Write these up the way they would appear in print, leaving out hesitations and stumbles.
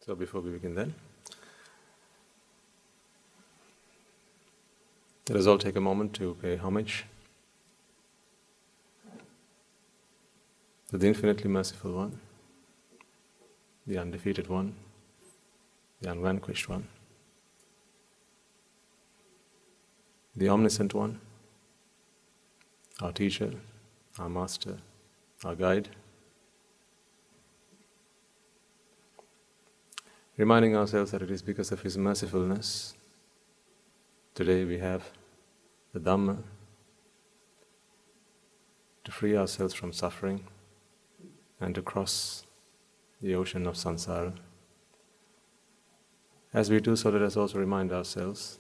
So before we begin then, let us all take a moment to pay homage to the infinitely merciful one, the undefeated one, the unvanquished one, the omniscient one, our teacher, our master, our guide, reminding ourselves that it is because of His mercifulness today we have the Dhamma to free ourselves from suffering and to cross the ocean of samsara. As we do so, let us also remind ourselves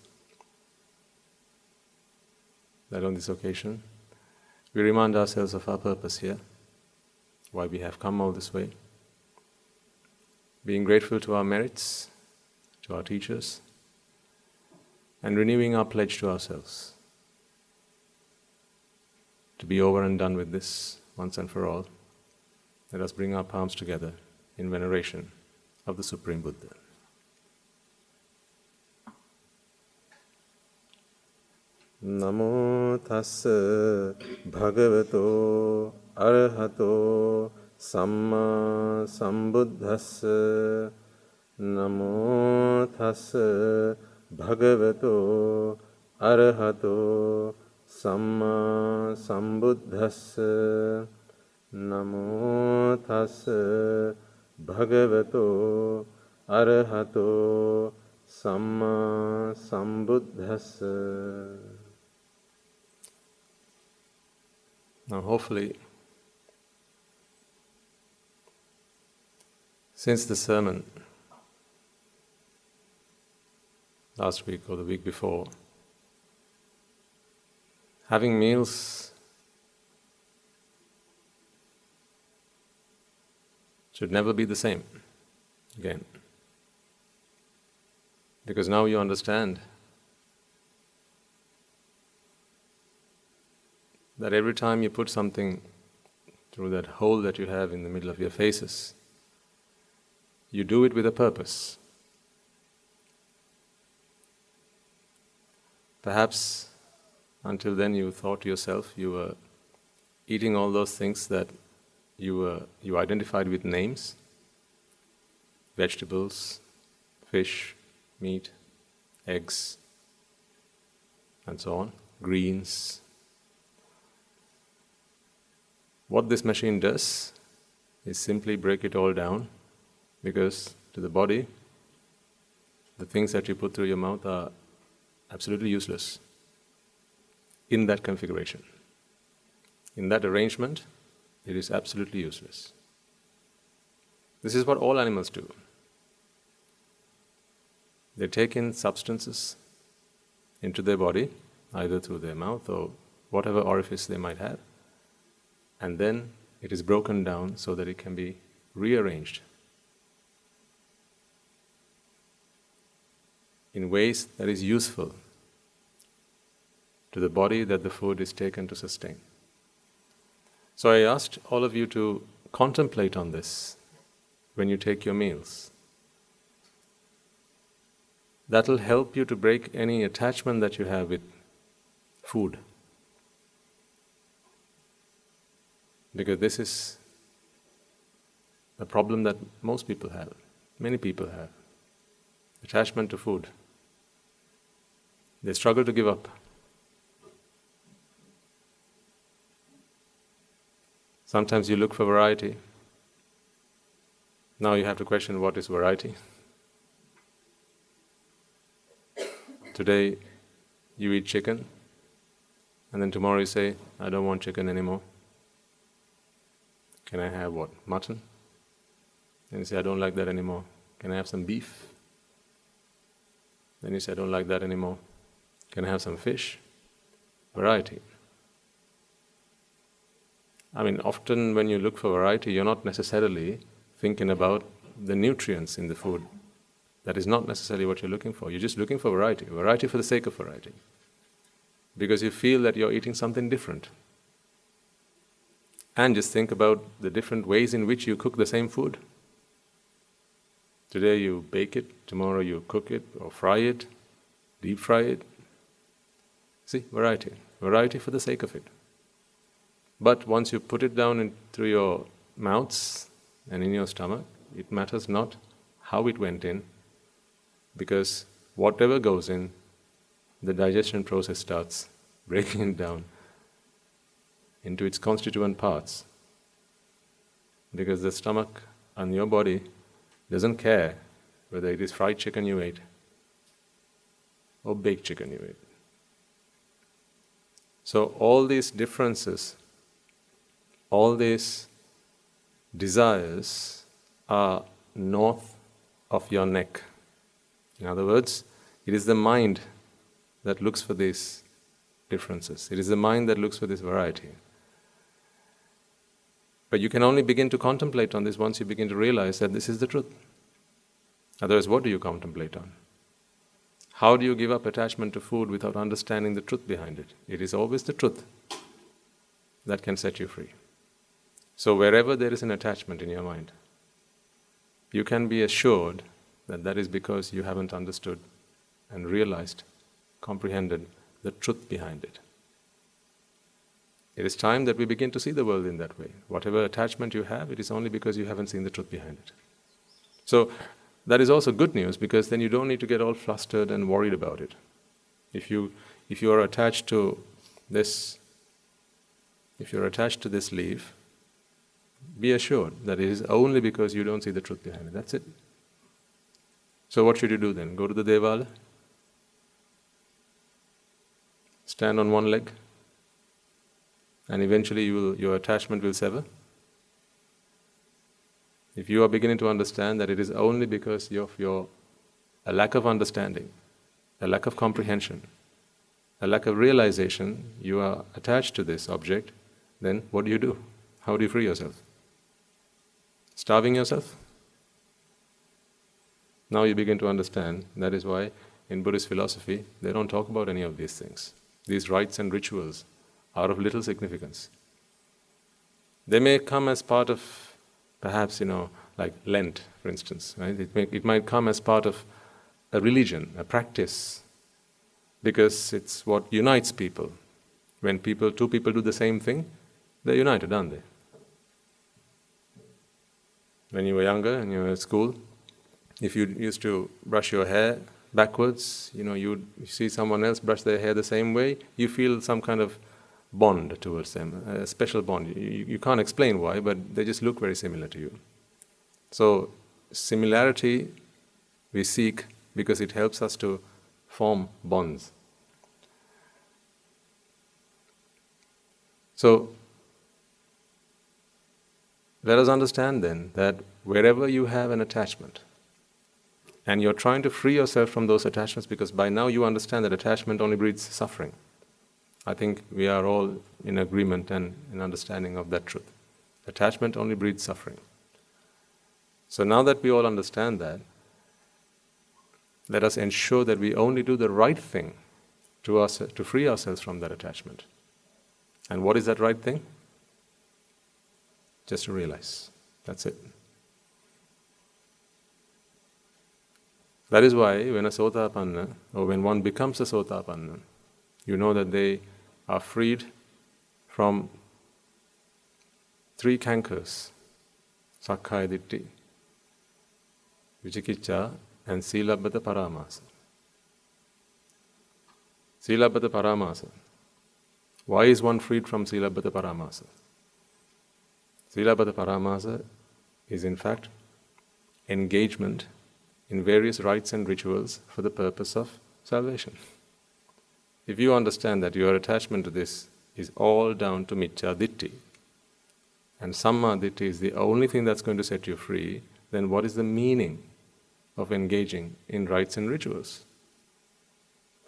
that on this occasion we remind ourselves of our purpose here, why we have come all this way, being grateful to our merits, to our teachers, and renewing our pledge to ourselves to be over and done with this once and for all. Let us bring our palms together in veneration of the Supreme Buddha. Namo tassa bhagavato arahato samma sambuddhassa. Namo tassa bhagavato arahato samma sambuddhassa. Namo tassa bhagavato arahato samma sambuddhassa. Now hopefully, since the sermon last week or the week before, having meals should never be the same again. Because now you understand that every time you put something through that hole that you have in the middle of your faces, you do it with a purpose. Perhaps until then you thought to yourself you were eating all those things that you identified with names, vegetables, fish, meat, eggs, and so on, greens. What this machine does is simply break it all down, because to the body, the things that you put through your mouth are absolutely useless in that configuration. In that arrangement, it is absolutely useless. This is what all animals do. They take in substances into their body, either through their mouth or whatever orifice they might have, and then it is broken down so that it can be rearranged in ways that is useful to the body that the food is taken to sustain. So I asked all of you to contemplate on this when you take your meals. That will help you to break any attachment that you have with food. Because this is the problem that most people have, many people have. Attachment to food. They struggle to give up. Sometimes you look for variety. Now you have to question, what is variety? Today you eat chicken, and then tomorrow you say, I don't want chicken anymore. Can I have what? Mutton? Then you say, I don't like that anymore. Can I have some beef? Then you say, I don't like that anymore. Can I have some fish? Variety. I mean, often when you look for variety, you're not necessarily thinking about the nutrients in the food. That is not necessarily what you're looking for. You're just looking for variety. Variety for the sake of variety. Because you feel that you're eating something different. And just think about the different ways in which you cook the same food. Today you bake it, tomorrow you cook it or fry it, deep fry it. See, variety. Variety for the sake of it. But once you put it down through your mouths and in your stomach, it matters not how it went in, because whatever goes in, the digestion process starts breaking it down into its constituent parts. Because the stomach and your body doesn't care whether it is fried chicken you ate or baked chicken you ate. So all these differences, all these desires are north of your neck. In other words, it is the mind that looks for these differences. It is the mind that looks for this variety. But you can only begin to contemplate on this once you begin to realize that this is the truth. Otherwise, what do you contemplate on? How do you give up attachment to food without understanding the truth behind it? It is always the truth that can set you free. So wherever there is an attachment in your mind, you can be assured that that is because you haven't understood and realized, comprehended the truth behind it. It is time that we begin to see the world in that way. Whatever attachment you have, it is only because you haven't seen the truth behind it. So that is also good news, because then you don't need to get all flustered and worried about it. If you are attached to this, if you're attached to this leaf, be assured that it is only because you don't see the truth behind it. That's it. So what should you do then? Go to the Devala? Stand on one leg? And eventually your attachment will sever? If you are beginning to understand that it is only because of a lack of understanding, a lack of comprehension, a lack of realization, you are attached to this object, then what do? How do you free yourself? Starving yourself? Now you begin to understand. That is why in Buddhist philosophy, they don't talk about any of these things. These rites and rituals are of little significance. They may come as part of, perhaps, like Lent, for instance, right? It might come as part of a religion, a practice, because it's what unites people. When two people do the same thing, they're united, aren't they? When you were younger and you were at school, if you used to brush your hair backwards, you see someone else brush their hair the same way, you feel some kind of bond towards them, a special bond. You can't explain why, but they just look very similar to you. So similarity we seek because it helps us to form bonds. So let us understand then that wherever you have an attachment, and you're trying to free yourself from those attachments, because by now you understand that attachment only breeds suffering. I think we are all in agreement and in understanding of that truth. Attachment only breeds suffering. So now that we all understand that, let us ensure that we only do the right thing to free ourselves from that attachment. And what is that right thing? Just to realize. That's it. That is why when a Sotapanna, or when one becomes a Sotapanna, you know that they are freed from 3 cankers: Sakkaya Ditthi, Vicikicca, and Silabbata Paramasa. Silabbata Paramasa. Why is one freed from Silabbata Paramasa? Silabbata Paramasa is in fact engagement in various rites and rituals for the purpose of salvation. If you understand that your attachment to this is all down to Micca Ditthi, and Samma Ditthi is the only thing that's going to set you free, then what is the meaning of engaging in rites and rituals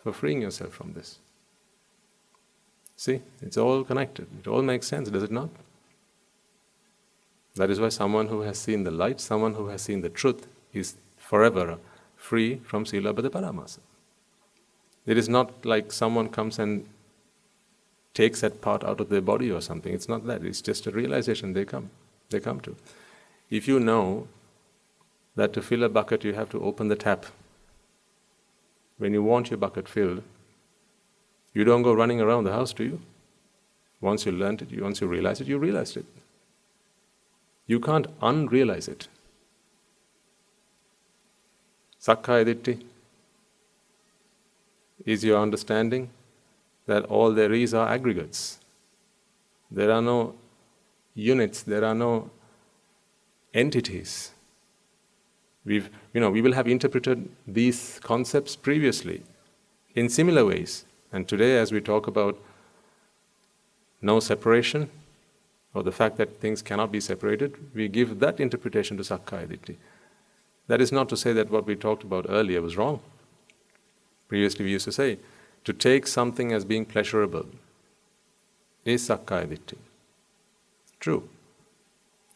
for freeing yourself from this? See, it's all connected. It all makes sense, does it not? That is why someone who has seen the light, someone who has seen the truth, is forever free from Silabbata Paramasa. It is not like someone comes and takes that part out of their body or something. It's not that. It's just a realization they come to. If you know that to fill a bucket you have to open the tap. When you want your bucket filled, you don't go running around the house, do you? Once you learned it, once you realized it, you realized it. You can't unrealize it. Sakkaya Ditthi is your understanding that all there is are aggregates. There are no units, there are no entities. We will have interpreted these concepts previously in similar ways. And today, as we talk about no separation, or the fact that things cannot be separated, we give that interpretation to Sakkaya Ditthi. That is not to say that what we talked about earlier was wrong. Previously we used to say, to take something as being pleasurable is Sakkaya Ditthi. True.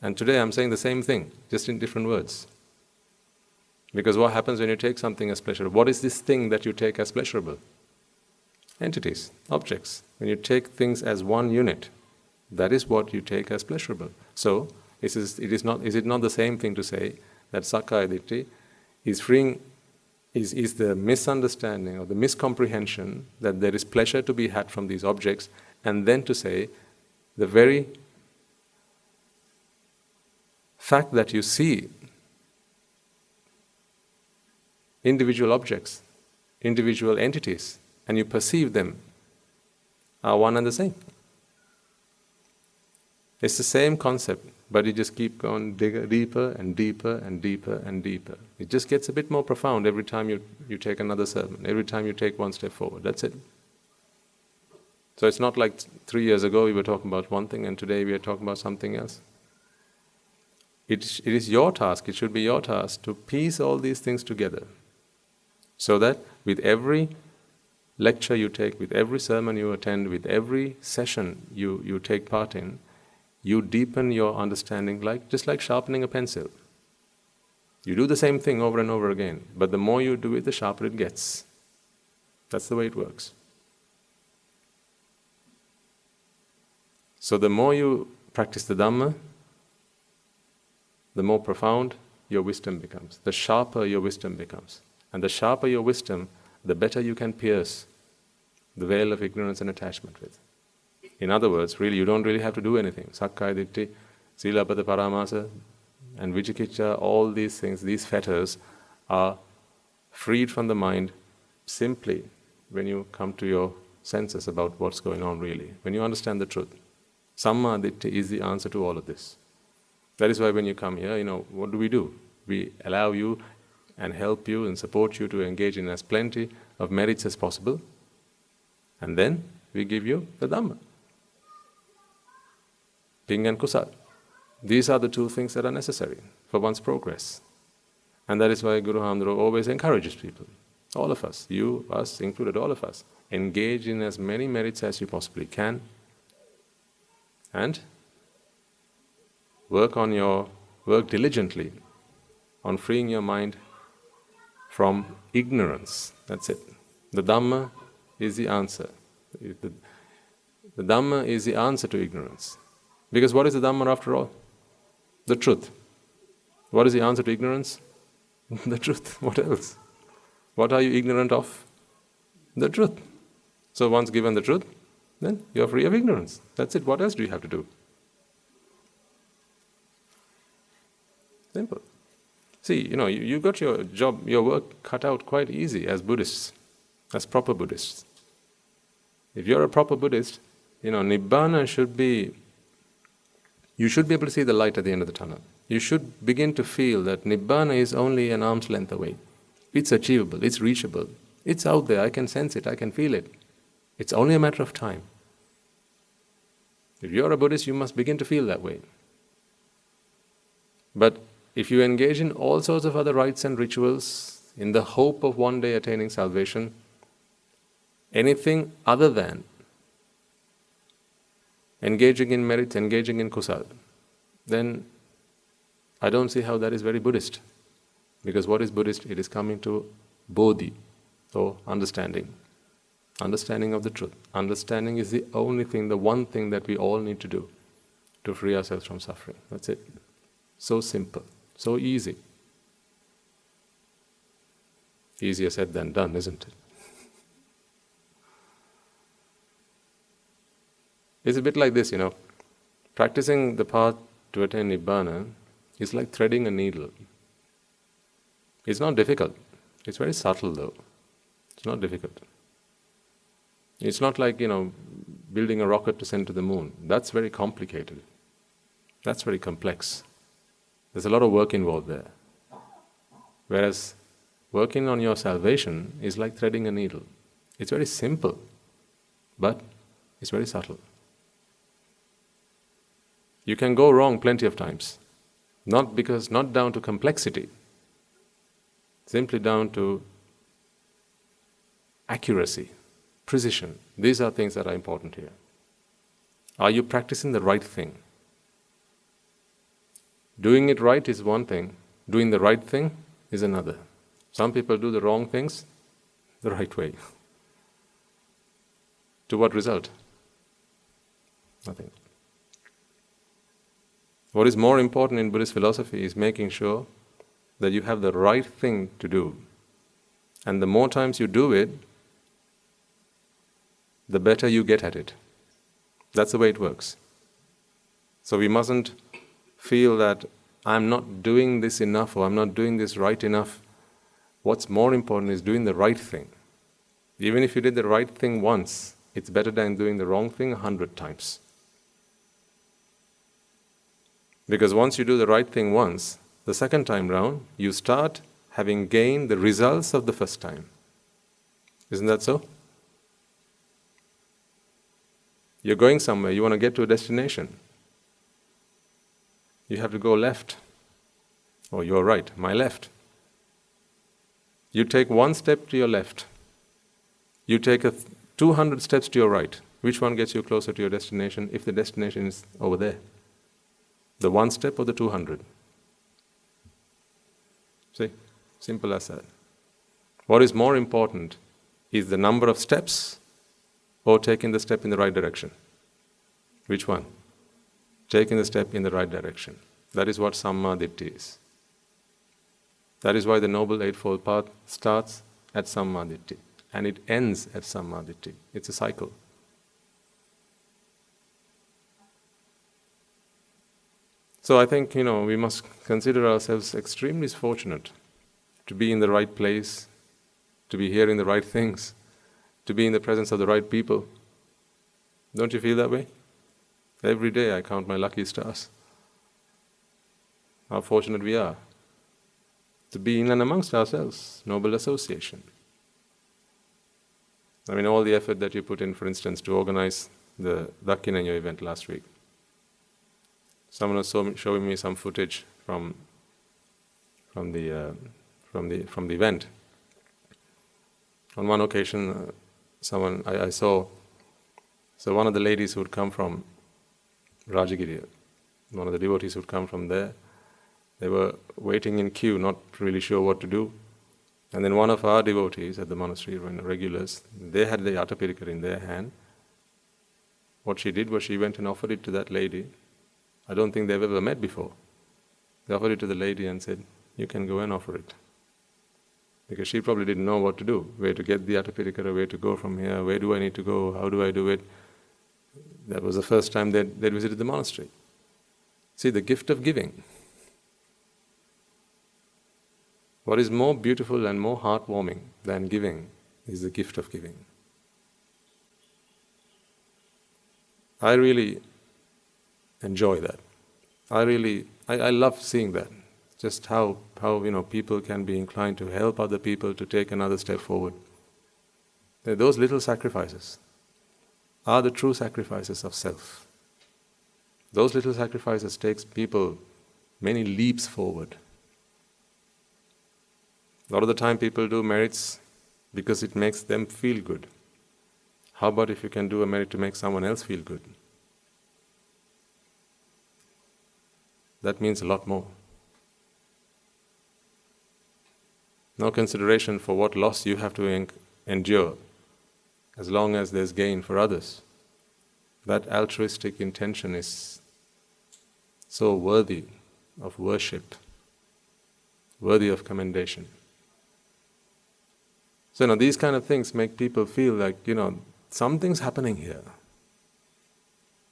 And today I'm saying the same thing, just in different words. Because what happens when you take something as pleasurable? What is this thing that you take as pleasurable? Entities, objects. When you take things as one unit, that is what you take as pleasurable. So, is it not the same thing to say that Sakkaya Ditthi is the misunderstanding or the miscomprehension that there is pleasure to be had from these objects, and then to say the very fact that you see individual objects, individual entities, and you perceive them are one and the same. It's the same concept, but you just keep going deeper and deeper and deeper and deeper. It just gets a bit more profound every time you take another sermon, every time you take one step forward. That's it. So it's not like 3 years ago we were talking about one thing and today we are talking about something else. It is your task, it should be your task to piece all these things together so that with every lecture you take, with every sermon you attend, with every session you take part in, you deepen your understanding just like sharpening a pencil. You do the same thing over and over again, but the more you do it, the sharper it gets. That's the way it works. So the more you practice the Dhamma, the more profound your wisdom becomes, the sharper your wisdom becomes. And the sharper your wisdom, the better you can pierce the veil of ignorance and attachment with. In other words, really, you don't really have to do anything. Sakkaya Ditthi, Silabbata Paramasa, and Vicikicca, all these things, these fetters are freed from the mind simply when you come to your senses about what's going on really, when you understand the truth. Samma Ditthi is the answer to all of this. That is why when you come here, what do? We allow you and help you and support you to engage in as plenty of merits as possible, and then we give you the Dhamma. Ping and Kusal. These are the two things that are necessary for one's progress. And that is why Guru Hamdro always encourages people, all of us, you, us, included, all of us, engage in as many merits as you possibly can and work diligently on freeing your mind from ignorance. That's it. The Dhamma is the answer. The Dhamma is the answer to ignorance. Because what is the Dhamma after all? The truth. What is the answer to ignorance? The truth. What else? What are you ignorant of? The truth. So once given the truth, then you are free of ignorance. That's it. What else do you have to do? Simple. See, you got your job, your work cut out quite easy as Buddhists, as proper Buddhists. If you're a proper Buddhist, Nibbana should be, you should be able to see the light at the end of the tunnel. You should begin to feel that Nibbana is only an arm's length away. It's achievable, it's reachable, it's out there, I can sense it, I can feel it. It's only a matter of time. If you're a Buddhist, you must begin to feel that way. But if you engage in all sorts of other rites and rituals in the hope of one day attaining salvation, anything other than engaging in merits, engaging in kusal, then I don't see how that is very Buddhist. Because what is Buddhist? It is coming to bodhi, or understanding. Understanding of the truth. Understanding is the only thing, the one thing that we all need to do to free ourselves from suffering. That's it. So simple, so easy. Easier said than done, isn't it? It's a bit like this, practicing the path to attain Nibbana is like threading a needle. It's not difficult. It's very subtle though. It's not difficult. It's not like, building a rocket to send to the moon. That's very complicated. That's very complex. There's a lot of work involved there. Whereas working on your salvation is like threading a needle. It's very simple, but it's very subtle. You can go wrong plenty of times. Not down to complexity, simply down to accuracy, precision. These are things that are important here. Are you practicing the right thing? Doing it right is one thing. Doing the right thing is another. Some people do the wrong things the right way. To what result? Nothing. What is more important in Buddhist philosophy is making sure that you have the right thing to do. And the more times you do it, the better you get at it. That's the way it works. So we mustn't feel that I'm not doing this enough or I'm not doing this right enough. What's more important is doing the right thing. Even if you did the right thing once, it's better than doing the wrong thing 100 times. Because once you do the right thing once, the second time round, you start having gained the results of the first time. Isn't that so? You're going somewhere, you want to get to a destination. You have to go left. Or you're right, my left. You take one step to your left. You take 200 steps to your right. Which one gets you closer to your destination if the destination is over there? The one step or the 200? See, simple as that. What is more important is the number of steps or taking the step in the right direction. Which one? Taking the step in the right direction. That is what Samma Ditthi is. That is why the Noble Eightfold Path starts at Samma Ditthi and it ends at Samma Ditthi. It's a cycle. So I think, we must consider ourselves extremely fortunate to be in the right place, to be hearing the right things, to be in the presence of the right people. Don't you feel that way? Every day I count my lucky stars. How fortunate we are to be in and amongst ourselves, noble association. I mean, all the effort that you put in, for instance, to organize the Dakkinanyo event last week. Someone was showing me some footage from the event. On one occasion, I saw. So one of the ladies who would come from Rajagiri, one of the devotees who would come from there, they were waiting in queue, not really sure what to do. And then one of our devotees at the monastery, regulars, they had the Atapirika in their hand. What she did was she went and offered it to that lady. I don't think they've ever met before. They offered it to the lady and said, you can go and offer it. Because she probably didn't know what to do, where to get the Atapirika, where to go from here, where do I need to go, how do I do it. That was the first time they'd visited the monastery. See, the gift of giving. What is more beautiful and more heartwarming than giving is the gift of giving. I really enjoy that. I love seeing that. Just how people can be inclined to help other people to take another step forward. Those little sacrifices are the true sacrifices of self. Those little sacrifices takes people many leaps forward. A lot of the time people do merits because it makes them feel good. How about if you can do a merit to make someone else feel good? That means a lot more. No consideration for what loss you have to endure, as long as there's gain for others. That altruistic intention is so worthy of worship, worthy of commendation. So, these kind of things make people feel like, something's happening here.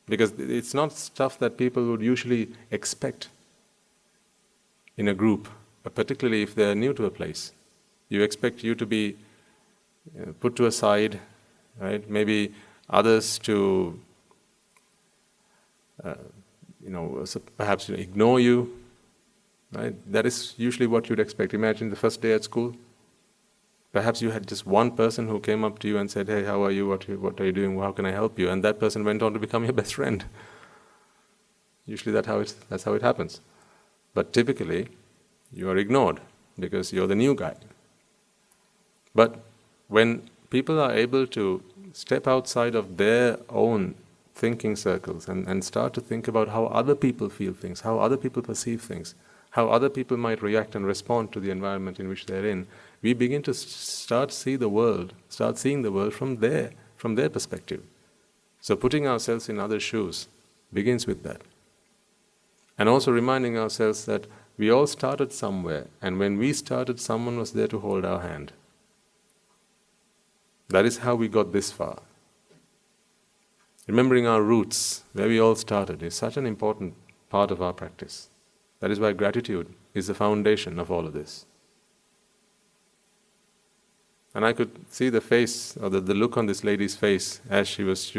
Because it's not stuff that people would usually expect in a group, but particularly if they're new to a place. You expect you to be put to a side, right? Maybe others to, perhaps ignore you, right? That is usually what you'd expect. Imagine the first day at school. Perhaps you had just one person who came up to you and said, "Hey, how are you? What are you doing? How can I help you?" And that person went on to become your best friend. Usually that's how it happens. But typically, you are ignored because you're the new guy. But when people are able to step outside of their own thinking circles and start to think about how other people feel things, how other people perceive things, how other people might react and respond to the environment in which they're in, we begin to start seeing the world from their perspective. So putting ourselves in other shoes begins with that. And also reminding ourselves that we all started somewhere, and when we started, someone was there to hold our hand. That is how we got this far. Remembering our roots, where we all started, is such an important part of our practice. That is why gratitude is the foundation of all of this. And I could see the face, or the look on this lady's face, as she was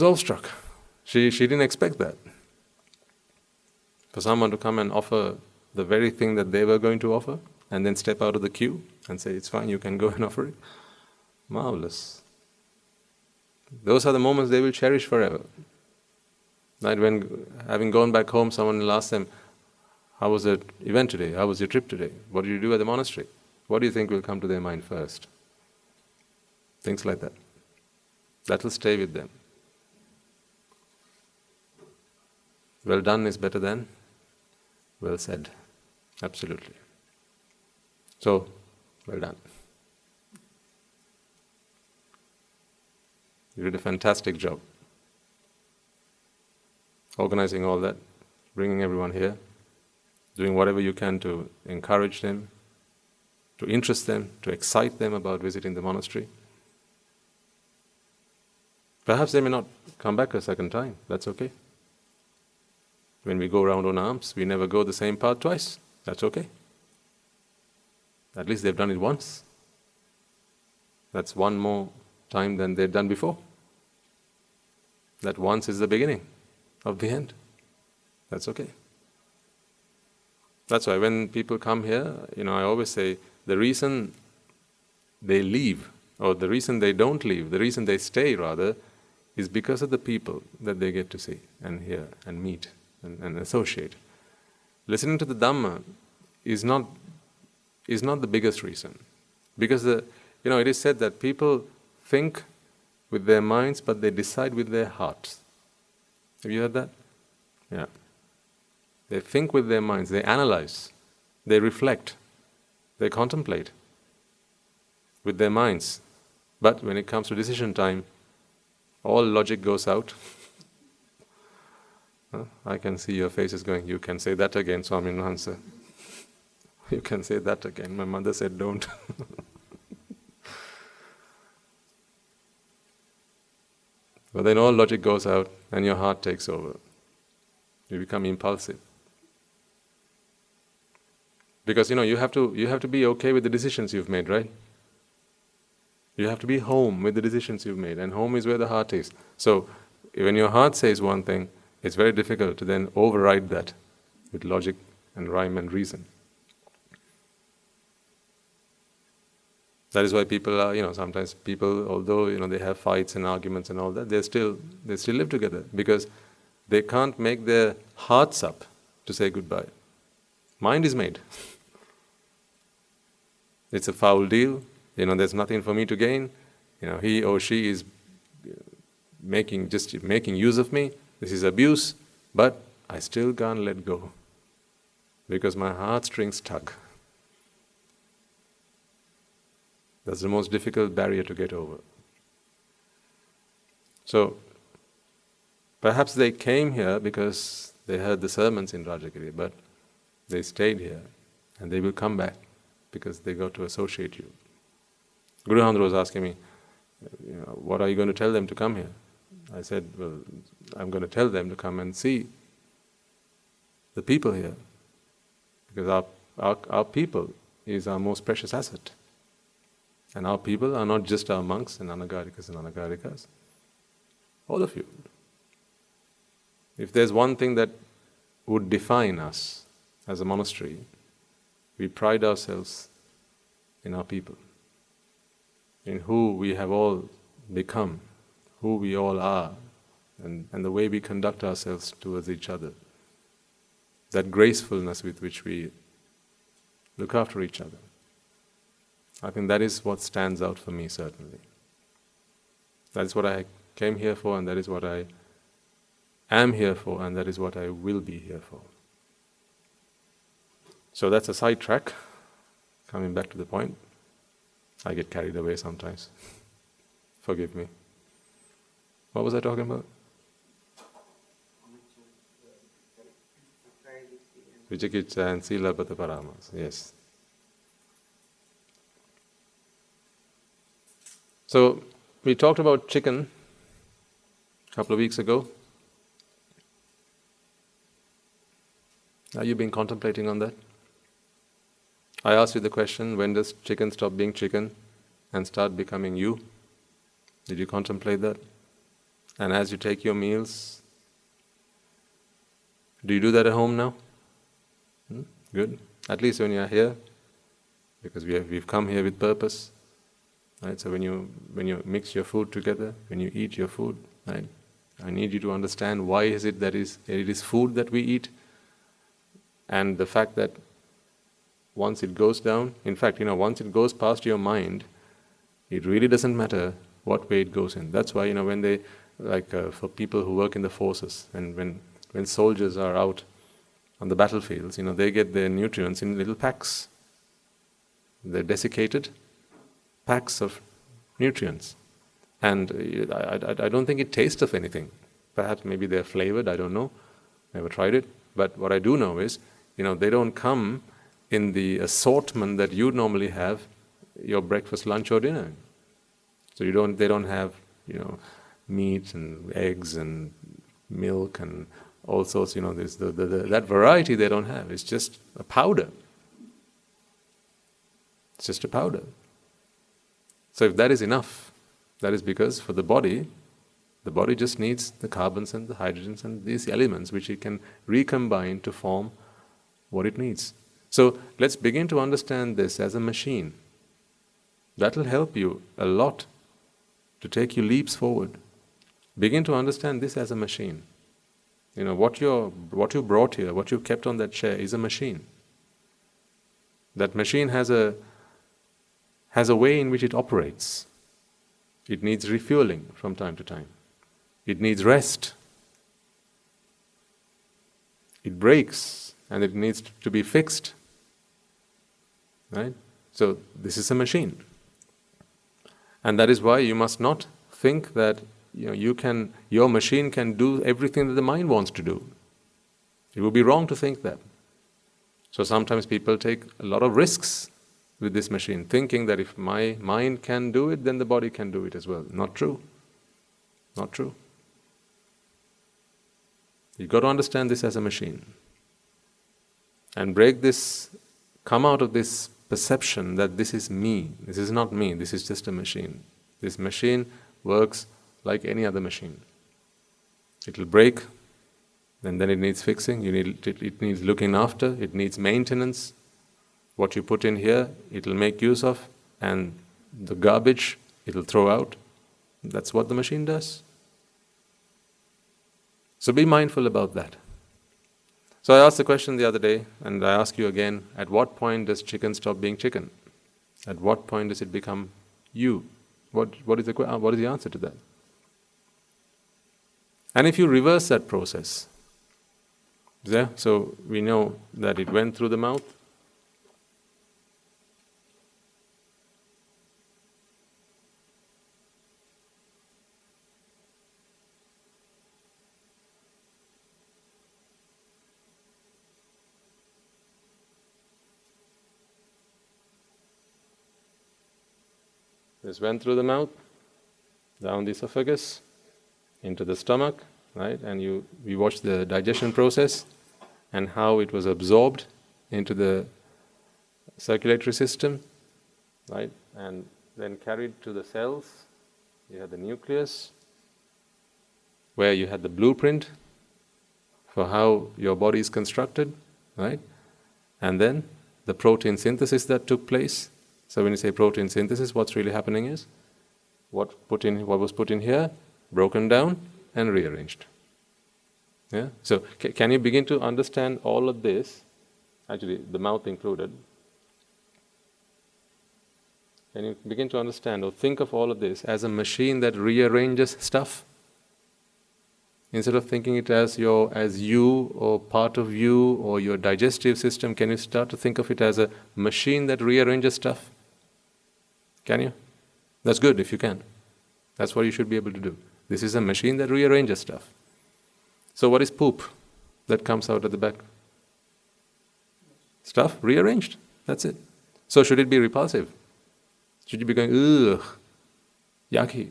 awestruck. She didn't expect that. For someone to come and offer the very thing that they were going to offer, and then step out of the queue and say, "It's fine, you can go and offer it." Marvelous. Those are the moments they will cherish forever. Right? When, having gone back home, someone will ask them, "How was the event today? How was your trip today? What did you do at the monastery?" What do you think will come to their mind first? Things like that. That will stay with them. Well done is better than well said. Absolutely. So, well done. You did a fantastic job organizing all that, bringing everyone here, doing whatever you can to encourage them, to interest them, to excite them about visiting the monastery. Perhaps they may not come back a second time. That's okay. When we go round on arms, we never go the same path twice. That's okay. At least they've done it once. That's one more time than they've done before. That once is the beginning of the end. That's okay. That's why when people come here, I always say, the reason they leave, or the reason they don't leave, the reason they stay rather, is because of the people that they get to see and hear and meet and associate. Listening to the Dhamma is not the biggest reason. Because it is said that people think with their minds, but they decide with their hearts. Have you heard that? Yeah. They think with their minds, they analyze, they reflect, they contemplate with their minds. But when it comes to decision time, all logic goes out. I can see your faces going, "You can say that again, Swami Nuhansa. You can say that again. My mother said don't." But then all logic goes out and your heart takes over. You become impulsive. Because you have to be okay with the decisions you've made, right? You have to be home with the decisions you've made, and home is where the heart is. So when your heart says one thing, it's very difficult to then override that with logic and rhyme and reason. That is why people are, sometimes people, although they have fights and arguments and all that, they still live together because they can't make their hearts up to say goodbye. Mind is made. It's a foul deal. There's nothing for me to gain. He or she is making use of me. This is abuse, but I still can't let go because my heartstrings tug. That's the most difficult barrier to get over. So, perhaps they came here because they heard the sermons in Rajagiri, but they stayed here and they will come back because they got to associate you. Guru Handra was asking me, what are you going to tell them to come here? I said, well, I'm going to tell them to come and see the people here, because our people is our most precious asset. And our people are not just our monks and anagarikas, all of you. If there's one thing that would define us as a monastery, we pride ourselves in our people, in who we have all become, who we all are, and the way we conduct ourselves towards each other. That gracefulness with which we look after each other. I think that is what stands out for me, certainly. That is what I came here for, and that is what I am here for, and that is what I will be here for. So that's a sidetrack. Coming back to the point. I get carried away sometimes. Forgive me. What was I talking about? Vicikicca and Silabhata Paramas. Yes. So, we talked about chicken a couple of weeks ago. Have you been contemplating on that? I asked you the question, when does chicken stop being chicken and start becoming you? Did you contemplate that? And as you take your meals, do you do that at home now? Good. At least when you are here, because we've come here with purpose. Right? So when you mix your food together, when you eat your food, right? I need you to understand why is it that it is food that we eat, and the fact that once it goes down, in fact, once it goes past your mind, it really doesn't matter what way it goes in. That's why, when they, for people who work in the forces, and when soldiers are out on the battlefields, they get their nutrients in little packs. They're desiccated packs of nutrients. And I don't think it tastes of anything. Perhaps maybe they're flavored, I don't know. Never tried it. But what I do know is, they don't come in the assortment that you normally have your breakfast, lunch or dinner. So they don't have, meat and eggs and milk and all sorts, that variety they don't have. It's just a powder. It's just a powder. So if that is enough, that is because for the body just needs the carbons and the hydrogens and these elements which it can recombine to form what it needs. So let's begin to understand this as a machine. That will help you a lot to take you leaps forward. Begin to understand this as a machine. What you brought here, what you kept on that chair is a machine. That machine has a way in which it operates. It needs refueling from time to time. It needs rest. It breaks and it needs to be fixed. Right? So this is a machine. And that is why you must not think that your machine can do everything that the mind wants to do. It would be wrong to think that. So sometimes people take a lot of risks with this machine, thinking that if my mind can do it, then the body can do it as well. Not true. Not true. You've got to understand this as a machine. And come out of this perception that this is me. This is not me, this is just a machine. This machine works like any other machine. It will break, and then it needs fixing, it needs looking after, it needs maintenance. What you put in here, it will make use of, and the garbage, it will throw out. That's what the machine does. So be mindful about that. So I asked the question the other day, and I ask you again, at what point does chicken stop being chicken? At what point does it become you? What is the answer to that? And if you reverse that process, so we know that it went through the mouth, This went through the mouth, down the esophagus, into the stomach, right? And we watched the digestion process and how it was absorbed into the circulatory system, right? And then carried to the cells. You had the nucleus, where you had the blueprint for how your body is constructed, right? And then the protein synthesis that took place. So when you say protein synthesis, what's really happening is what was put in here, broken down and rearranged. Yeah. So can you begin to understand all of this? Actually, the mouth included. Can you begin to understand or think of all of this as a machine that rearranges stuff? Instead of thinking it as you or part of you or your digestive system, can you start to think of it as a machine that rearranges stuff? Can you? That's good if you can. That's what you should be able to do. This is a machine that rearranges stuff. So what is poop that comes out at the back? Stuff rearranged. That's it. So should it be repulsive? Should you be going, ugh, yucky?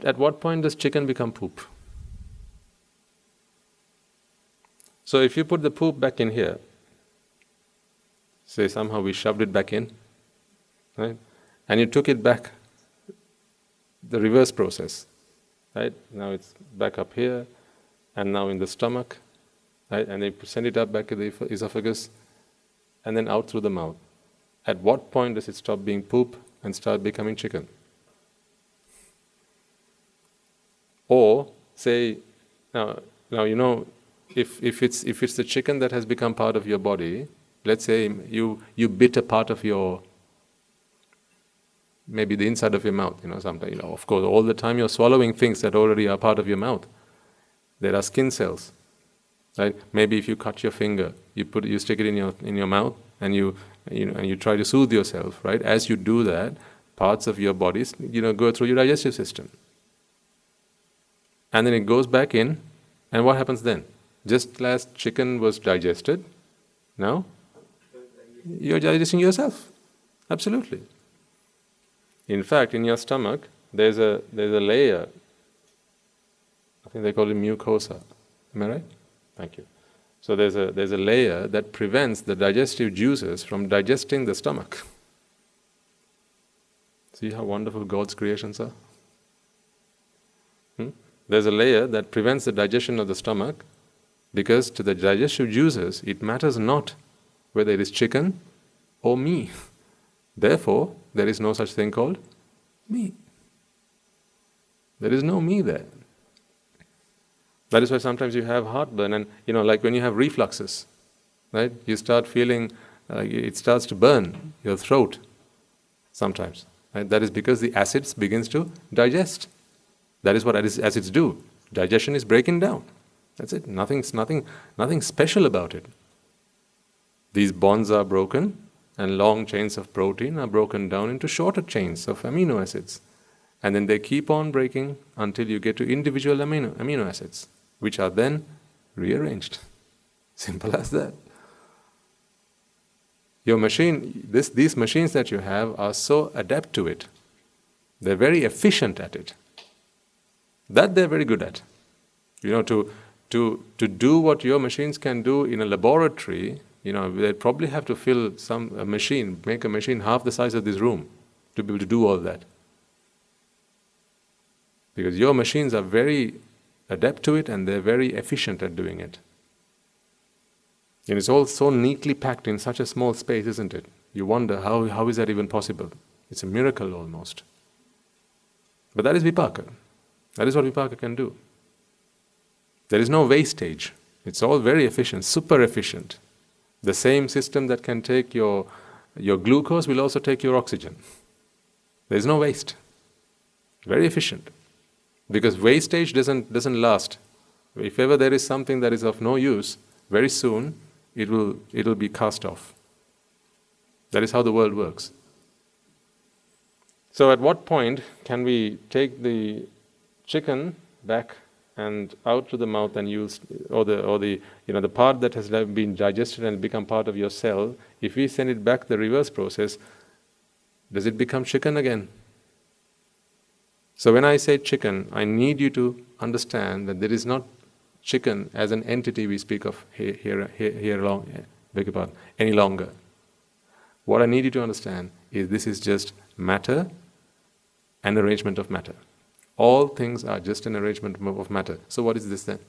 At what point does chicken become poop? So if you put the poop back in here, say somehow we shoved it back in, right? And you took it back, the reverse process, right? Now it's back up here, and now in the stomach, right? And they send it up back to the esophagus, and then out through the mouth. At what point does it stop being poop and start becoming chicken? Or say, now you know, if it's the chicken that has become part of your body, let's say you bit a part of your, maybe the inside of your mouth, sometimes, of course, all the time you're swallowing things that already are part of your mouth. There are skin cells, right? Maybe if you cut your finger, you stick it in your mouth, and you try to soothe yourself, right? As you do that, parts of your body, go through your digestive system. And then it goes back in, and what happens then? Just as chicken was digested, now you're digesting yourself. Absolutely. In fact, in your stomach, there's a layer. I think they call it mucosa. Am I right? Thank you. So there's a layer that prevents the digestive juices from digesting the stomach. See how wonderful God's creations are? There's a layer that prevents the digestion of the stomach, because to the digestive juices, it matters not whether it is chicken or me. Therefore, there is no such thing called me. There is no me there. That is why sometimes you have heartburn, and like when you have refluxes, right? You start feeling, it starts to burn your throat sometimes. Right? That is because the acids begins to digest. That is what acids do. Digestion is breaking down. That's it. Nothing special about it. These bonds are broken, and long chains of protein are broken down into shorter chains of amino acids. And then they keep on breaking until you get to individual amino acids, which are then rearranged. Simple as that. Your machine, these machines that you have are so adept to it. They're very efficient at it. That they're very good at. To do what your machines can do in a laboratory, they'd probably have to make a machine half the size of this room to be able to do all that. Because your machines are very adept to it, and they're very efficient at doing it. And it's all so neatly packed in such a small space, isn't it? You wonder, how is that even possible? It's a miracle almost. But that is Vipaka. That is what Vipaka can do. There is no wastage. It's all very efficient, super efficient. The same system that can take your glucose will also take your oxygen. There is no waste. Very efficient. Because wastage doesn't last. If ever there is something that is of no use, very soon it will be cast off. That is how the world works. So at what point can we take the chicken back and out to the mouth, and the part that has been digested and become part of your cell, if we send it back the reverse process, does it become chicken again? So when I say chicken, I need you to understand that there is not chicken as an entity we speak of any longer. What I need you to understand is this is just matter, an arrangement of matter. All things are just an arrangement of matter. So what is this then?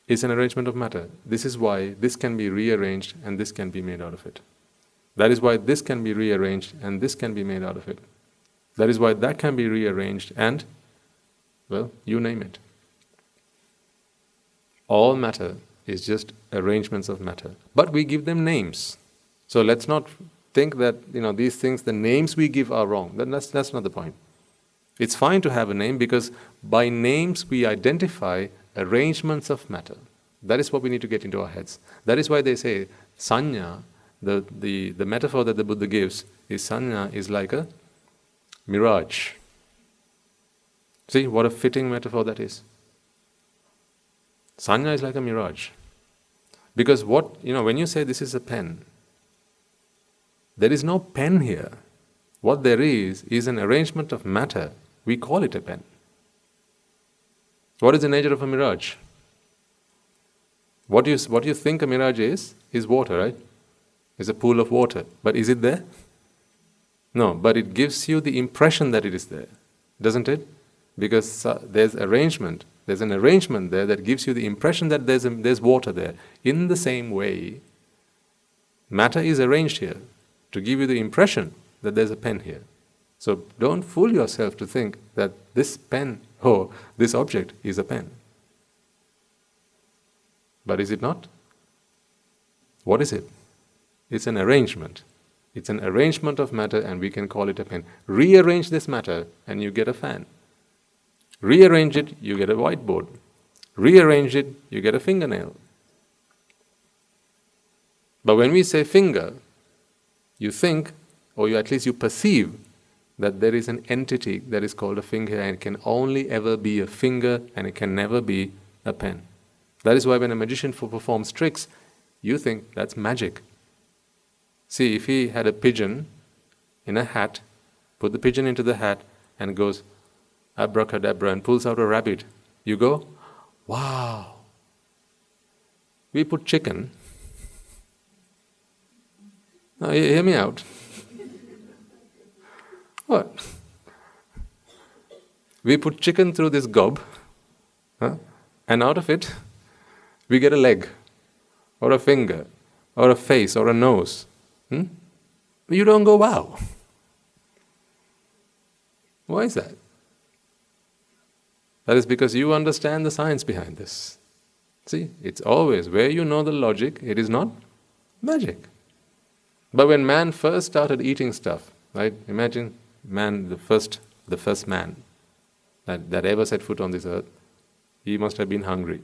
It's an arrangement of matter. This is why this can be rearranged and this can be made out of it. That is why this can be rearranged and this can be made out of it. That is why that can be rearranged and, well, you name it. All matter is just arrangements of matter. But we give them names. So let's not think that these things, the names we give are wrong. That's not the point. It's fine to have a name because by names we identify arrangements of matter. That is what we need to get into our heads. That is why they say sanya, the metaphor that the Buddha gives is sanya is like a mirage. See what a fitting metaphor that is. Sanya is like a mirage. Because when you say this is a pen, there is no pen here. What there is an arrangement of matter. We call it a pen. What is the nature of a mirage? What you think a mirage is water, right? It's a pool of water. But is it there? No, but it gives you the impression that it is there, doesn't it? Because there's arrangement. There's an arrangement there that gives you the impression that there's water there. In the same way, matter is arranged here to give you the impression that there's a pen here. So don't fool yourself to think that this pen, this object is a pen. But is it not? What is it? It's an arrangement. It's an arrangement of matter and we can call it a pen. Rearrange this matter and you get a fan. Rearrange it, you get a whiteboard. Rearrange it, you get a fingernail. But when we say finger, you think, or at least you perceive, that there is an entity that is called a finger and it can only ever be a finger and it can never be a pen. That is why when a magician performs tricks, you think that's magic. See, if he had a pigeon in a hat, put the pigeon into the hat and goes abracadabra and pulls out a rabbit, you go, wow. We put chicken. Now hear me out. What? We put chicken through this gob, and out of it, we get a leg, or a finger, or a face, or a nose. You don't go, wow. Why is that? That is because you understand the science behind this. See, it's always where you know the logic, it is not magic. But when man first started eating stuff, right? Imagine man, the first man that ever set foot on this earth, he must have been hungry.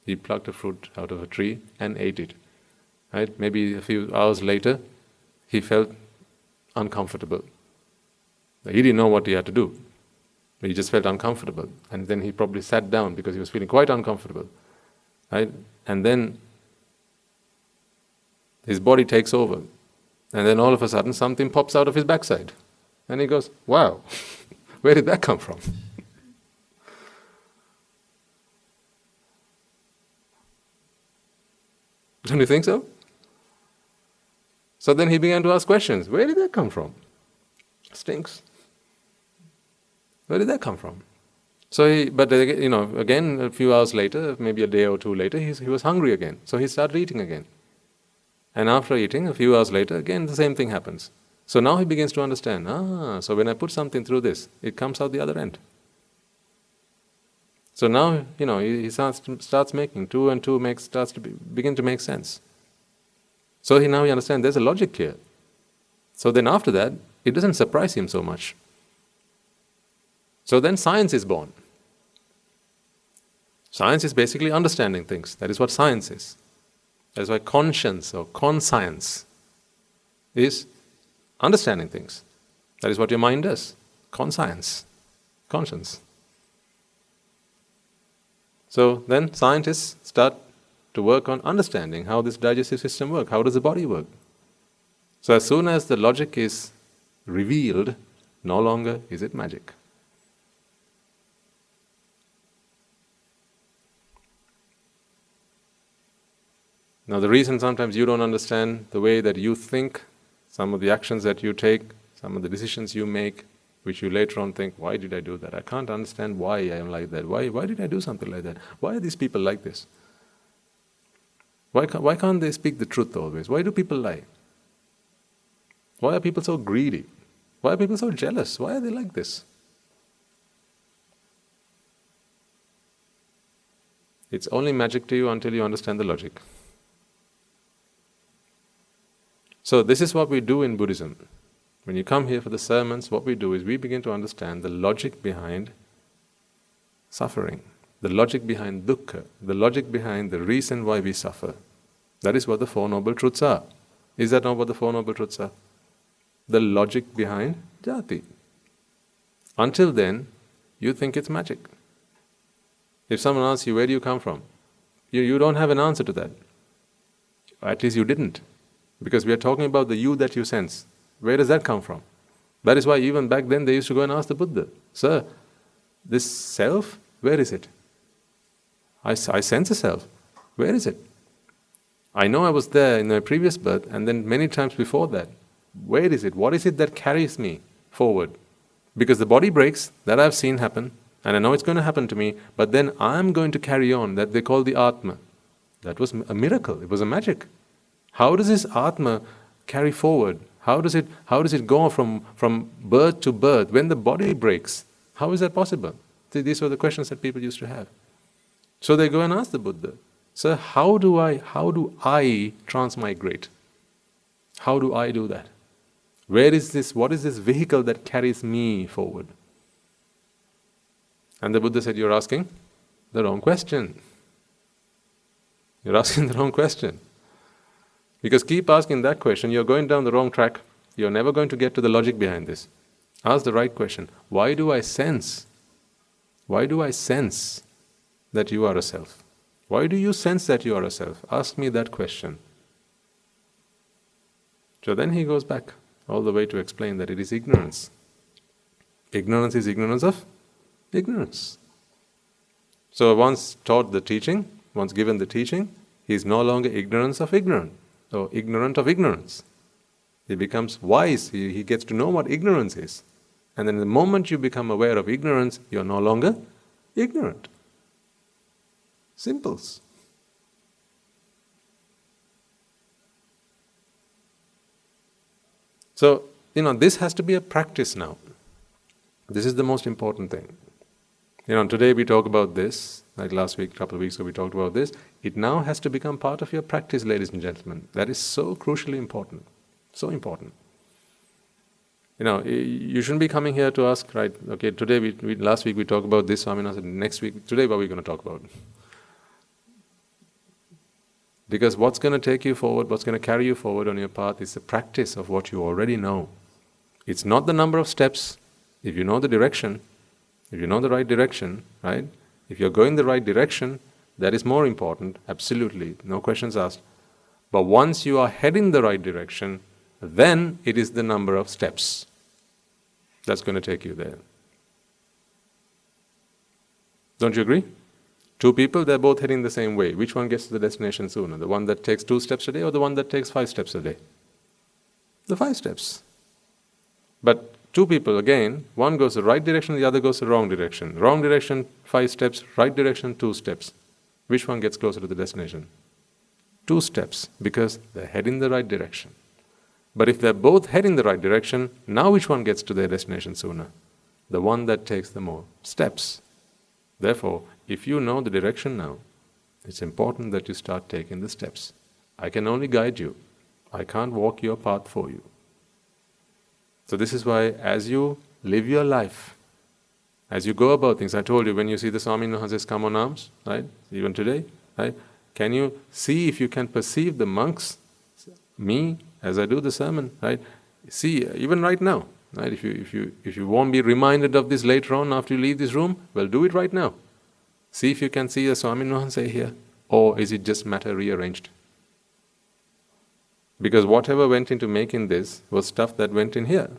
He plucked a fruit out of a tree and ate it. Right? Maybe a few hours later, he felt uncomfortable. He didn't know what he had to do. He just felt uncomfortable. And then he probably sat down because he was feeling quite uncomfortable. Right? And then his body takes over. And then all of a sudden something pops out of his backside. And he goes, wow, where did that come from? Don't you think so? So then he began to ask questions. Where did that come from? Stinks. Where did that come from? So again, a few hours later, maybe a day or two later, he was hungry again. So he started eating again. And after eating, a few hours later, again the same thing happens. So now he begins to understand, so when I put something through this, it comes out the other end. So now, he starts making, 2 and 2 starts to begin to make sense. So now he understands there's a logic here. So then after that, it doesn't surprise him so much. So then science is born. Science is basically understanding things. That is what science is. That is why conscience or conscience is understanding things. That is what your mind does. Conscience. Conscience. So then scientists start to work on understanding how this digestive system works, how does the body work. So as soon as the logic is revealed, no longer is it magic. Now the reason sometimes you don't understand the way that you think, some of the actions that you take, some of the decisions you make, which you later on think, why did I do that? I can't understand why I am like that. Why did I do something like that? Why are these people like this? Why can't they speak the truth always? Why do people lie? Why are people so greedy? Why are people so jealous? Why are they like this? It's only magic to you until you understand the logic. So this is what we do in Buddhism. When you come here for the sermons, what we do is we begin to understand the logic behind suffering, the logic behind dukkha, the logic behind the reason why we suffer. That is what the Four Noble Truths are. Is that not what the Four Noble Truths are? The logic behind jati. Until then, you think it's magic. If someone asks you, where do you come from? You don't have an answer to that. At least you didn't. Because we are talking about the you that you sense. Where does that come from? That is why even back then they used to go and ask the Buddha, Sir, this self, where is it? I sense a self. Where is it? I know I was there in my previous birth and then many times before that. Where is it? What is it that carries me forward? Because the body breaks, that I've seen happen, and I know it's going to happen to me, but then I'm going to carry on, that they call the Atma. That was a miracle, it was a magic. How does this Atma carry forward? How does it go from birth to birth when the body breaks? How is that possible? See, these were the questions that people used to have. So they go and ask the Buddha, Sir, how do I transmigrate? How do I do that? What is this vehicle that carries me forward? And the Buddha said, you're asking the wrong question. You're asking the wrong question. Because keep asking that question, you're going down the wrong track. You're never going to get to the logic behind this. Ask the right question. Why do I sense that you are a self? Why do you sense that you are a self? Ask me that question. So then he goes back all the way to explain that it is ignorance. Ignorance is ignorance of ignorance. So once taught the teaching, once given the teaching, he is no longer ignorance of ignorant, or ignorant of ignorance. He becomes wise, he gets to know what ignorance is. And then the moment you become aware of ignorance, you are no longer ignorant. Simples. So, this has to be a practice now. This is the most important thing. Today we talk about this, like last week, a couple of weeks ago we talked about this. It now has to become part of your practice, ladies and gentlemen. That is so crucially important. So important. You shouldn't be coming here to ask, right, okay, today, last week we talked about this, next week, today what are we going to talk about? Because what's going to take you forward, what's going to carry you forward on your path is the practice of what you already know. It's not the number of steps. If you know the direction, if you know the right direction, right? If you're going the right direction, that is more important, absolutely, no questions asked. But once you are heading the right direction, then it is the number of steps that's going to take you there. Don't you agree? Two people, they're both heading the same way. Which one gets to the destination sooner? The one that takes 2 steps a day or the one that takes 5 steps a day? The 5 steps. But 2 people, again, one goes the right direction, the other goes the wrong direction. Wrong direction, 5 steps, right direction, 2 steps. Which one gets closer to the destination? 2 steps, because they're heading the right direction. But if they're both heading the right direction, now which one gets to their destination sooner? The one that takes the more steps. Therefore, if you know the direction now, it's important that you start taking the steps. I can only guide you. I can't walk your path for you. So this is why as you live your life, as you go about things, I told you when you see the Swami Mahasays come on arms, right, even today, right, can you see if you can perceive the monks, me, as I do the sermon, right, see, even right now, right, if you won't be reminded of this later on after you leave this room, well, do it right now. See if you can see a Swaminathan say here, or is it just matter rearranged? Because whatever went into making this was stuff that went in here.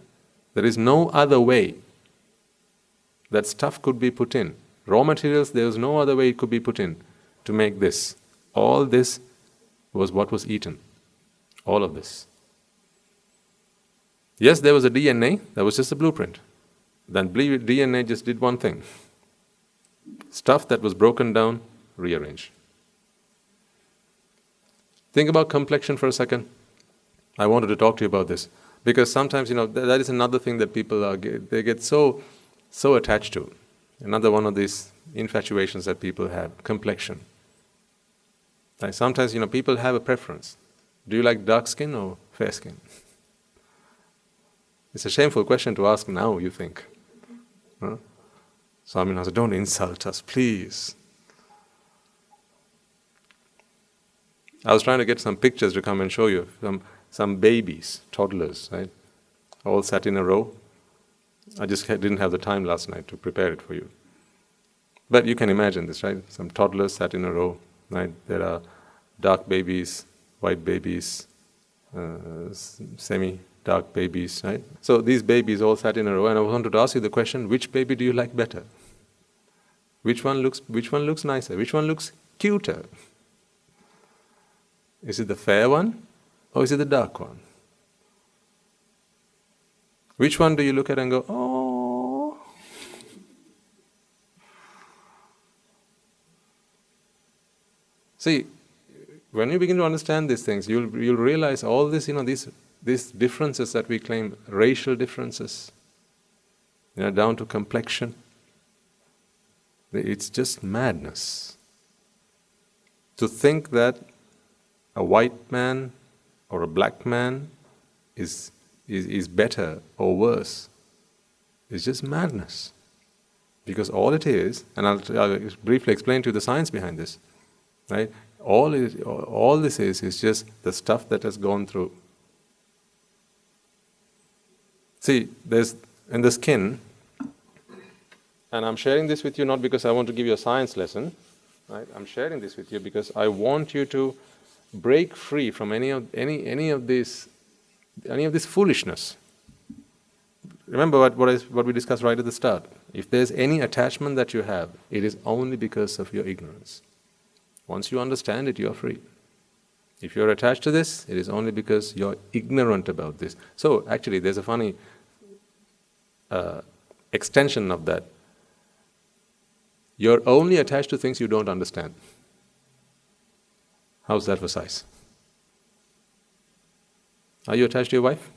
There is no other way that stuff could be put in. Raw materials, there was no other way it could be put in to make this. All this was what was eaten. All of this. Yes, there was a DNA, that was just a blueprint. Then DNA just did one thing. Stuff that was broken down, rearranged. Think about complexion for a second. I wanted to talk to you about this. Because sometimes, that is another thing that people they get so attached to. Another one of these infatuations that people have, complexion. Like sometimes, people have a preference. Do you like dark skin or fair skin? It's a shameful question to ask now, you think. Huh? Swami said, don't insult us, please. I was trying to get some pictures to come and show you. Some babies, toddlers, right? All sat in a row. I just didn't have the time last night to prepare it for you. But you can imagine this, right? Some toddlers sat in a row, right? There are dark babies, white babies, semi-dark babies, right? So these babies all sat in a row, and I wanted to ask you the question, which baby do you like better? Which one looks nicer? Which one looks cuter? Is it the fair one, or is it the dark one? Which one do you look at and go, oh? See, when you begin to understand these things, you'll realize all this, these differences that we claim, racial differences, down to complexion. It's just madness. To think that a white man or a black man is better or worse is just madness. Because all it is, and I'll briefly explain to you the science behind this, right? All this is just the stuff that has gone through. See, there's in the skin, and I'm sharing this with you not because I want to give you a science lesson, right? I'm sharing this with you because I want you to break free from any of this foolishness. Remember what we discussed right at the start. If there's any attachment that you have, it is only because of your ignorance. Once you understand it, you are free. If you're attached to this, it is only because you're ignorant about this. So actually, there's a funny extension of that. You're only attached to things you don't understand. How's that for size? Are you attached to your wife?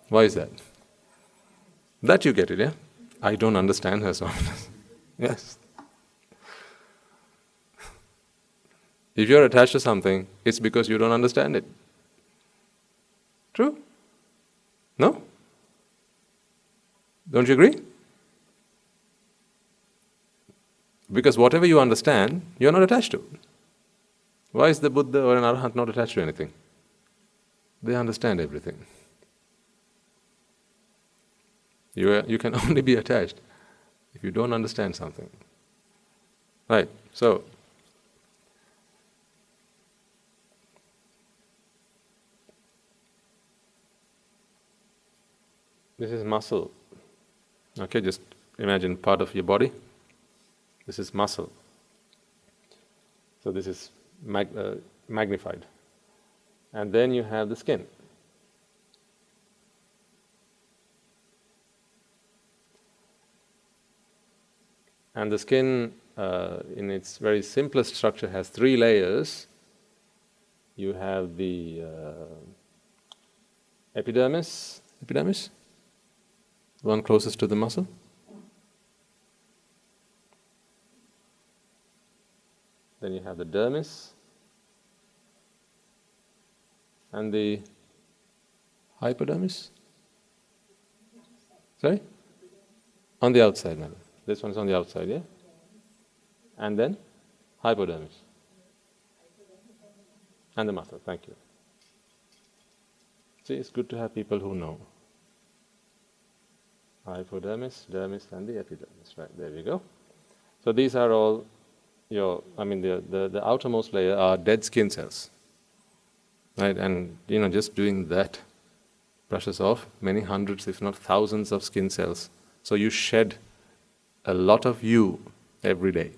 Why is that? That you get it, yeah? I don't understand her, so yes. If you're attached to something, it's because you don't understand it. True? No? Don't you agree? Because whatever you understand, you're not attached to. Why is the Buddha or an Arahant not attached to anything? They understand everything. You can only be attached if you don't understand something. Right, so this is muscle. Okay, just imagine part of your body. This is muscle. So this is magnified. And then you have the skin. And the skin, in its very simplest structure, has 3 layers. You have the epidermis, one closest to the muscle. Then you have the dermis and the hypodermis. Sorry? On the outside, madam. This one's on the outside, yeah? And then hypodermis. And the muscle, thank you. See, it's good to have people who know. Hypodermis, dermis, and the epidermis. Right, there we go. So these are all the outermost layer are dead skin cells. Right, and just doing that brushes off many hundreds, if not thousands, of skin cells. So you shed a lot of you every day.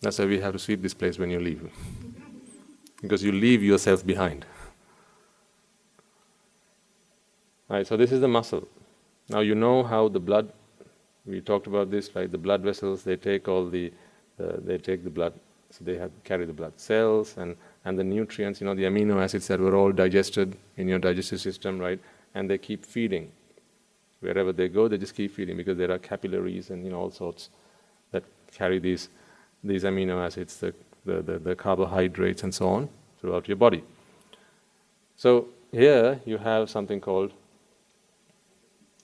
That's why we have to sweep this place when you leave. Because you leave yourself behind. Right, so this is the muscle. Now you know how the blood, we talked about this, right? The blood vessels, they take they take the blood, so they carry the blood cells and the nutrients, the amino acids that were all digested in your digestive system, right? And they keep feeding. Wherever they go, they just keep feeding because there are capillaries and all sorts that carry these amino acids, the carbohydrates and so on throughout your body. So here you have something called,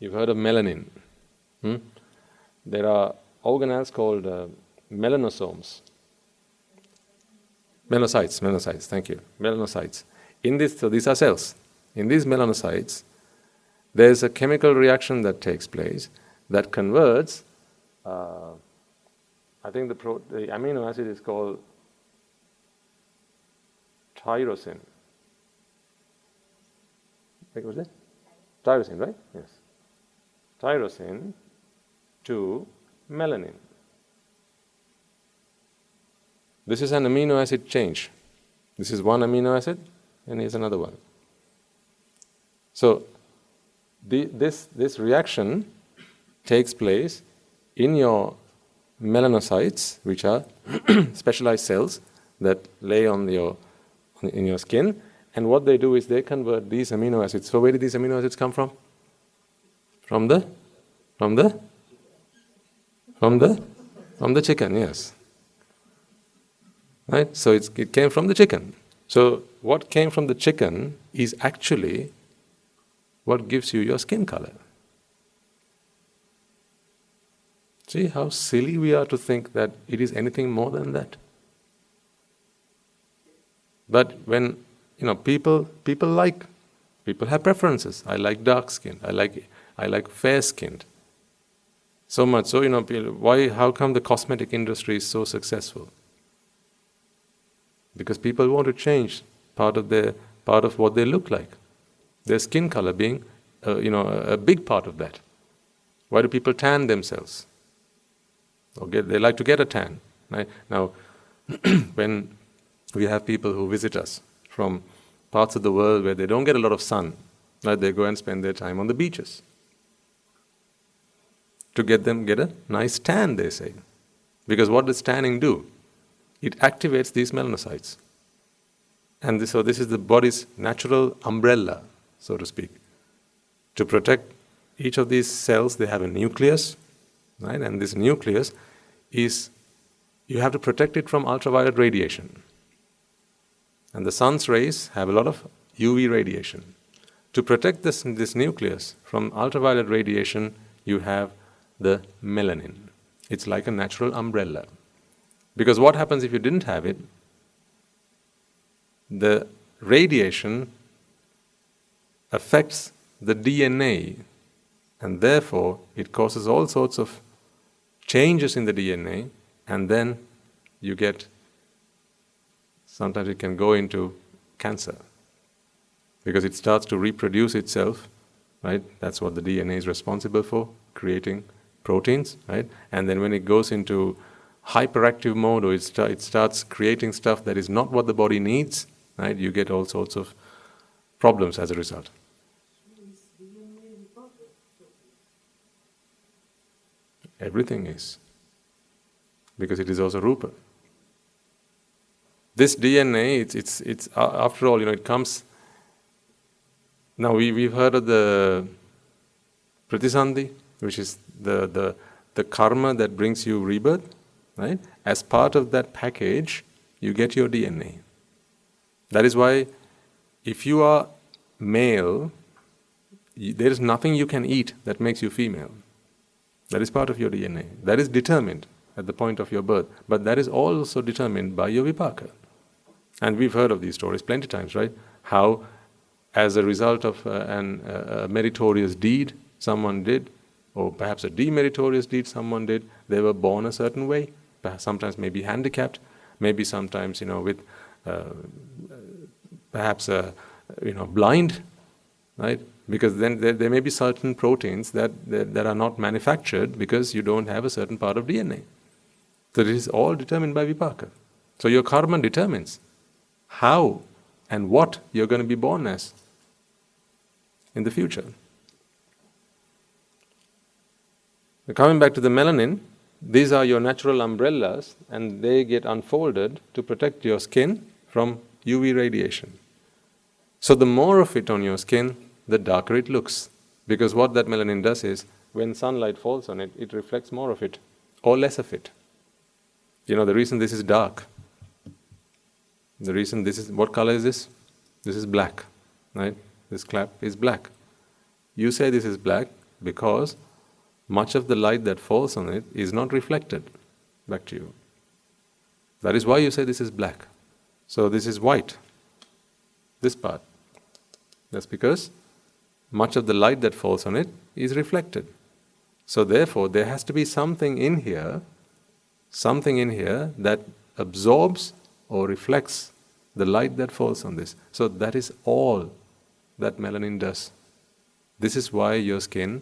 you've heard of melanin. There are organelles called melanosomes. Melanocytes, thank you. Melanocytes. So these are cells. In these melanocytes, there's a chemical reaction that takes place that converts, I think the amino acid is called tyrosine. What was it? Tyrosine, right? Yes. Tyrosine to melanin. This is an amino acid change. This is one amino acid, and here's another one. So this reaction takes place in your melanocytes, which are specialized cells that lay in your skin, and what they do is they convert these amino acids. So where did these amino acids come from? From the chicken, yes. Right? So it came from the chicken. So what came from the chicken is actually what gives you your skin color. See how silly we are to think that it is anything more than that. But when people have preferences. I like dark skinned. I like fair skinned. So much so, how come the cosmetic industry is so successful? Because people want to change part of what they look like. Their skin color being, a big part of that. Why do people tan themselves? They like to get a tan. Right? Now, when we have people who visit us from parts of the world where they don't get a lot of sun, right, they go and spend their time on the beaches to get a nice tan, they say. Because what does tanning do? It activates these melanocytes. And so this is the body's natural umbrella, so to speak. To protect each of these cells, they have a nucleus, right? And this nucleus you have to protect it from ultraviolet radiation. And the sun's rays have a lot of UV radiation. To protect this nucleus from ultraviolet radiation, you have the melanin. It's like a natural umbrella. Because what happens if you didn't have it? The radiation affects the DNA, and therefore it causes all sorts of changes in the DNA, and then you get, sometimes it can go into cancer because it starts to reproduce itself, right? That's what the DNA is responsible for, creating proteins, right? And then when it goes into hyperactive mode, or it starts creating stuff that is not what the body needs, right? You get all sorts of problems as a result. Everything is. Because it is also Rupa. This DNA, it's after all, it comes. Now we've heard of the pratisandhi, which is the karma that brings you rebirth, right? As part of that package, you get your DNA. That is why, if you are male, there is nothing you can eat that makes you female. That is part of your DNA. That is determined at the point of your birth, but that is also determined by your vipaka. And we've heard of these stories plenty times, right? How as a result of a meritorious deed someone did, or perhaps a demeritorious deed someone did. They were born a certain way, perhaps sometimes maybe handicapped, maybe sometimes with perhaps blind, right? Because then there may be certain proteins that are not manufactured because you don't have a certain part of DNA. So this is all determined by vipaka. So your karma determines how and what you're going to be born as in the future. Coming back to the melanin, these are your natural umbrellas, and they get unfolded to protect your skin from UV radiation. So the more of it on your skin, the darker it looks. Because what that melanin does is, when sunlight falls on it, it reflects more of it or less of it. The reason this is dark, the reason this is, what color is this? This is black, right? This clap is black. You say this is black because much of the light that falls on it is not reflected back to you. That is why you say this is black. So this is white, this part. That's because much of the light that falls on it is reflected. So therefore, there has to be something in here that absorbs or reflects the light that falls on this. So that is all that melanin does. This is why your skin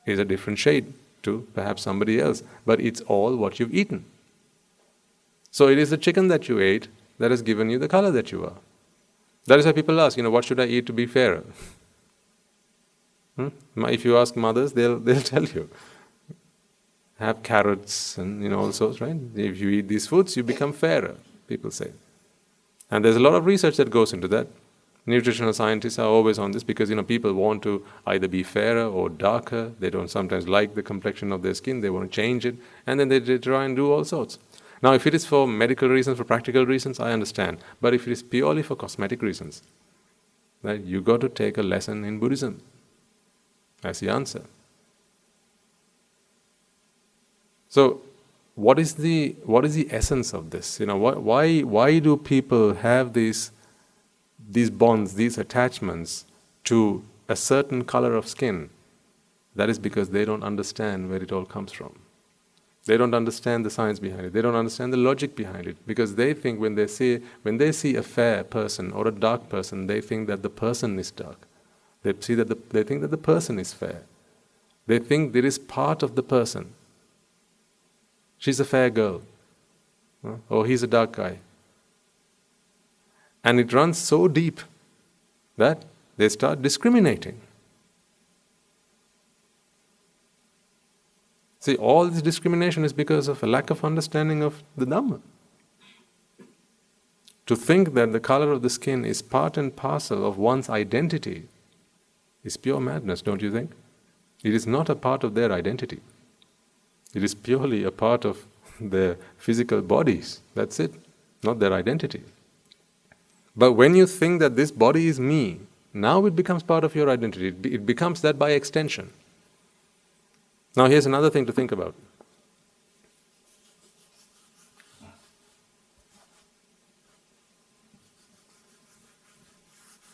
is a different shade to perhaps somebody else, but it's all what you've eaten. So it is the chicken that you ate that has given you the color that you are. That is why people ask, what should I eat to be fairer? If you ask mothers, they'll tell you. Have carrots and all sorts, right? If you eat these foods, you become fairer, people say. And there's a lot of research that goes into that. Nutritional scientists are always on this because people want to either be fairer or darker. They don't sometimes like the complexion of their skin. They want to change it, and then they try and do all sorts. Now, if it is for medical reasons, for practical reasons, I understand. But if it is purely for cosmetic reasons, right, you got to take a lesson in Buddhism. That's the answer. So, what is the essence of this? Why do people have these bonds, these attachments to a certain color of skin? That is because they don't understand where it all comes from. They don't understand the science behind it. They don't understand the logic behind it. Because they think when they see a fair person or a dark person, they think that the person is dark. They think that the person is fair. They think there is part of the person. She's a fair girl. Or he's a dark guy. And it runs so deep that they start discriminating. See, all this discrimination is because of a lack of understanding of the Dhamma. To think that the color of the skin is part and parcel of one's identity is pure madness, don't you think? It is not a part of their identity. It is purely a part of their physical bodies. That's it, not their identity. But when you think that this body is me, now it becomes part of your identity. It becomes that by extension. Now here's another thing to think about.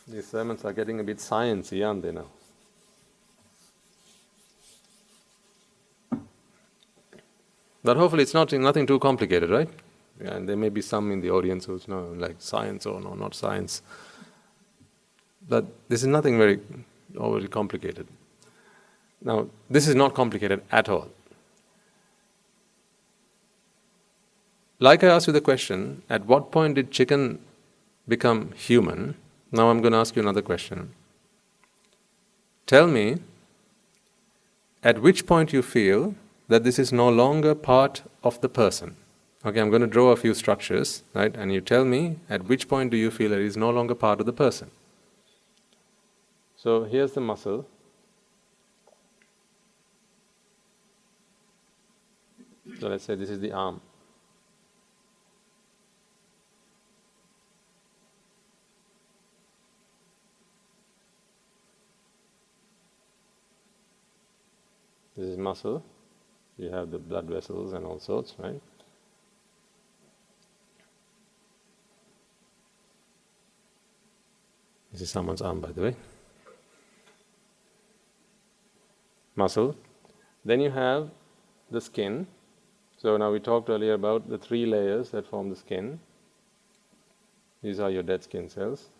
These sermons are getting a bit sciencey, aren't they now? But hopefully it's nothing too complicated, right? Yeah, and there may be some in the audience who's like science or no, not science. But this is nothing very overly complicated. Now, this is not complicated at all. Like I asked you the question, at what point did chicken become human? Now I'm going to ask you another question. Tell me, at which point you feel that this is no longer part of the person. Okay, I'm going to draw a few structures, right? And you tell me, at which point do you feel that it is no longer part of the person? So here's the muscle. So let's say this is the arm. This is muscle. You have the blood vessels and all sorts, right? This is someone's arm, by the way. Muscle. Then you have the skin. So now we talked earlier about the 3 layers that form the skin. These are your dead skin cells.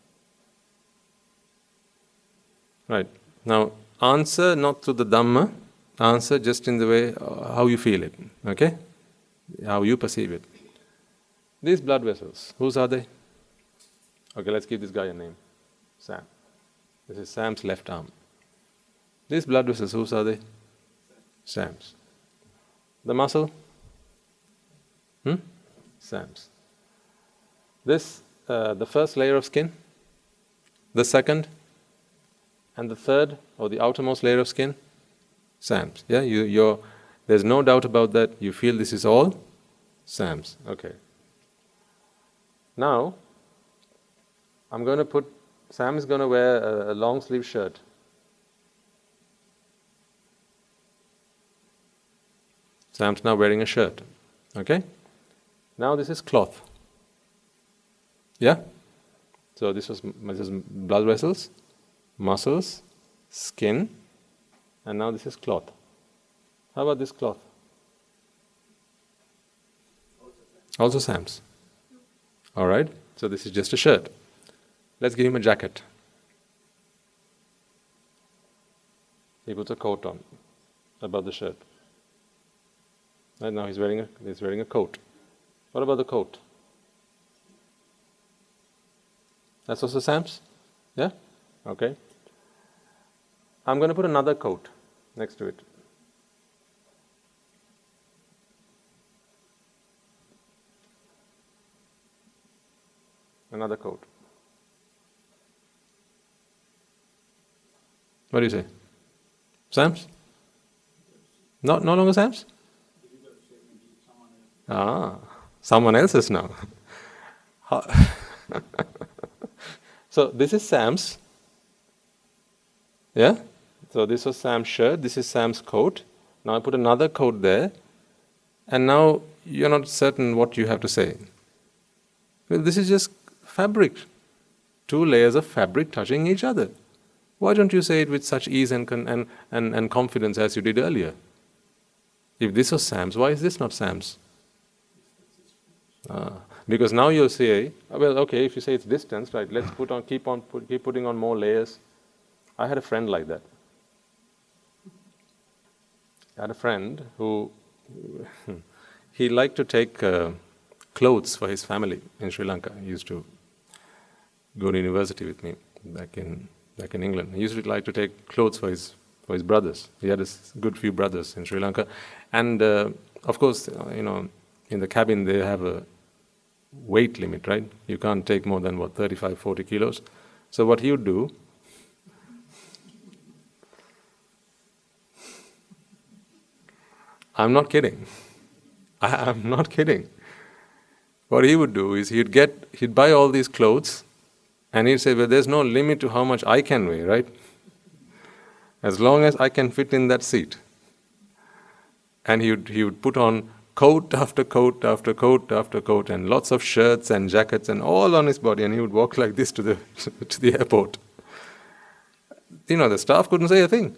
Right. Now, answer not through the Dhamma, answer just in the way how you feel it, okay? How you perceive it. These blood vessels, whose are they? Okay, let's give this guy a name. Sam. This is Sam's left arm. These blood vessels, whose are they? Sam's. The muscle? Sam's. This, the first layer of skin, the second, and the third, or the outermost layer of skin, Sam's. Yeah, there's no doubt about that. You feel this is all Sam's. Okay. Now, Sam is going to wear a long sleeve shirt. Sam's now wearing a shirt. Okay? Now this is cloth. Yeah? So this is blood vessels, muscles, skin, and now this is cloth. How about this cloth? Also Sam's. Alright, so this is just a shirt. Let's give him a jacket. He puts a coat on above the shirt. Right now he's wearing a coat. What about the coat? That's also Sam's? Yeah? Okay. I'm going to put another coat next to it. Another coat. What do you say? Sam's? No longer Sam's? Someone else's now. So this is Sam's. Yeah? So this was Sam's shirt, this is Sam's coat. Now I put another coat there, and now you're not certain what you have to say. Well, this is just fabric. 2 layers of fabric touching each other. Why don't you say it with such ease and confidence as you did earlier? If this was Sam's, why is this not Sam's? Because now you'll say, well, okay, if you say it's distance, right, let's keep putting on more layers. I had a friend like that. I had a friend who he liked to take clothes for his family in Sri Lanka. He used to go to university with me back in England. He used to like to take clothes for his brothers. He had a good few brothers in Sri Lanka, and of course, in the cabin they have a weight limit, right? You can't take more than 35, 40 kilos. So what he would do, I'm not kidding. I'm not kidding. What he would do is he'd buy all these clothes, and he'd say, well, there's no limit to how much I can weigh, right? As long as I can fit in that seat. And he would put on coat after coat after coat after coat, and lots of shirts and jackets and all on his body, and he would walk like this to the airport. The staff couldn't say a thing.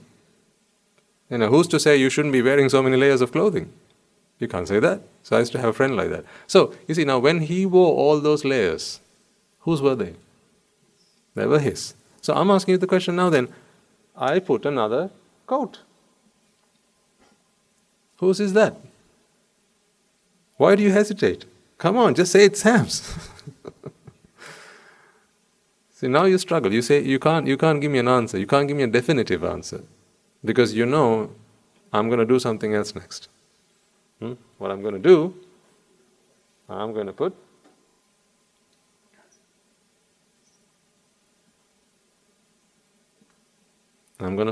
Who's to say you shouldn't be wearing so many layers of clothing? You can't say that. So I used to have a friend like that. So, you see, now when he wore all those layers, whose were they? They were his. So I'm asking you the question now then, I put another coat. Whose is that? Why do you hesitate? Come on, just say it's Sam's. See, now you struggle. You say you can't give me an answer. You can't give me a definitive answer. Because I'm going to do something else next. What I'm going to do, I'm going to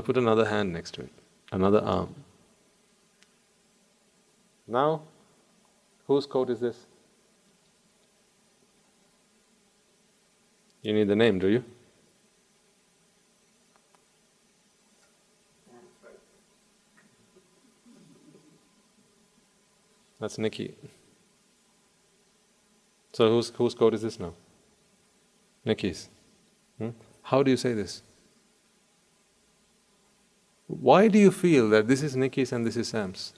put another hand next to it, another arm. Now, whose coat is this? You need the name, do you? That's Nicky. So whose coat is this now? Nicky's. How do you say this? Why do you feel that this is Nicky's and this is Sam's?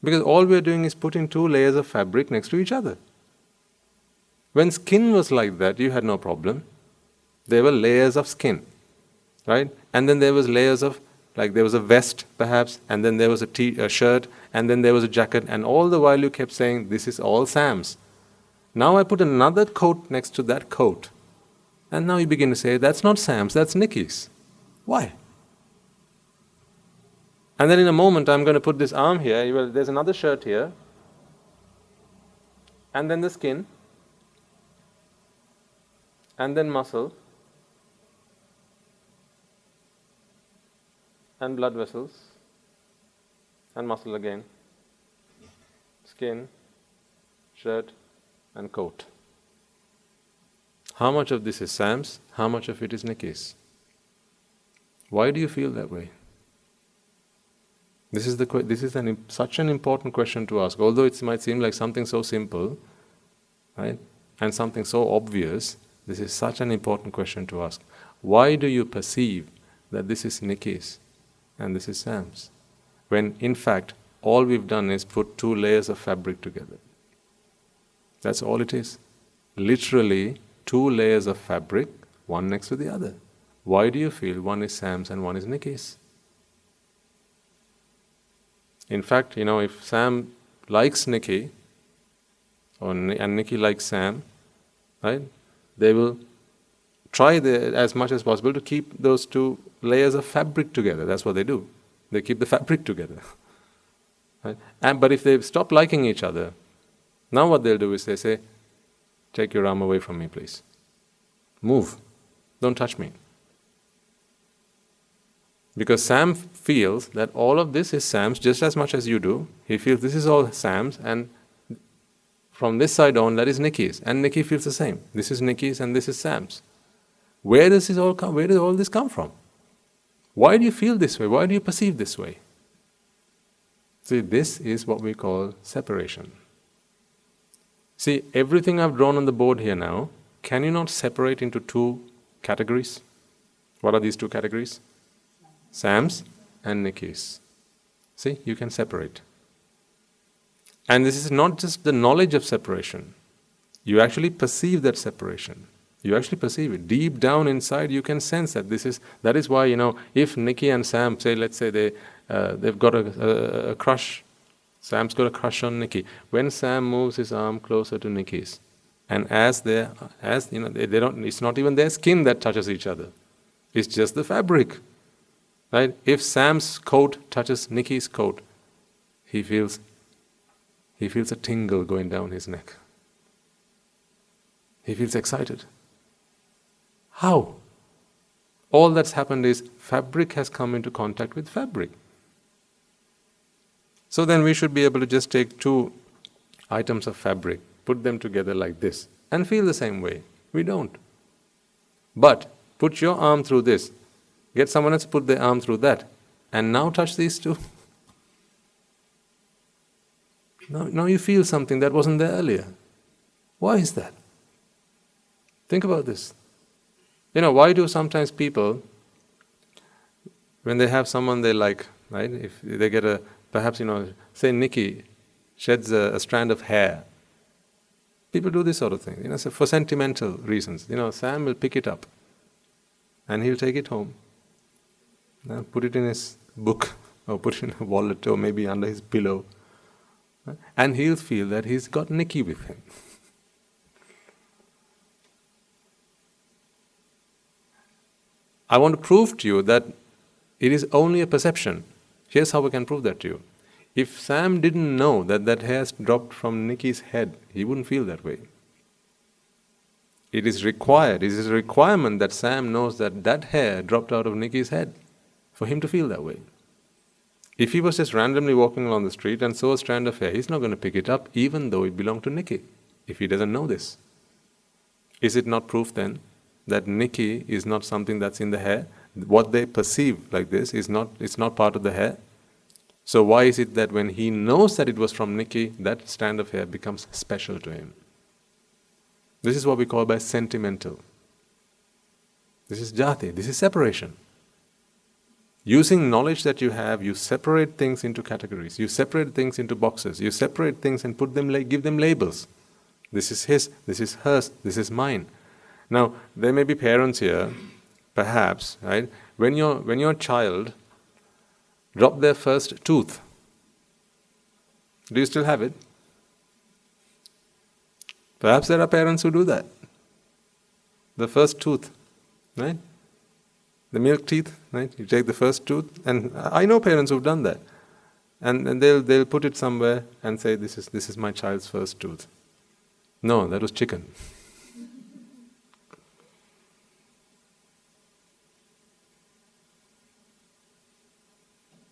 Because all we're doing is putting two layers of fabric next to each other. When skin was like that, you had no problem. There were layers of skin, right? And then there was layers of, like there was a vest perhaps, and then there was a shirt, and then there was a jacket, and all the while you kept saying, this is all Sam's. Now I put another coat next to that coat, and now you begin to say, that's not Sam's, that's Nicky's. Why? And then in a moment I'm going to put this arm here, well, there's another shirt here, and then the skin, and then muscle, and blood vessels, and muscle again, skin, shirt, and coat. How much of this is Sam's? How much of it is Nicky's? Why do you feel that way? This is such an important question to ask. Although it might seem like something so simple, right, and something so obvious, this is such an important question to ask. Why do you perceive that this is Nicky's and this is Sam's, when in fact all we've done is put two layers of fabric together? That's all it is. Literally two layers of fabric, one next to the other. Why do you feel one is Sam's and one is Nicky's? In fact, if Sam likes Nicky, and Nicky likes Sam, right, they will try as much as possible to keep those two layers of fabric together. That's what they do. They keep the fabric together. Right? But if they stop liking each other, now what they'll do is they say, take your arm away from me, please. Move. Don't touch me. Because Sam feels that all of this is Sam's just as much as you do. He feels this is all Sam's, and from this side on, that is Nicky's. And Nicky feels the same. This is Nicky's and this is Sam's. Where does this all come? Where does all this come from? Why do you feel this way? Why do you perceive this way? See, this is what we call separation. See, everything I've drawn on the board here now, can you not separate into two categories? What are these two categories? Sam's and Nicky's. See, you can separate. And this is not just the knowledge of separation. You actually perceive that separation. You actually perceive it. Deep down inside you can sense that that is why, if Nicky and Sam, say, let's say they've got a crush, Sam's got a crush on Nicky. When Sam moves his arm closer to Nicky's, and it's not even their skin that touches each other. It's just the fabric. Right? If Sam's coat touches Nicky's coat, he feels a tingle going down his neck. He feels excited. How? All that's happened is fabric has come into contact with fabric. So then we should be able to just take two items of fabric, put them together like this, and feel the same way. We don't. But put your arm through this, get someone else to put their arm through that, and now touch these two. Now you feel something that wasn't there earlier. Why is that? Think about this. Why do sometimes people, when they have someone they like, right, if they get perhaps, say Nicky sheds a strand of hair. People do this sort of thing, so for sentimental reasons. Sam will pick it up and he'll take it home. Put it in his book, or put it in a wallet, or maybe under his pillow. And he'll feel that he's got Nicky with him. I want to prove to you that it is only a perception. Here's how we can prove that to you. If Sam didn't know that hair's dropped from Nicky's head, he wouldn't feel that way. It is a requirement that Sam knows that hair dropped out of Nicky's head for him to feel that way. If he was just randomly walking along the street and saw a strand of hair, he's not going to pick it up even though it belonged to Nicky, if he doesn't know this. Is it not proof then that Nicky is not something that's in the hair? What they perceive like this it's not part of the hair. So why is it that when he knows that it was from Nicky, that strand of hair becomes special to him? This is what we call by sentimental. This is jati, this is separation. Using knowledge that you have, you separate things into categories, you separate things into boxes, you separate things and put them, give them labels. This is his, this is hers, this is mine. Now, there may be parents here, perhaps, right? When your child dropped their first tooth, do you still have it? Perhaps there are parents who do that. The first tooth, right? The milk teeth, right? You take the first tooth, and I know parents who've done that. And they'll put it somewhere and say, this is my child's first tooth. No, that was chicken.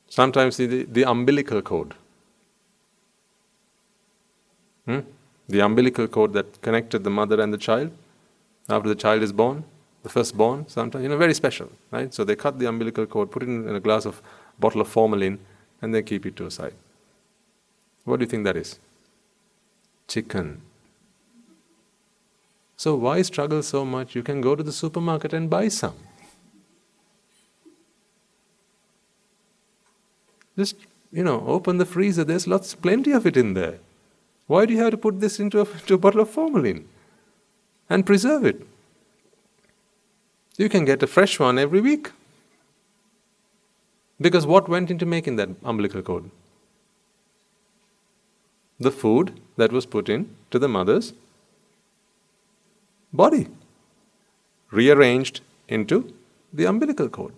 Sometimes the umbilical cord. The umbilical cord that connected the mother and the child after the child is born, the firstborn, sometimes, very special, right? So they cut the umbilical cord, put it in a bottle of formalin, and they keep it to a side. What do you think that is? Chicken. So why struggle so much? You can go to the supermarket and buy some. Just, open the freezer, there's plenty of it in there. Why do you have to put this into a bottle of formalin and preserve it? You can get a fresh one every week. Because what went into making that umbilical cord? The food that was put in to the mother's body, rearranged into the umbilical cord.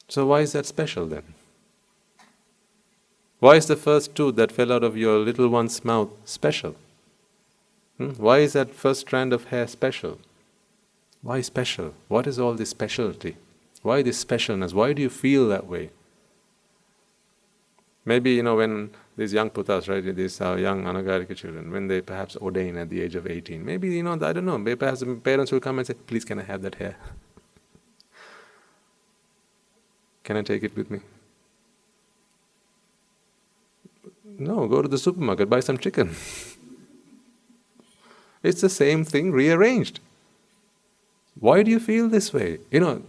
So why is that special then? Why is the first tooth that fell out of your little one's mouth special? Why is that first strand of hair special? Why special? What is all this specialty? Why this specialness? Why do you feel that way? Maybe, when these young putas, right, these young anagarika children, when they perhaps ordain at the age of 18, maybe, I don't know, maybe perhaps the parents will come and say, please, can I have that hair? Can I take it with me? No, go to the supermarket, buy some chicken. It's the same thing rearranged. Why do you feel this way? Do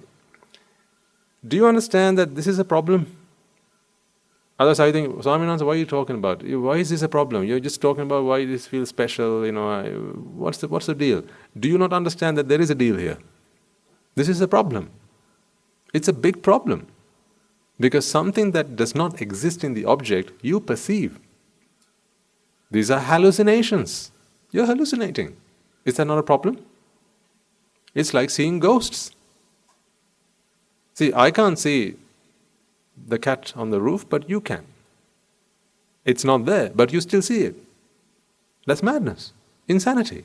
you understand that this is a problem? Otherwise, I think, Swaminathan, what are you talking about? Why is this a problem? You're just talking about why this feels special, what's the deal? Do you not understand that there is a deal here? This is a problem. It's a big problem. Because something that does not exist in the object, you perceive. These are hallucinations. You're hallucinating. Is that not a problem? It's like seeing ghosts. See, I can't see the cat on the roof, but you can. It's not there, but you still see it. That's madness, insanity.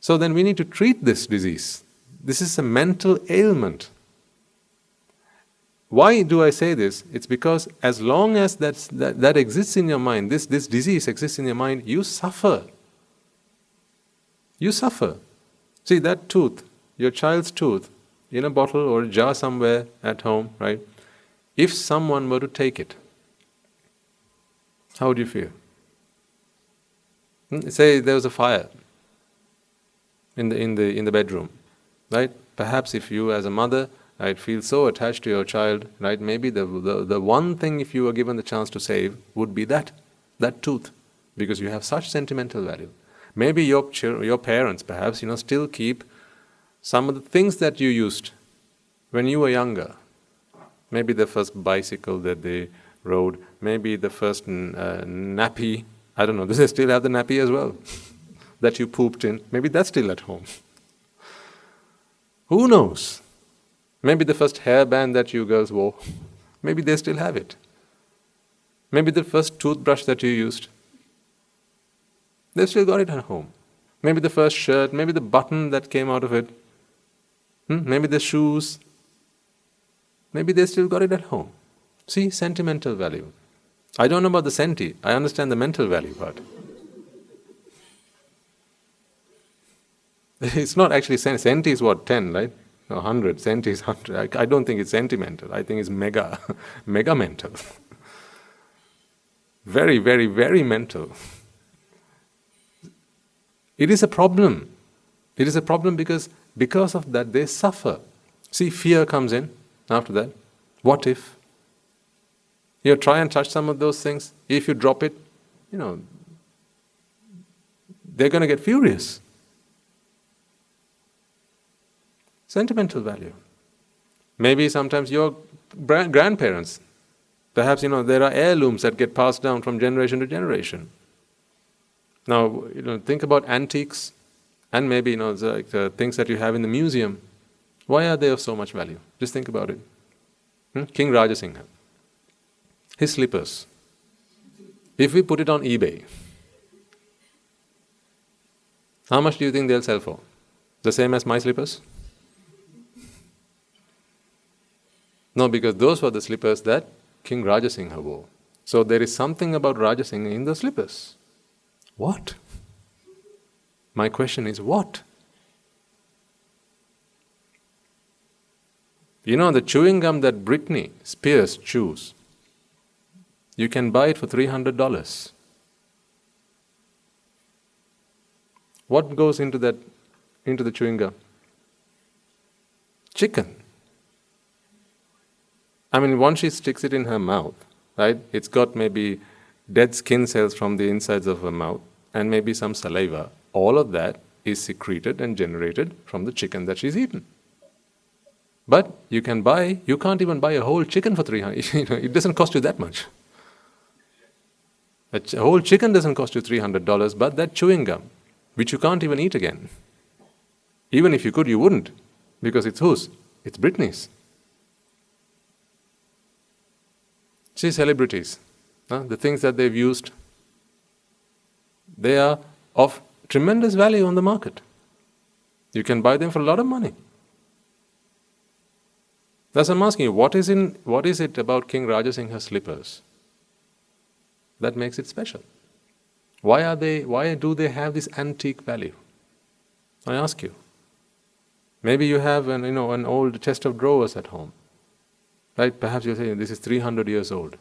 So then we need to treat this disease. This is a mental ailment. Why do I say this? It's because as long as that exists in your mind, this disease exists in your mind, you suffer. You suffer. See, that tooth, your child's tooth, in a bottle or a jar somewhere at home, right? If someone were to take it, how would you feel? Say there was a fire in the bedroom, right? Perhaps if you as a mother, right, feel so attached to your child, right? Maybe the one thing, if you were given the chance to save, would be that tooth, because you have such sentimental value. Maybe your parents, perhaps, still keep some of the things that you used when you were younger. Maybe the first bicycle that they rode, maybe the first nappy. I don't know. Do they still have the nappy as well that you pooped in? Maybe that's still at home. Who knows? Maybe the first hairband that you girls wore, maybe they still have it. Maybe the first toothbrush that you used, they've still got it at home. Maybe the first shirt, maybe the button that came out of it, maybe the shoes, maybe they still got it at home. See, sentimental value. I don't know about the senti, I understand the mental value part. It's not actually senti. Senti is what, 10, right? No, 100. Senti is 100. I don't think it's sentimental. I think it's mega mental. Very, very, very mental. It is a problem. It is a problem because of that they suffer. See, fear comes in after that. What if? You try and touch some of those things. If you drop it, they're going to get furious. Sentimental value. Maybe sometimes your grandparents, perhaps there are heirlooms that get passed down from generation to generation. Now, think about antiques and maybe the things that you have in the museum. Why are they of so much value? Just think about it. King Rajasingha, his slippers. If we put it on eBay, how much do you think they'll sell for? The same as my slippers? No, because those were the slippers that King Rajasingha wore. So there is something about Rajasingha in the slippers. What? My question is what? The chewing gum that Britney Spears chews, you can buy it for $300. What goes into the chewing gum? Chicken. Once she sticks it in her mouth, right? It's got maybe dead skin cells from the insides of her mouth and maybe some saliva. All of that is secreted and generated from the chicken that she's eaten. But you can't even buy a whole chicken for $300. It doesn't cost you that much. A whole chicken doesn't cost you $300, but that chewing gum, which you can't even eat again. Even if you could, you wouldn't. Because it's whose? It's Britney's. See, celebrities, the things that they've used, they are of tremendous value on the market. You can buy them for a lot of money. Thus I'm asking you, what is it about King Rajasingha's slippers that makes it special? Why do they have this antique value? I ask you. Maybe you have an old chest of drawers at home. Right? Perhaps you're saying, this is 300 years old.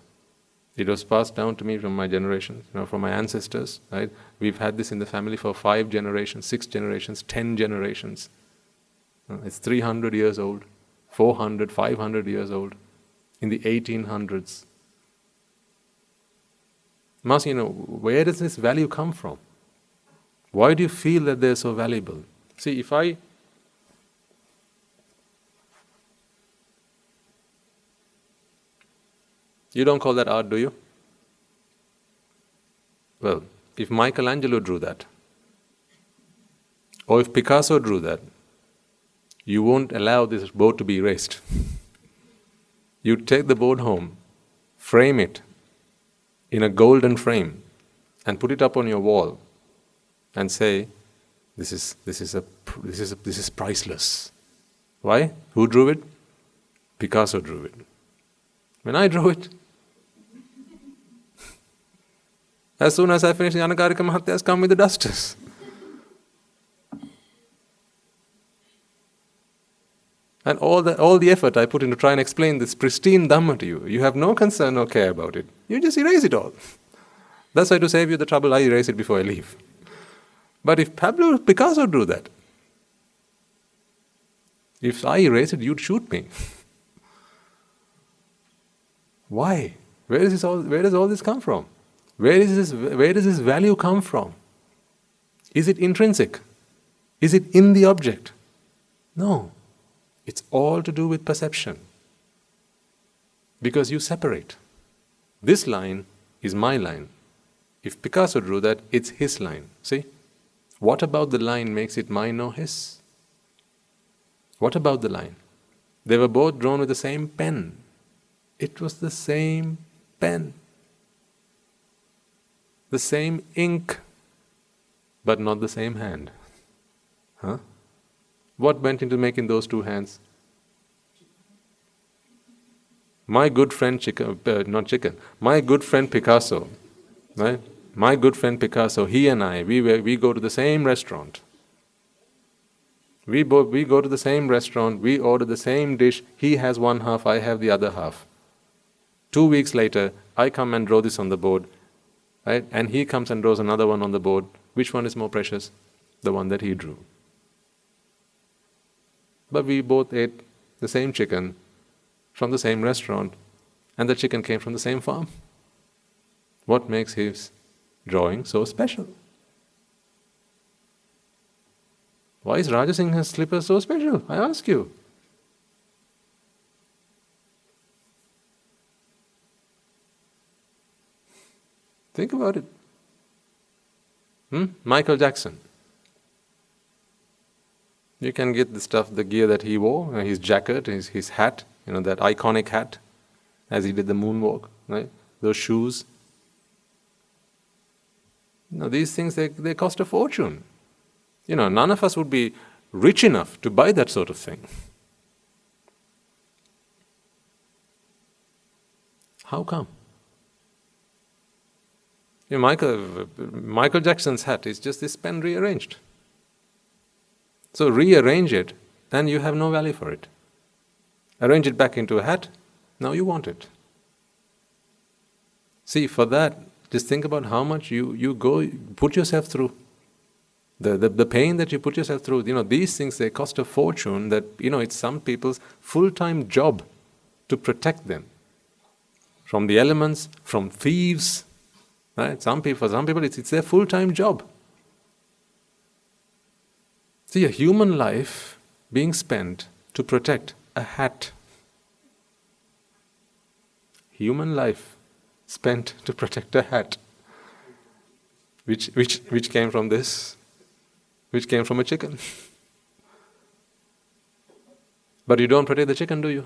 It was passed down to me from my generation, from my ancestors. Right? We've had this in the family for 5 generations, 6 generations, 10 generations. It's 300 years old, 400, 500 years old, in the 1800s. I'm asking, where does this value come from? Why do you feel that they're so valuable? See, you don't call that art, do you? Well, if Michelangelo drew that, or if Picasso drew that, you won't allow this board to be erased. You take the board home, frame it in a golden frame, and put it up on your wall, and say, "This is priceless." Why? Who drew it? Picasso drew it. When I drew it, as soon as I finished, Anagarika Mahatya has come with the dusters. And all the effort I put in to try and explain this pristine Dhamma to you, you have no concern or care about it. You just erase it all. That's why, to save you the trouble, I erase it before I leave. But if Pablo Picasso drew that, if I erase it, you'd shoot me. Why? Where does all this come from? Where does this value come from? Is it intrinsic? Is it in the object? No. It's all to do with perception. Because you separate. This line is my line. If Picasso drew that, it's his line. See? What about the line makes it mine or his? What about the line? They were both drawn with the same pen. It was the same pen. The same ink, but not the same hand. Huh? What went into making those two hands? My good friend my good friend Picasso, right? My good friend Picasso, he and I, we go to the same restaurant. We go to the same restaurant, we order the same dish, he has one half, I have the other half. 2 weeks later, I come and draw this on the board, right? And he comes and draws another one on the board. Which one is more precious? The one that he drew. But we both ate the same chicken from the same restaurant, and the chicken came from the same farm. What makes his drawing so special? Why is Rajasingha's slipper so special? I ask you. Think about it. Michael Jackson. You can get the stuff, the gear that he wore, his jacket, his hat, that iconic hat, as he did the moonwalk, right? Those shoes. These things, they cost a fortune. None of us would be rich enough to buy that sort of thing. How come? Michael Jackson's hat is just this pen rearranged. So rearrange it, and you have no value for it. Arrange it back into a hat, now you want it. See, for that, just think about how much you go put yourself through. The pain that you put yourself through, these things, they cost a fortune that, it's some people's full-time job to protect them. From the elements, from thieves, right? For some people, it's their full-time job. See, a human life being spent to protect a hat. Human life spent to protect a hat. Which came from this? Which came from a chicken. But you don't protect the chicken, do you?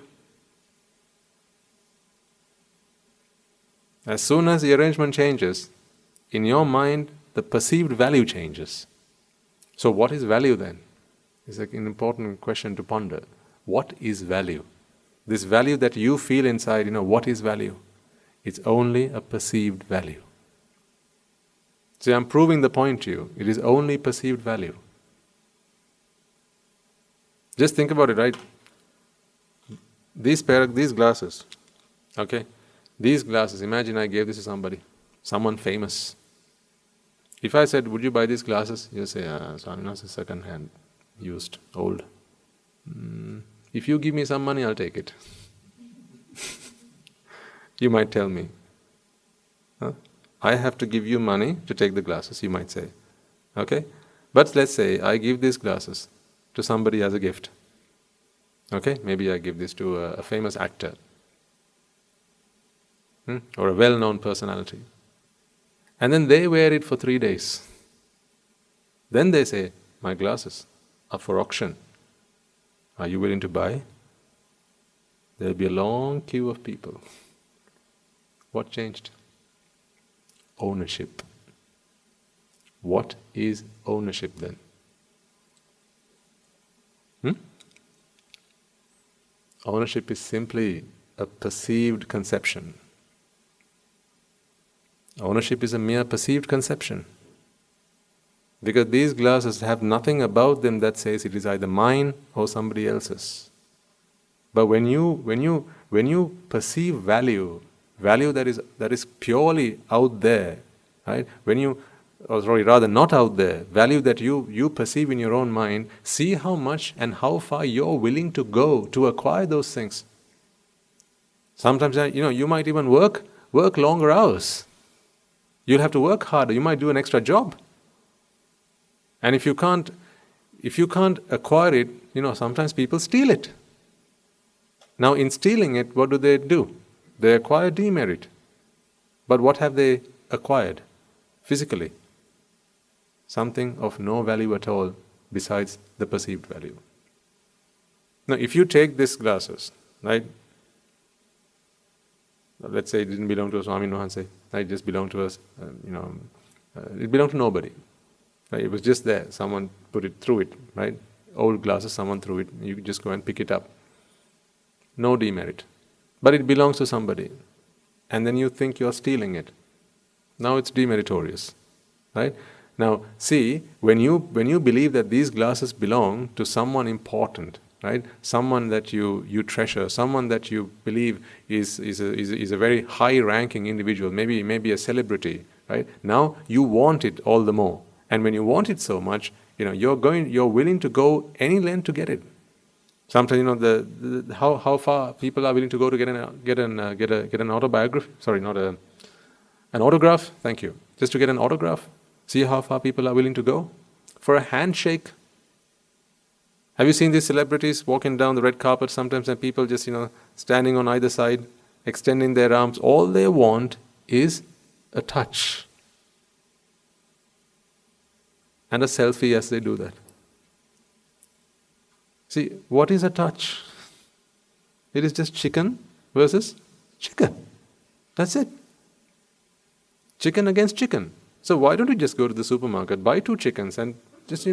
As soon as the arrangement changes, in your mind, the perceived value changes. So what is value then? It's an important question to ponder. What is value? This value that you feel inside, what is value? It's only a perceived value. See, I'm proving the point to you. It is only perceived value. Just think about it, right? These glasses, okay? These glasses, imagine I gave this to somebody, someone famous. If I said, would you buy these glasses? You'll say, Swamina, it's second hand, used, old. If you give me some money, I'll take it. You might tell me. I have to give you money to take the glasses, you might say. Okay? But let's say I give these glasses to somebody as a gift. Okay? Maybe I give this to a famous actor. Or a well-known personality. And then they wear it for 3 days. Then they say, my glasses are for auction. Are you willing to buy? There will be a long queue of people. What changed? Ownership. What is ownership then? Ownership is simply a perceived conception. Ownership is a mere perceived conception. Because these glasses have nothing about them that says it is either mine or somebody else's. But when you perceive value that is purely out there, right? Not out there, value that you perceive in your own mind, see how much and how far you're willing to go to acquire those things. Sometimes you might even work longer hours. You'll have to work harder. You might do an extra job. And if you can't acquire it, sometimes people steal it. Now in stealing it, what do? They acquire demerit. But what have they acquired physically? Something of no value at all besides the perceived value. Now if you take these glasses, right? Let's say it didn't belong to Swami Wahanse. It just belonged to us, it belonged to nobody. Right? It was just there. Someone put it through it, right? Old glasses, someone threw it. You could just go and pick it up. No demerit. But it belongs to somebody. And then you think you're stealing it. Now it's demeritorious. Right? Now, see, when you believe that these glasses belong to someone important, right? Someone that you treasure, someone that you believe is a very high-ranking individual, maybe a celebrity, right? Now you want it all the more, and when you want it so much, you're willing to go any length to get it. Sometimes how far people are willing to go to get an autobiography. Sorry, not an autograph. Thank you. Just to get an autograph. See how far people are willing to go for a handshake. Have you seen these celebrities walking down the red carpet sometimes, and people just standing on either side, extending their arms? All they want is a touch and a selfie as they do that. See, what is a touch? It is just chicken versus chicken. That's it. Chicken against chicken. So why don't you just go to the supermarket, buy 2 chickens and just,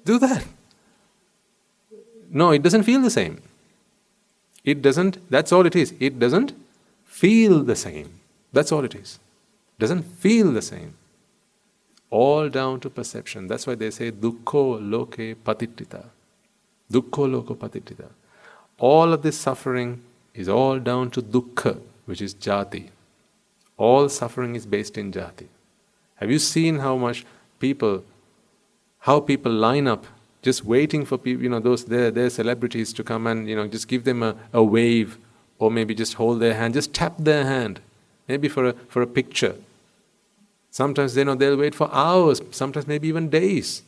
do that. No, it doesn't feel the same. It doesn't, that's all it is. It doesn't feel the same. That's all it is. Doesn't feel the same. All down to perception. That's why they say Dukkho Lóké Patiththitá. Dukkho Lóké Patiththitá. All of this suffering is all down to Dukkha, which is jati. All suffering is based in jati. Have you seen how people line up just waiting for people, their celebrities to come and just give them a wave, or maybe just hold their hand, just tap their hand, maybe for a picture. Sometimes they'll wait for hours, sometimes maybe even days.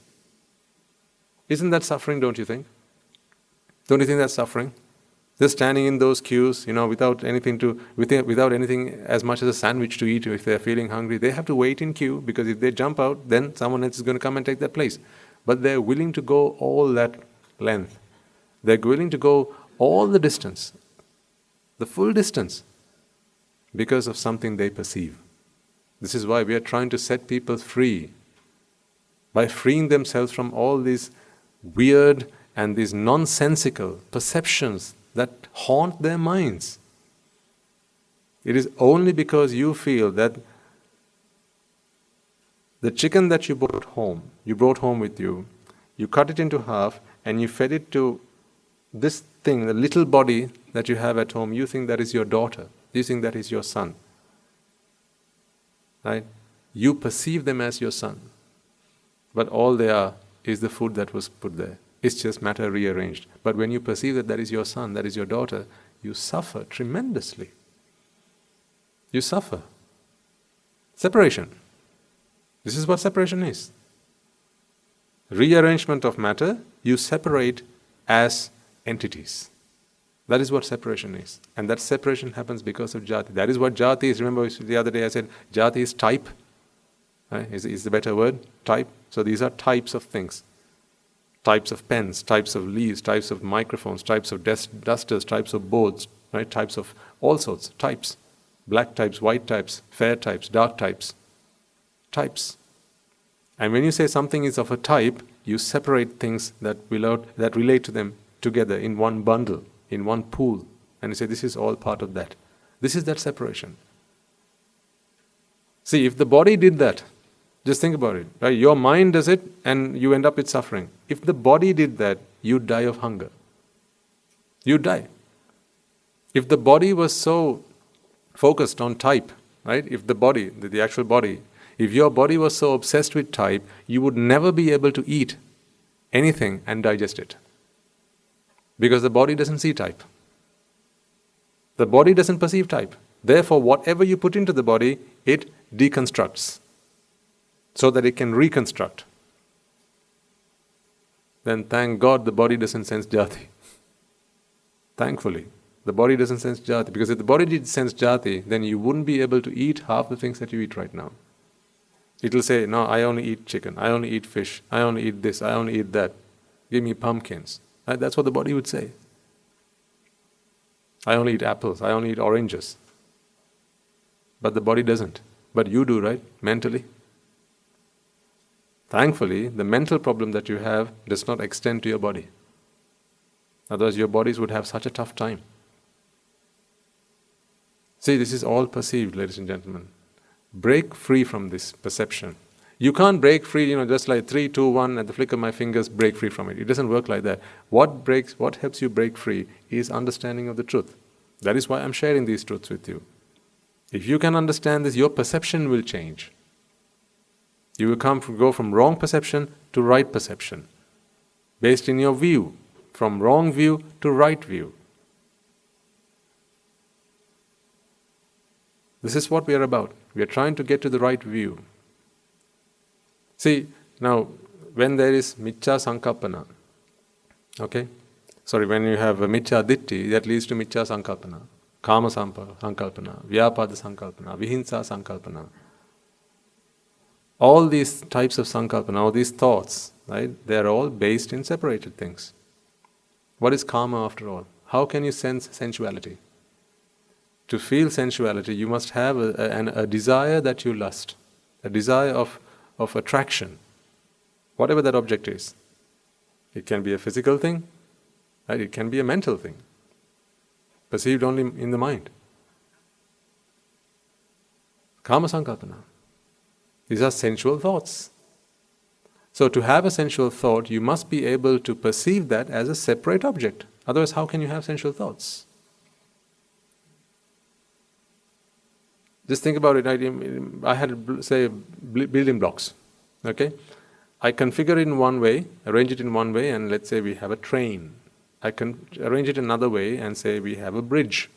Isn't that suffering, don't you think? Don't you think that's suffering? Just standing in those queues, without anything as much as a sandwich to eat. If they're feeling hungry, they have to wait in queue, because if they jump out, then someone else is going to come and take that place. But they're willing to go all that length. They're willing to go all the distance, the full distance, because of something they perceive. This is why we are trying to set people free, by freeing themselves from all these weird and these nonsensical perceptions that haunt their minds. It is only because you feel that the chicken that you brought home with you, you cut it into half and you fed it to this thing, the little body that you have at home. You think that is your daughter, you think that is your son. Right? You perceive them as your son, but all they are is the food that was put there. It's just matter rearranged. But when you perceive that is your son, that is your daughter, you suffer tremendously. You suffer. Separation. This is what separation is. Rearrangement of matter, you separate as entities. That is what separation is. And that separation happens because of jati. That is what jati is. Remember the other day I said jati is type. Right? Is the better word? Type. So these are types of things. Types of pens, types of leaves, types of microphones, types of dusters, types of boards, right? Types of all sorts. Types. Black types, white types, fair types, dark types. Types. And when you say something is of a type, you separate things that relate to them together in one bundle, in one pool. And you say this is all part of that. This is that separation. See, if the body did that, just think about it. Right? Your mind does it and you end up with suffering. If the body did that, you'd die of hunger. You'd die. If the body was so focused on type, right? If the body, the actual body, if your body was so obsessed with type, you would never be able to eat anything and digest it. Because the body doesn't see type. The body doesn't perceive type. Therefore, whatever you put into the body, it deconstructs so that it can reconstruct. Then thank God the body doesn't sense jati. Thankfully, the body doesn't sense jati. Because if the body did sense jati, then you wouldn't be able to eat half the things that you eat right now. It will say, no, I only eat chicken, I only eat fish, I only eat this, I only eat that. Give me pumpkins. Right? That's what the body would say. I only eat apples, I only eat oranges. But the body doesn't. But you do, right? Mentally. Thankfully, the mental problem that you have does not extend to your body. Otherwise, your bodies would have such a tough time. See, this is all perceived, ladies and gentlemen. Break free from this perception. You can't break free, just like 3, 2, 1, at the flick of my fingers, break free from it. It doesn't work like that. What helps you break free is understanding of the truth. That is why I'm sharing these truths with you. If you can understand this, your perception will change. You will go from wrong perception to right perception. based in your view, from wrong view to right view. This is what we are about. We are trying to get to the right view. See, now, when there is miccha sankalpana, okay? Sorry, when you have a miccha ditti, that leads to miccha sankalpana, kama sankalpana, vyapada sankalpana, vihinsa sankalpana. All these types of sankalpana, all these thoughts, right? They are all based in separated things. What is karma after all? How can you sense sensuality? To feel sensuality, you must have a desire that you lust, a desire of attraction, whatever that object is. It can be a physical thing, right? It can be a mental thing, perceived only in the mind. Kama sankalpana. These are sensual thoughts. So to have a sensual thought, you must be able to perceive that as a separate object. Otherwise, how can you have sensual thoughts? Just think about it. I had, say, building blocks. Okay? I configure it in one way, arrange it in one way, and let's say we have a train. I can arrange it another way and say we have a bridge.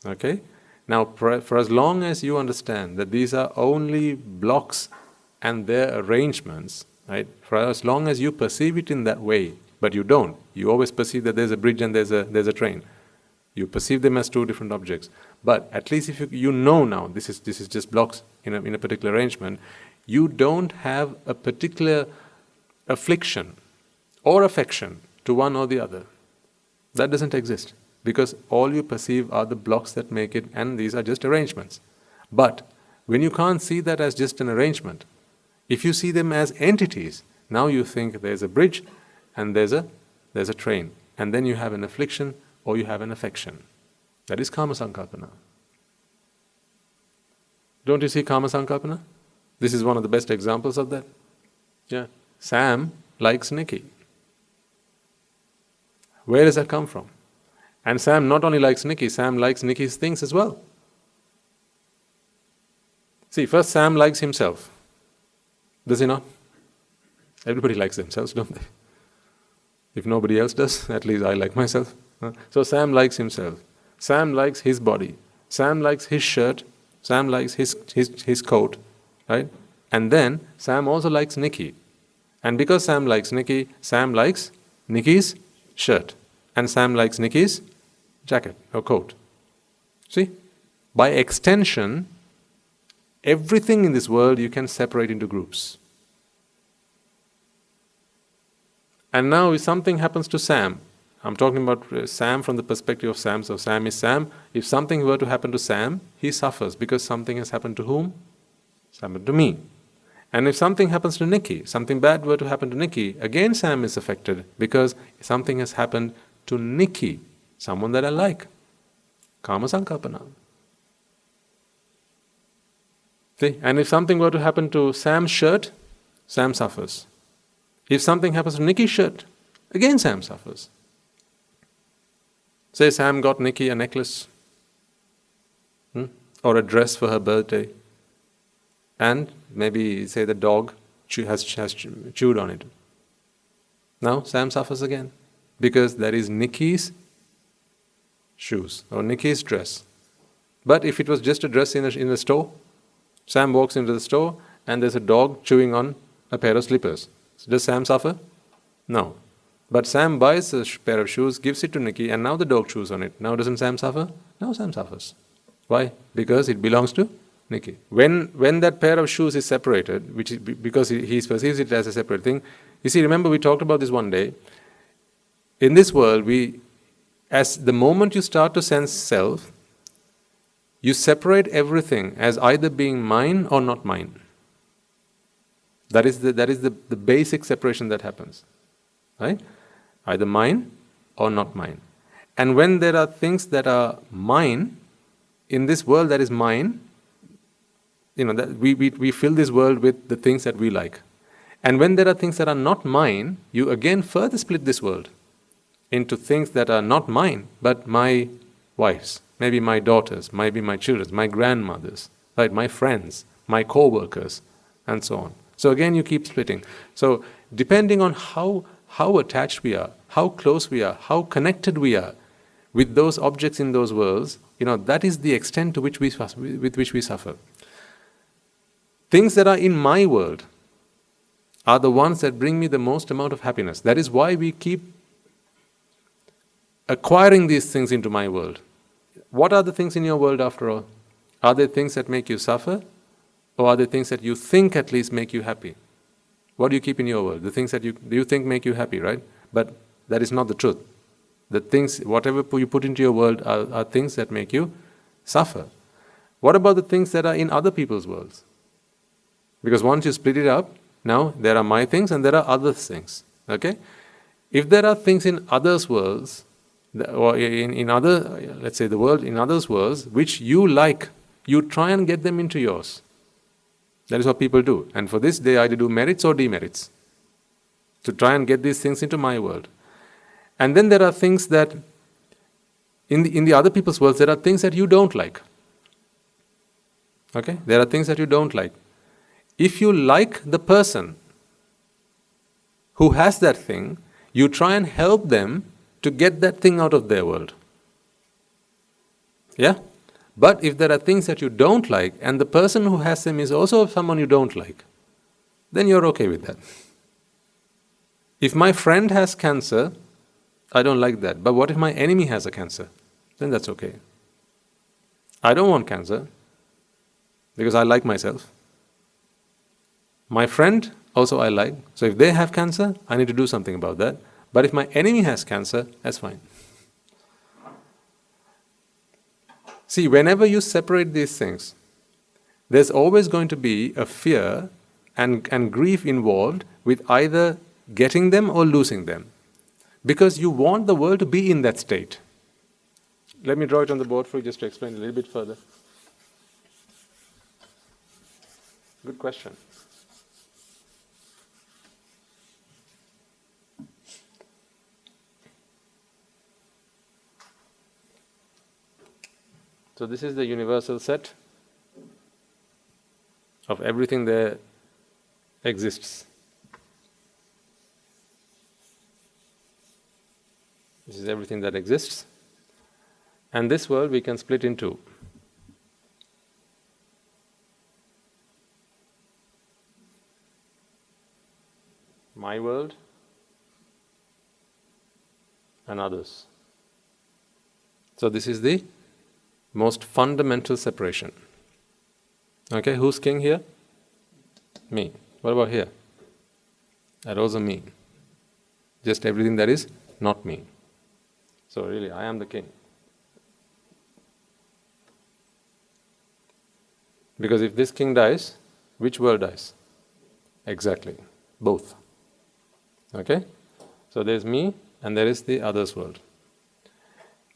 Okay? Now, for as long as you understand that these are only blocks and their arrangements, right? For as long as you perceive it in that way, but you don't. You always perceive that there's a bridge and there's a train. You perceive them as two different objects. But at least if you know now, this is just blocks in a particular arrangement, you don't have a particular affliction or affection to one or the other. That doesn't exist. Because all you perceive are the blocks that make it, and these are just arrangements. But when you can't see that as just an arrangement, if you see them as entities, now you think there's a bridge and there's a train, and then you have an affliction or you have an affection. That is kama sankalpana. Don't you see kama sankalpana? This is one of the best examples of that. Yeah. Sam likes Nicky. Where does that come from? And Sam not only likes Nicky, Sam likes Nicky's things as well. See, first Sam likes himself. Does he not? Everybody likes themselves, don't they? If nobody else does, at least I like myself. So Sam likes himself. Sam likes his body. Sam likes his shirt. Sam likes his coat. Right? And then Sam also likes Nicky. And because Sam likes Nicky, Sam likes Nicky's shirt. And Sam likes Nicky's jacket or coat. See? By extension, everything in this world you can separate into groups. And now if something happens to Sam, I'm talking about Sam from the perspective of Sam, so Sam is Sam. If something were to happen to Sam, he suffers because something has happened to whom? It's happened to me. And if something happens to Nicky, something bad were to happen to Nicky, again Sam is affected because something has happened to Nicky, someone that I like. Kama sankalpana. See? And if something were to happen to Sam's shirt, Sam suffers. If something happens to Nicky's shirt, again Sam suffers. Say Sam got Nicky a necklace or a dress for her birthday, and maybe say the dog has chewed on it. Now Sam suffers again because that is Nicky's shoes or Nicky's dress. But if it was just a dress in a store, Sam walks into the store and there's a dog chewing on a pair of slippers. Does Sam suffer? No. But Sam buys a pair of shoes, gives it to Nicky, and now the dog chews on it. Now doesn't Sam suffer? Now Sam suffers. Why? Because it belongs to Nicky. When that pair of shoes is separated, which is because he perceives it as a separate thing, you see, remember we talked about this one day. In this world, as the moment you start to sense self, you separate everything as either being mine or not mine. That is the basic separation that happens. Right? Either mine or not mine. And when there are things that are mine, in this world that is mine, that we fill this world with the things that we like. And when there are things that are not mine, you again further split this world into things that are not mine, but my wife's, maybe my daughters, maybe my children's, my grandmother's, right? My friends, my co-workers, and so on. So again you keep splitting. So depending on how how attached we are, how close we are, how connected we are with those objects in those worlds, that is the extent to which with which we suffer. Things that are in my world are the ones that bring me the most amount of happiness. That is why we keep acquiring these things into my world. What are the things in your world after all? Are they things that make you suffer? Or are they things that you think at least make you happy? What do you keep in your world? The things that you think make you happy, right? But that is not the truth. The things, whatever you put into your world are things that make you suffer. What about the things that are in other people's worlds? Because once you split it up, now there are my things and there are other things. Okay? If there are things in others' worlds, or in other, let's say the world in others' worlds, which you like, you try and get them into yours. That is what people do. And for this, they either do merits or demerits, to try and get these things into my world. And then there are things that, in the other people's worlds, there are things that you don't like. Okay? There are things that you don't like. If you like the person who has that thing, you try and help them to get that thing out of their world. Yeah? But if there are things that you don't like, and the person who has them is also someone you don't like, then you're okay with that. If my friend has cancer, I don't like that. But what if my enemy has a cancer? Then that's okay. I don't want cancer, because I like myself. My friend also I like. So if they have cancer, I need to do something about that. But if my enemy has cancer, that's fine. See, whenever you separate these things, there's always going to be a fear and grief involved with either getting them or losing them. Because you want the world to be in that state. Let me draw it on the board for you just to explain a little bit further. Good question. So this is the universal set of everything there exists. This is everything that exists. And this world we can split in two. My world and others. So this is the most fundamental separation. Okay, who's king here? Me. What about here? That also me. Just everything that is not me. So really, I am the king. Because if this king dies, which world dies? Exactly. Both. Okay? So there's me and there is the others world.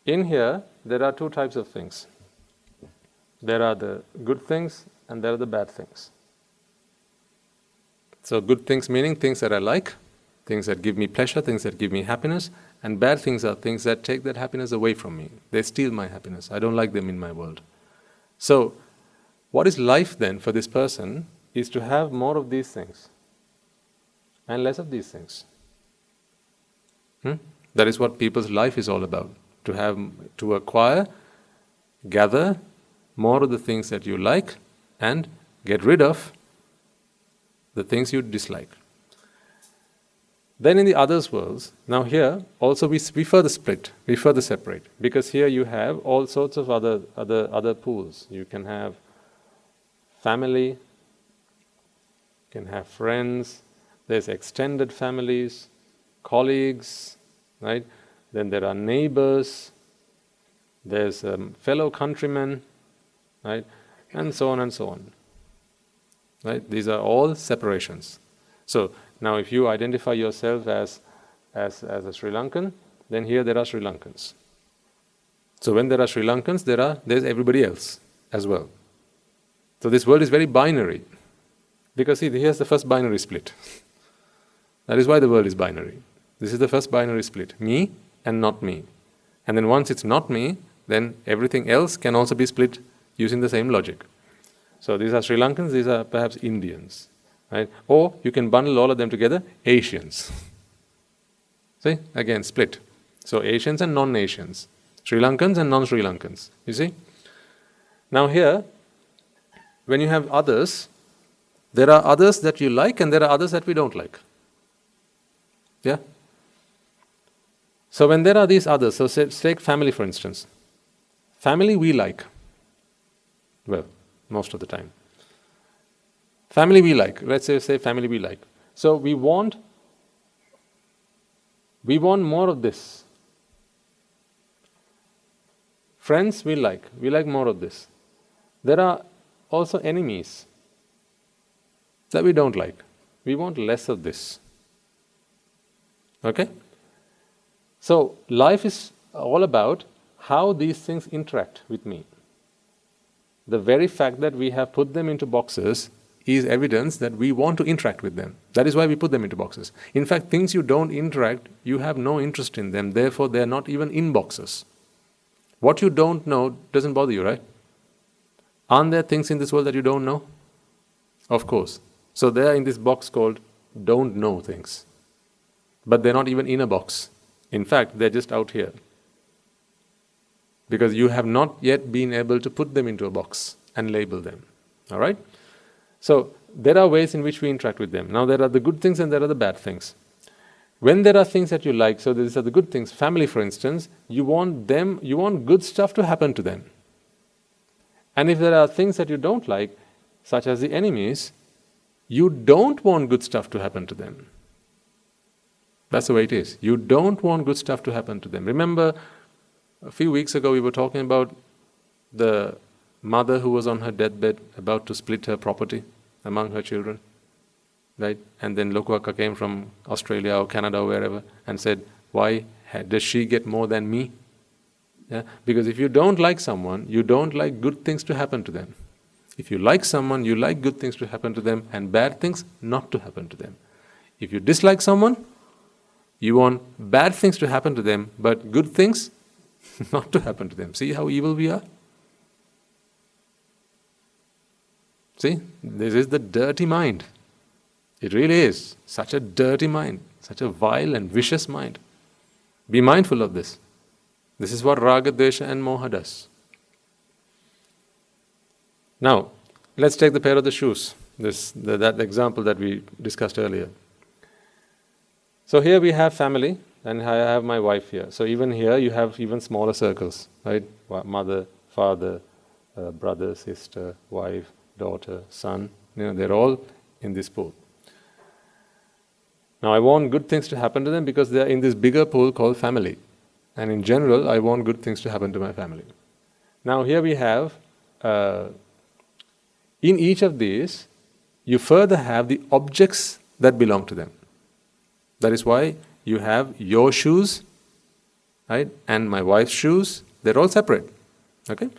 In here, there are two types of things. There are the good things and there are the bad things. So good things meaning things that I like, things that give me pleasure, things that give me happiness, and bad things are things that take that happiness away from me. They steal my happiness. I don't like them in my world. So, what is life then for this person is to have more of these things and less of these things. That is what people's life is all about. To acquire, gather more of the things that you like and get rid of the things you dislike. Then in the others worlds, now here also we further split, we further separate, because here you have all sorts of other pools. You can have family, you can have friends, there's extended families, colleagues, right? Then there are neighbors, there's fellow countrymen, right? And so on and so on. Right? These are all separations. So now if you identify yourself as a Sri Lankan, then here there are Sri Lankans. So when there are Sri Lankans, there's everybody else as well. So this world is very binary. Because see, here's the first binary split. That is why the world is binary. This is the first binary split. Me and not me. And then once it's not me, then everything else can also be split using the same logic. So these are Sri Lankans, these are perhaps Indians. Right? Or you can bundle all of them together, Asians. See, again, split. So Asians and non-Asians, Sri Lankans and non-Sri Lankans, you see. Now here, when you have others, there are others that you like and there are others that we don't like. Yeah? So when there are these others, so let's take family for instance. Family we like. Well, most of the time. Family we like. Let's say family we like. So we want more of this. Friends we like more of this. There are also enemies that we don't like. We want less of this. Okay? So life is all about how these things interact with me. The very fact that we have put them into boxes is evidence that we want to interact with them. That is why we put them into boxes. In fact, things you don't interact, you have no interest in them, therefore they are not even in boxes. What you don't know doesn't bother you, right? Aren't there things in this world that you don't know? Of course. So they are in this box called don't know things. But they're not even in a box. In fact, they're just out here. Because you have not yet been able to put them into a box and label them. All right? So there are ways in which we interact with them. Now there are the good things and there are the bad things. When there are things that you like, so these are the good things. Family, for instance, you want good stuff to happen to them. And if there are things that you don't like, such as the enemies, you don't want good stuff to happen to them. That's the way it is. You don't want good stuff to happen to them. Remember, a few weeks ago we were talking about the mother who was on her deathbed about to split her property among her children, right? And then Lokwaka came from Australia or Canada or wherever and said, why does she get more than me? Yeah? Because if you don't like someone, you don't like good things to happen to them. If you like someone, you like good things to happen to them and bad things not to happen to them. If you dislike someone, you want bad things to happen to them, but good things not to happen to them. See how evil we are? See, this is the dirty mind. It really is. Such a dirty mind, such a vile and vicious mind. Be mindful of this. This is what Raga, Desha and Moha does. Now, let's take the pair of the shoes, that example that we discussed earlier. So here we have family, and I have my wife here. So even here you have even smaller circles, right? Mother, father, brother, sister, wife, daughter, son. They're all in this pool. Now I want good things to happen to them because they're in this bigger pool called family. And in general, I want good things to happen to my family. Now here we have, in each of these, you further have the objects that belong to them. That is why you have your shoes, right, and my wife's shoes. They're all separate. Okay?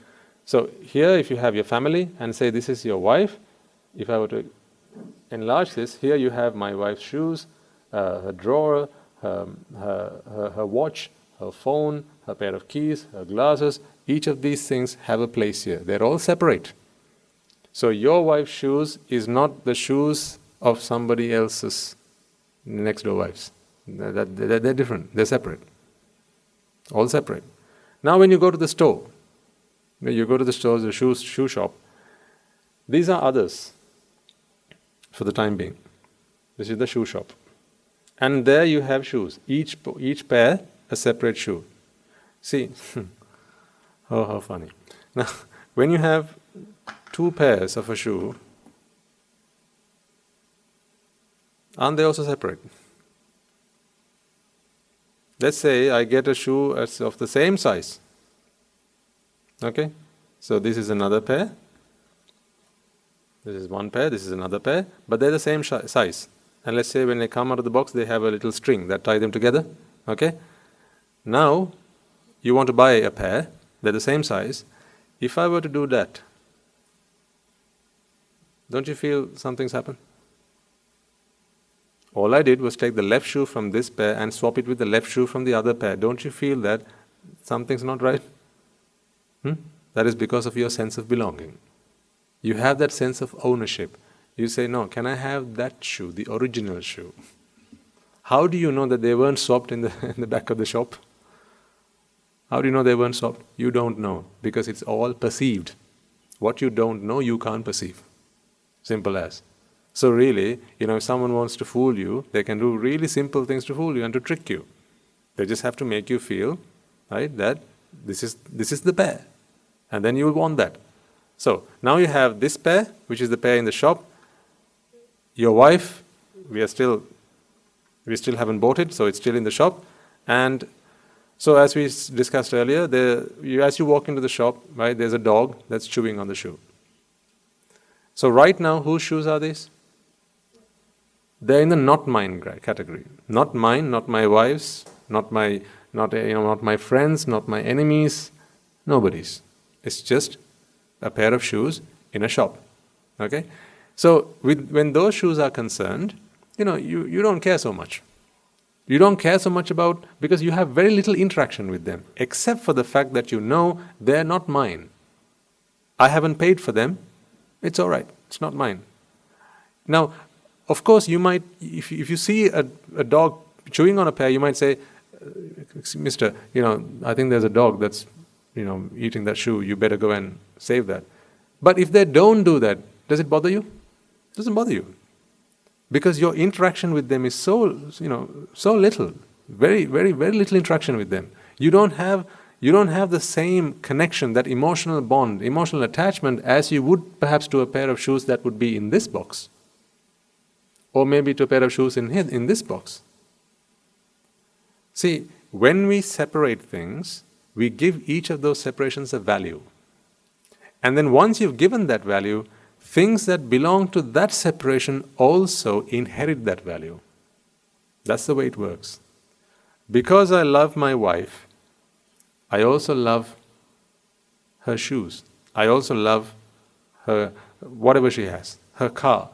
So here, if you have your family and say this is your wife, if I were to enlarge this, here you have my wife's shoes, her drawer, her watch, her phone, her pair of keys, her glasses. Each of these things have a place here. They're all separate. So your wife's shoes is not the shoes of somebody else's next door wives. They're different. They're separate. All separate. Now when you go to the store, the shoe shop, these are others for the time being. This is the shoe shop. And there you have shoes. Each pair a separate shoe. See, oh how funny. Now when you have two pairs of a shoe, aren't they also separate? Let's say I get a shoe of the same size. Okay? So this is another pair. This is one pair, this is another pair, but they're the same size. And let's say when they come out of the box, they have a little string that tie them together. Okay? Now, you want to buy a pair, they're the same size. If I were to do that, don't you feel something's happened? All I did was take the left shoe from this pair and swap it with the left shoe from the other pair. Don't you feel that something's not right? That is because of your sense of belonging. You have that sense of ownership. You say, no, can I have that shoe, the original shoe? How do you know that they weren't swapped in the back of the shop? How do you know they weren't swapped? You don't know, because it's all perceived. What you don't know, you can't perceive. Simple as. So really, if someone wants to fool you, they can do really simple things to fool you and to trick you. They just have to make you feel, right, that this is the pear. And then you will want that. So now you have this pear, which is the pear in the shop. Your wife, we still haven't bought it, so it's still in the shop. And so as we discussed earlier, as you walk into the shop, right, there's a dog that's chewing on the shoe. So right now, whose shoes are these? They're in the not mine category. Not mine, not my wife's, not my friends, not my enemies, nobody's. It's just a pair of shoes in a shop. Okay? So when those shoes are concerned, you don't care so much. You don't care so much about, because you have very little interaction with them, except for the fact that they're not mine. I haven't paid for them. It's all right. It's not mine. Now, of course, you might, if you see a dog chewing on a pear, you might say, Mister, I think there's a dog that's, eating that shoe. You better go and save that. But if they don't do that, does it bother you? It doesn't bother you. Because your interaction with them is so little. Very, very, very little interaction with them. You don't have the same connection, that emotional bond, emotional attachment, as you would perhaps to a pair of shoes that would be in this box. Or maybe to a pair of shoes in this box. See, when we separate things, we give each of those separations a value. And then once you've given that value, things that belong to that separation also inherit that value. That's the way it works. Because I love my wife, I also love her shoes. I also love her, whatever she has, her car.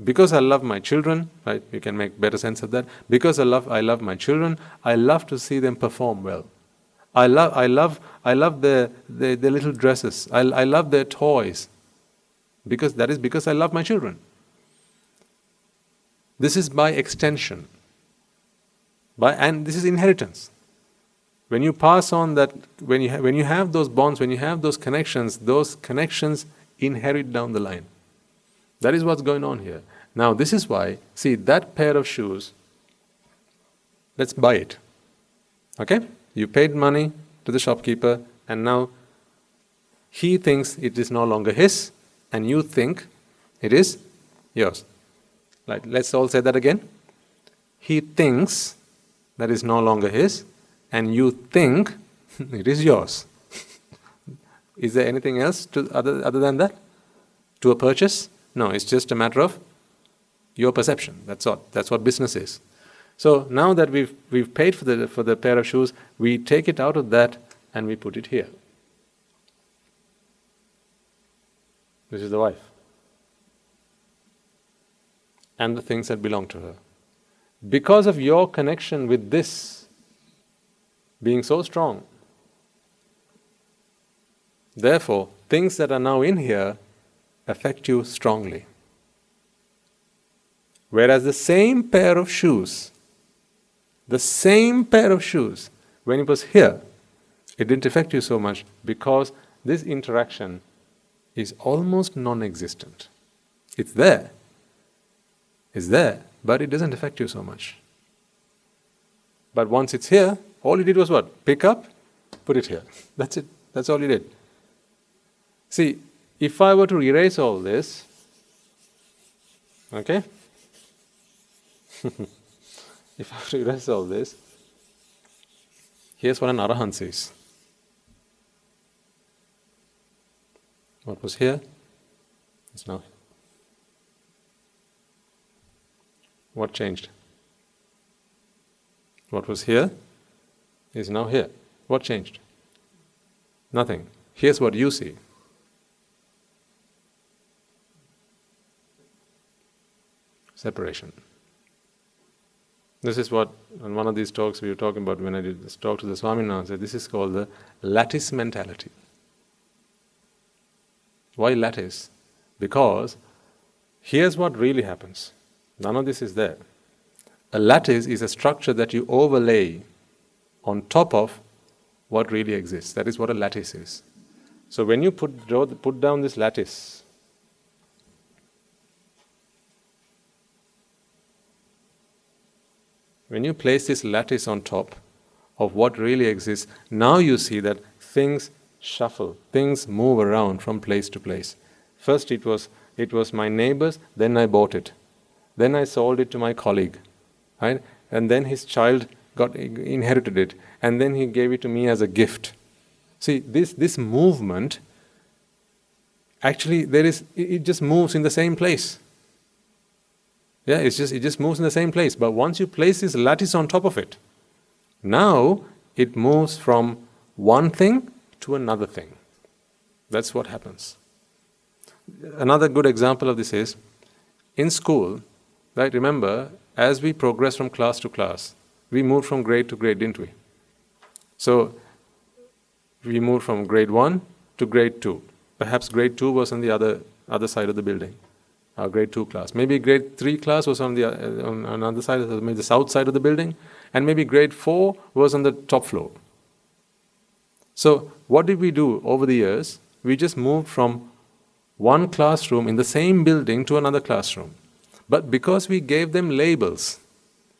Because I love my children, right? You can make better sense of that. Because I love my children, I love to see them perform well. I love their little dresses. I love their toys. Because I love my children. This is by extension. And this is inheritance. When you pass on that, when you have those bonds, when you have those connections inherit down the line. That is what's going on here. Now this is why, see, that pair of shoes, let's buy it. Okay? You paid money to the shopkeeper, and now he thinks it is no longer his, and you think it is yours. Like, let's all say that again. He thinks that is no longer his, and you think it is yours. Is there anything else other than that? To a purchase? No, it's just a matter of your perception. That's all. That's what business is. So now that we've paid for the pair of shoes, we take it out of that and we put it here. This is the wife. And the things that belong to her. Because of your connection with this being so strong, therefore, things that are now in here affect you strongly. Whereas the same pair of shoes, when it was here, it didn't affect you so much because this interaction is almost non-existent. It's there, but it doesn't affect you so much. But once it's here, all you did was what? Pick up, put it here. That's it. That's all you did. See, if I were to erase all this, okay? If I were to erase all this, here's what an arahant says. What was here is now here. What changed? What was here is now here. What changed? Nothing. Here's what you see. Separation. This is what, on one of these talks we were talking about when I did this talk to the Swaminathan, this is called the lattice mentality. Why lattice? Because here's what really happens. None of this is there. A lattice is a structure that you overlay on top of what really exists. That is what a lattice is. So when you put down this lattice, when you place this lattice on top of what really exists, now you see that things shuffle, things move around from place to place. First it was my neighbor's, then I bought it. Then I sold it to my colleague, right? And then his child inherited it, and then he gave it to me as a gift. See, this movement, actually it just moves in the same place. Yeah, it just moves in the same place. But once you place this lattice on top of it, now it moves from one thing to another thing. That's what happens. Another good example of this is, in school, right, remember, as we progress from class to class, we moved from grade to grade, didn't we? So, we moved from grade 1 to grade 2. Perhaps grade 2 was on the other side of the building, our grade 2 class. Maybe grade 3 class was on the other side, maybe the south side of the building, and maybe grade 4 was on the top floor. So, what did we do over the years? We just moved from one classroom in the same building to another classroom. But because we gave them labels,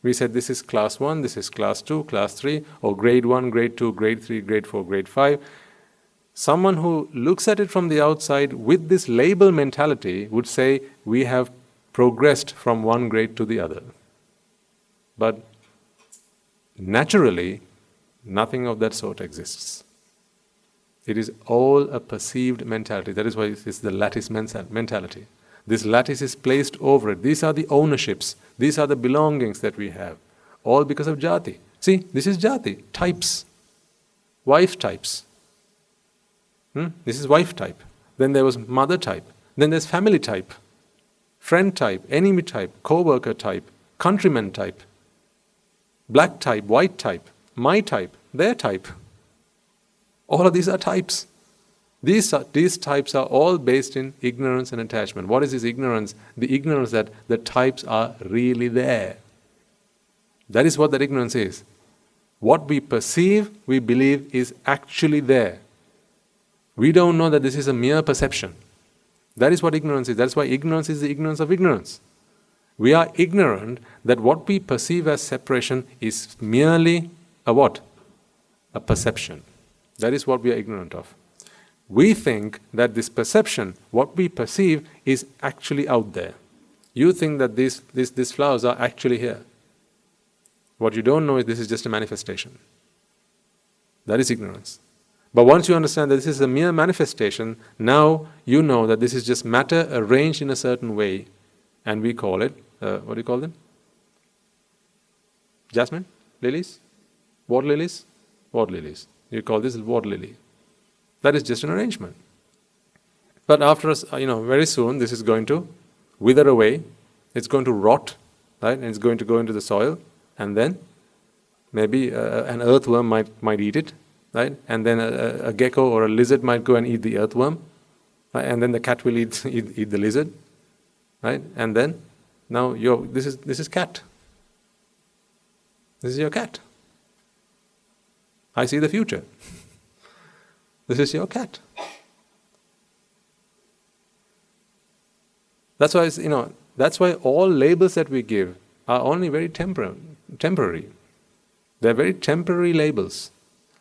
we said this is class 1, this is class 2, class 3, or grade 1, grade 2, grade 3, grade 4, grade 5. Someone who looks at it from the outside with this label mentality would say we have progressed from one grade to the other. But naturally, nothing of that sort exists. It is all a perceived mentality. That is why it's the lattice mentality. This lattice is placed over it. These are the ownerships. These are the belongings that we have. All because of jati. See, this is jati. Types. Wife types. This is wife type. Then there was mother type. Then there's family type. Friend type. Enemy type. Co-worker type. Countryman type. Black type. White type. My type. Their type. All of these are types. These types are all based in ignorance and attachment. What is this ignorance? The ignorance that the types are really there. That is what that ignorance is. What we perceive, we believe is actually there. We don't know that this is a mere perception. That is what ignorance is. That's why ignorance is the ignorance of ignorance. We are ignorant that what we perceive as separation is merely a what? A perception. That is what we are ignorant of. We think that this perception, what we perceive, is actually out there. You think that these flowers are actually here. What you don't know is this is just a manifestation. That is ignorance. But once you understand that this is a mere manifestation, now you know that this is just matter arranged in a certain way, and we call it, what do you call them? Jasmine? Lilies? Water lilies? Water lilies. You call this water lily. That is just an arrangement. But after very soon this is going to wither away, it's going to rot, right? And it's going to go into the soil, and then maybe an earthworm might eat it, right? And then a gecko or a lizard might go and eat the earthworm, right? And then the cat will eat the lizard, right? And then now this is cat. This is your cat. I see the future. This is your cat. That's why all labels that we give are only very temporary. They're very temporary labels.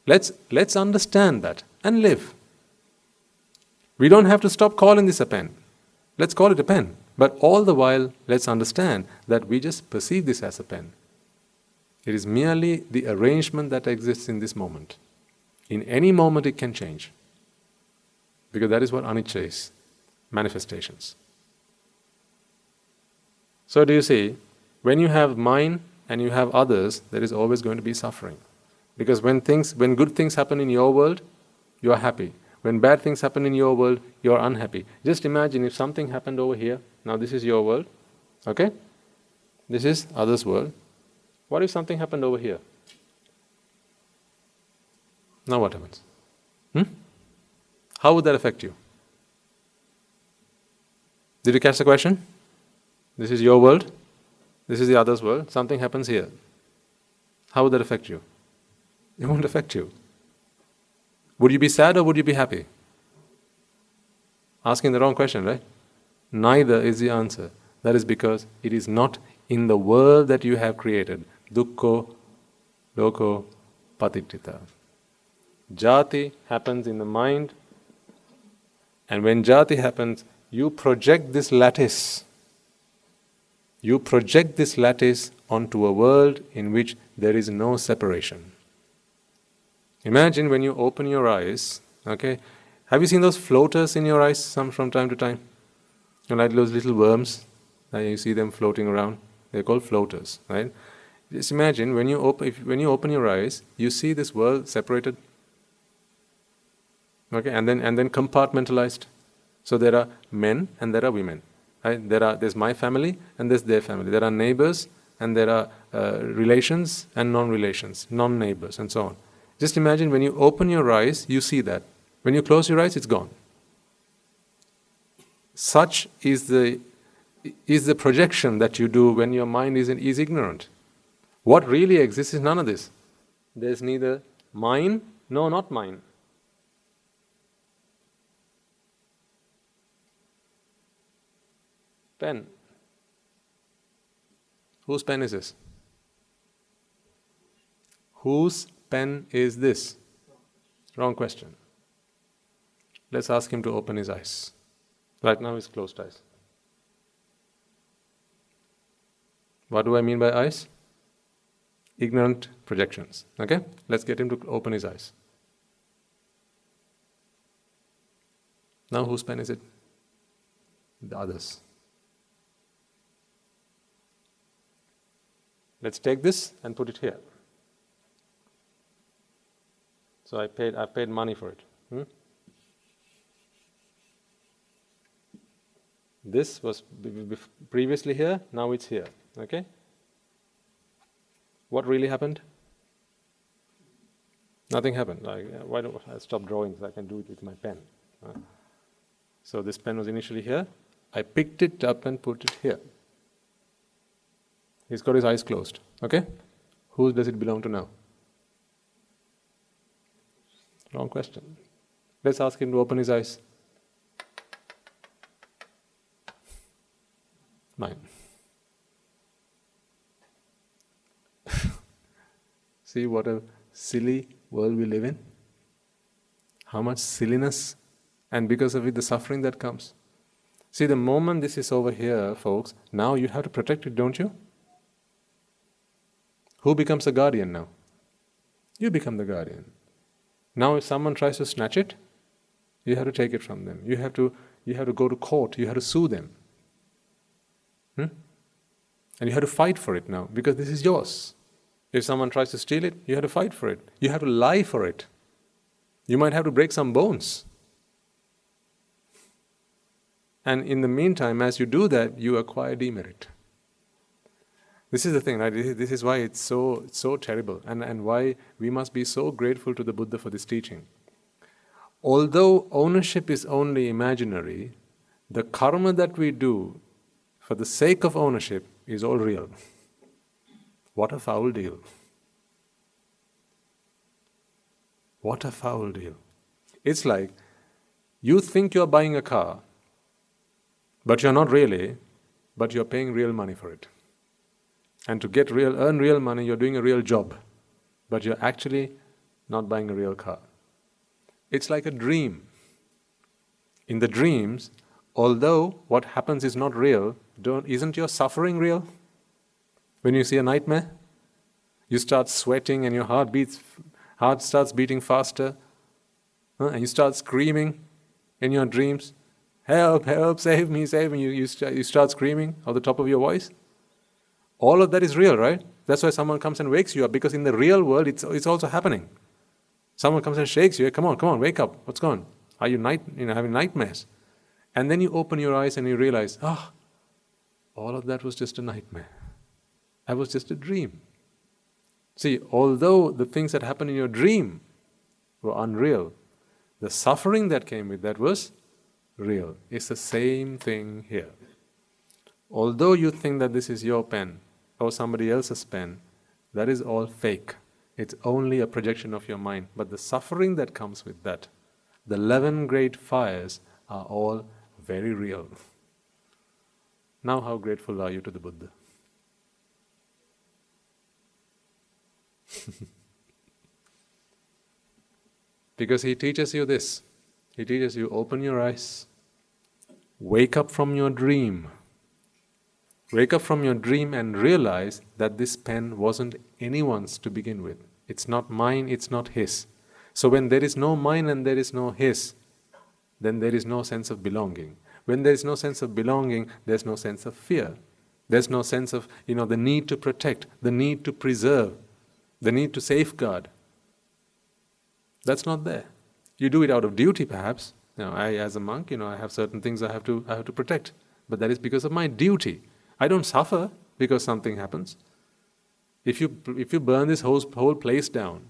Let's understand that and live. We don't have to stop calling this a pen. Let's call it a pen. But all the while, let's understand that we just perceive this as a pen. It is merely the arrangement that exists in this moment. In any moment it can change. Because that is what anicca is. Manifestations. So do you see, when you have mine and you have others, there is always going to be suffering. Because when good things happen in your world, you are happy. When bad things happen in your world, you are unhappy. Just imagine if something happened over here. Now this is your world. Okay? This is others' world. What if something happened over here? Now what happens? How would that affect you? Did you catch the question? This is your world. This is the other's world. Something happens here. How would that affect you? It won't affect you. Would you be sad or would you be happy? Asking the wrong question, right? Neither is the answer. That is because it is not in the world that you have created. Dukkho Lóké Patiththitá. Jati happens in the mind, and when jati happens, you project this lattice. You project this lattice onto a world in which there is no separation. Imagine when you open your eyes, okay? Have you seen those floaters in your eyes from time to time? You know, like those little worms, you see them floating around. They're called floaters, right? Just imagine when you open your eyes, you see this world separated, okay, and then compartmentalized. So there are men and there are women. Right? There's my family and there's their family. There are neighbors and there are relations and non-relations, non-neighbors, and so on. Just imagine when you open your eyes, you see that. When you close your eyes, it's gone. Such is the projection that you do when your mind is ignorant. What really exists is none of this. There's neither mine, no, not mine. Pen. Whose pen is this? Whose pen is this? Wrong question. Let's ask him to open his eyes. Right now he's closed eyes. What do I mean by eyes? Ignorant projections. Okay? Let's get him to open his eyes. Now whose pen is it? The others. Let's take this and put it here. So I paid money for it. This was previously here, now it's here. Okay? What really happened? Nothing happened. Why don't I stop drawing so I can do it with my pen? So this pen was initially here. I picked it up and put it here. He's got his eyes closed. Okay? Who does it belong to now? Wrong question. Let's ask him to open his eyes. Mine. See what a silly world we live in? How much silliness, and because of it the suffering that comes. See, the moment this is over here, folks, now you have to protect it, don't you? Who becomes the guardian now? You become the guardian. Now if someone tries to snatch it, you have to take it from them. You have to go to court, you have to sue them. And you have to fight for it now, because this is yours. If someone tries to steal it, you have to fight for it. You have to lie for it. You might have to break some bones. And in the meantime, as you do that, you acquire demerit. This is the thing, right? This is why it's so terrible, and why we must be so grateful to the Buddha for this teaching. Although ownership is only imaginary, the karma that we do for the sake of ownership is all real. What a foul deal. What a foul deal. It's like you think you're buying a car, but you're not really, but you're paying real money for it. And to earn real money, you're doing a real job, but you're actually not buying a real car. It's like a dream. In the dreams, although what happens is not real, isn't your suffering real? When you see a nightmare, you start sweating and your heart starts beating faster, and you start screaming in your dreams, "Help, help, save me, save me." You start screaming at the top of your voice. All of that is real, right? That's why someone comes and wakes you up, because in the real world it's also happening. Someone comes and shakes you. Come on, wake up. What's going on? Are you having nightmares? And then you open your eyes and you realize, all of that was just a nightmare. That was just a dream. See, although the things that happened in your dream were unreal, the suffering that came with that was real. It's the same thing here. Although you think that this is your pen, or somebody else's pen, that is all fake. It's only a projection of your mind. But the suffering that comes with that, the 11 great fires, are all very real. Now how grateful are you to the Buddha? Because he teaches you this. He teaches you, open your eyes, wake up from your dream. Wake up from your dream and realize that this pen wasn't anyone's to begin with. It's not mine, it's not his. So when there is no mine and there is no his, then there is no sense of belonging. When there is no sense of belonging, there's no sense of fear. There's no sense of, the need to protect, the need to preserve, the need to safeguard. That's not there. You do it out of duty, perhaps. I, as a monk, I have certain things I have to protect. But that is because of my duty. I don't suffer because something happens. If you burn this whole place down,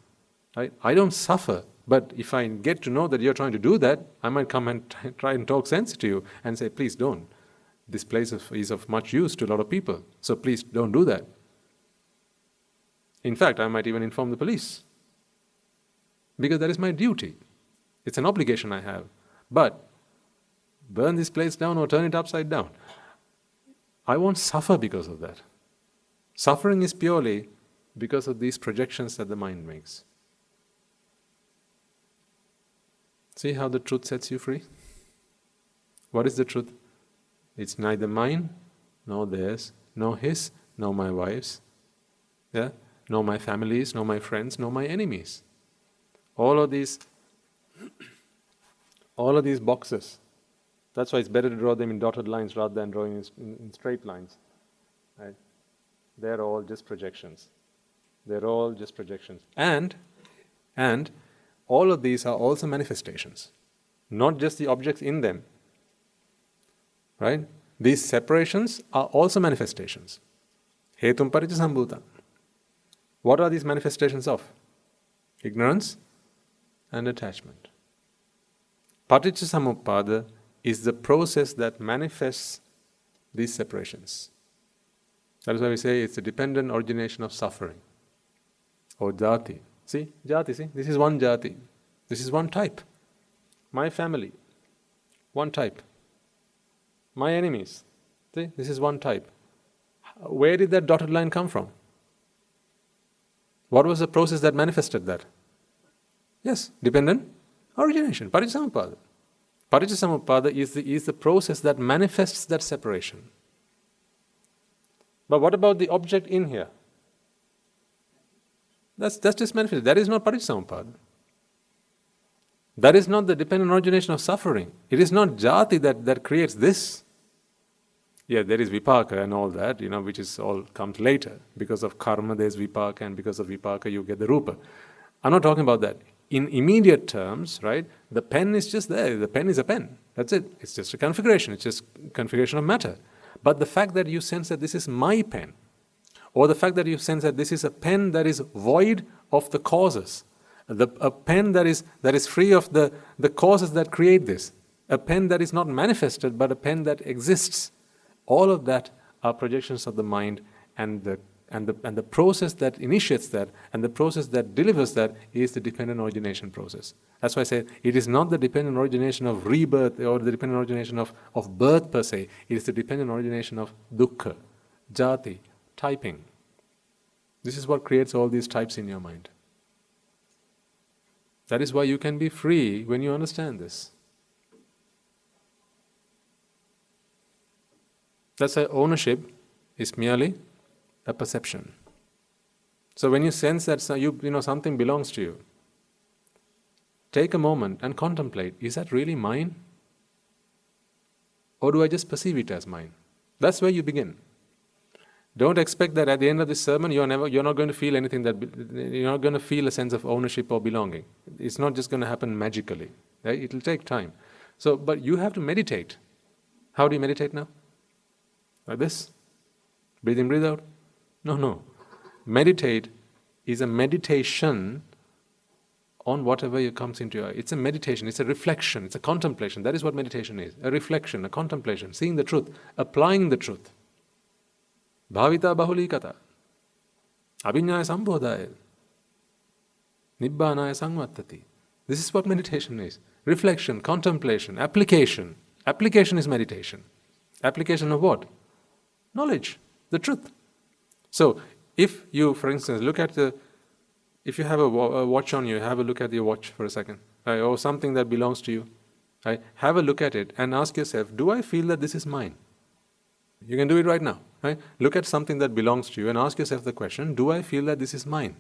I don't suffer. But if I get to know that you're trying to do that, I might come and try and talk sense to you and say, please don't. This place is of much use to a lot of people, so please don't do that. In fact, I might even inform the police, because that is my duty. It's an obligation I have. But burn this place down or turn it upside down, I won't suffer because of that. Suffering is purely because of these projections that the mind makes. See how the truth sets you free? What is the truth? It's neither mine, nor theirs, nor his, nor my wife's, nor my family's, nor my friends, nor my enemies. All of these boxes. That's why it's better to draw them in dotted lines rather than drawing in straight lines. Right? They're all just projections. They're all just projections. And all of these are also manifestations, not just the objects in them. Right? These separations are also manifestations. Hetum paticca sambhuta. What are these manifestations of? Ignorance and attachment. Paticca samuppada is the process that manifests these separations. That is why we say it's a dependent origination of suffering. Or jati. See? Jati, see? This is one jati. This is one type. My family. One type. My enemies. See? This is one type. Where did that dotted line come from? What was the process that manifested that? Yes, dependent origination. Paticca samuppada. Paticca samuppada is the process that manifests that separation. But what about the object in here? That's just manifested. That is not paticca samuppada. That is not the dependent origination of suffering. It is not jati that creates this. Yeah, there is vipaka and all that, which is all comes later. Because of karma there is vipaka, and because of vipaka you get the rupa. I'm not talking about that. In immediate terms, right, the pen is just there. The pen is a pen. That's it. It's just a configuration. It's just configuration of matter. But the fact that you sense that this is my pen, or the fact that you sense that this is a pen that is void of the causes, a pen that is free of the causes that create this, a pen that is not manifested but a pen that exists, all of that are projections of the mind, and the process that initiates that and the process that delivers that is the dependent origination process. That's why I say it is not the dependent origination of rebirth or the dependent origination of birth per se. It is the dependent origination of dukkha, jati, typing. This is what creates all these types in your mind. That is why you can be free when you understand this. That's why ownership is merely a perception. So when you sense that something belongs to you, take a moment and contemplate, is that really mine? Or do I just perceive it as mine? That's where you begin. Don't expect that at the end of this sermon you're not going to feel anything, you're not going to feel a sense of ownership or belonging. It's not just going to happen magically. Right? It will take time. But you have to meditate. How do you meditate now? Like this? Breathe in, breathe out? No. Meditate is a meditation on whatever comes into your eye. It's a meditation, it's a reflection, it's a contemplation. That is what meditation is. A reflection, a contemplation, seeing the truth, applying the truth. bhavita bahulikata, abhiññāya sambodhāya, nibbānāya samvattati. This is what meditation is. Reflection, contemplation, application. Application is meditation. Application of what? Knowledge, the truth. So, if you, for instance, look at if you have a watch on you, have a look at your watch for a second, right? Or something that belongs to you, right? Have a look at it and ask yourself, do I feel that this is mine? You can do it right now, right? Look at something that belongs to you and ask yourself the question, do I feel that this is mine?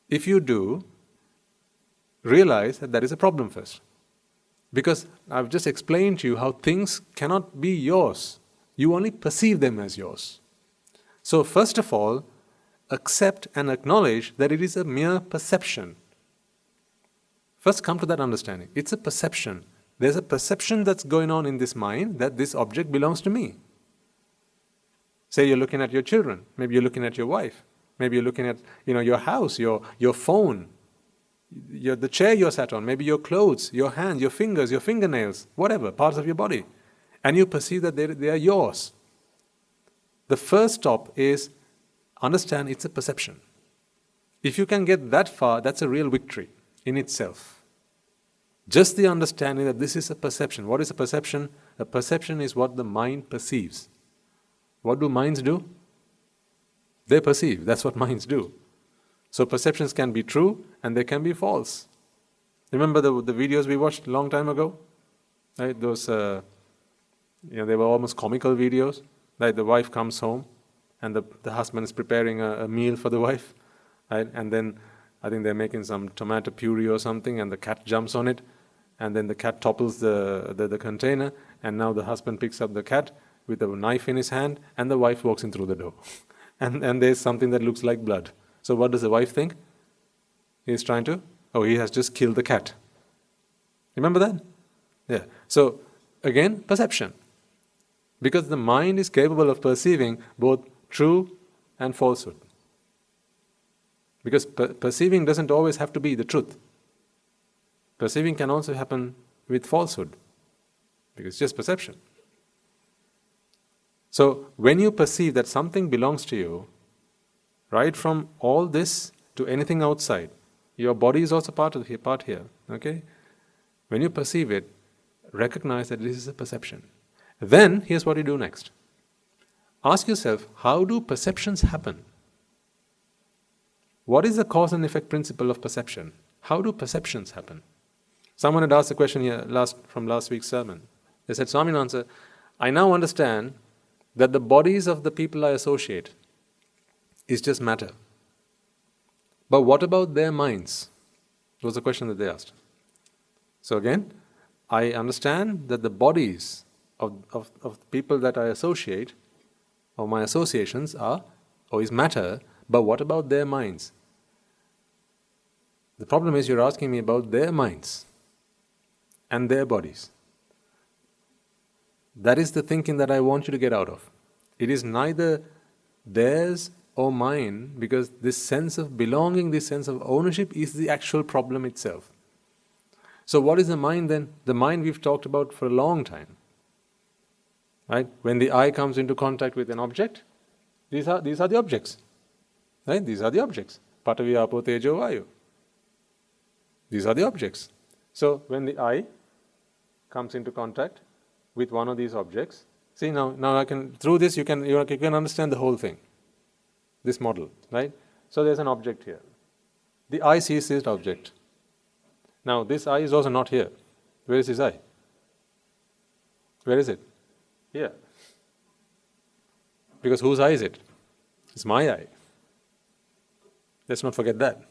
If you do, realize that there is a problem first. Because I've just explained to you how things cannot be yours. You only perceive them as yours. So first of all, accept and acknowledge that it is a mere perception. First come to that understanding. It's a perception. There's a perception that's going on in this mind that this object belongs to me. Say you're looking at your children. Maybe you're looking at your wife. Maybe you're looking at your house, your phone, the chair you're sat on, maybe your clothes, your hands, your fingers, your fingernails, whatever, parts of your body. And you perceive that they are yours. The first stop is understand it's a perception. If you can get that far, that's a real victory in itself. Just the understanding that this is a perception. What is a perception? A perception is what the mind perceives. What do minds do? They perceive. That's what minds do. So perceptions can be true and they can be false. Remember the videos we watched a long time ago? Right? Those, they were almost comical videos. Like the wife comes home and the husband is preparing a meal for the wife. Right? And then I think they're making some tomato puree or something and the cat jumps on it. And then the cat topples the container and now the husband picks up the cat with a knife in his hand and the wife walks in through the door. and there's something that looks like blood. So what does the wife think? He has just killed the cat. Remember that? Yeah. So again, perception. Because the mind is capable of perceiving both true and falsehood. Because perceiving doesn't always have to be the truth. Perceiving can also happen with falsehood. Because it's just perception. So when you perceive that something belongs to you, right from all this to anything outside, your body is also part here. Okay? When you perceive it, recognize that this is a perception. Then, here's what you do next. Ask yourself, how do perceptions happen? What is the cause and effect principle of perception? How do perceptions happen? Someone had asked a question here from last week's sermon. They said, Swaminatha, I now understand that the bodies of the people I associate is just matter. But what about their minds? That was the question that they asked. So again, I understand that the bodies of people that I associate, or my associations is matter, but what about their minds? The problem is you're asking me about their minds and their bodies. That is the thinking that I want you to get out of. It is neither theirs or mine, because this sense of belonging, this sense of ownership is the actual problem itself. So what is the mind then? The mind we've talked about for a long time. Right? When the eye comes into contact with an object, these are the objects. Right? These are the objects. Patavi, Apo, Tejo, Vayu. These are the objects. So when the eye comes into contact with one of these objects, see now I can, through this you can understand the whole thing. This model, right? So there's an object here. The eye sees this object. Now this eye is also not here. Where is his eye? Where is it? Here. Because whose eye is it? It's my eye. Let's not forget that.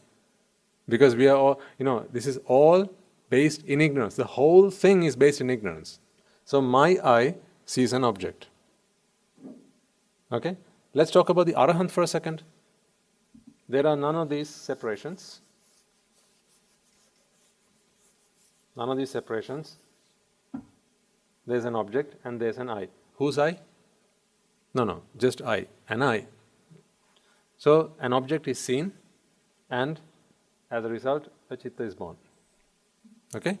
Because we are all, this is all based in ignorance. The whole thing is based in ignorance. So my eye sees an object. Okay? Let's talk about the Arahant for a second. There are none of these separations. None of these separations. There's an object and there's an eye. Whose eye? No, just eye. An eye. So an object is seen and as a result a chitta is born. Okay?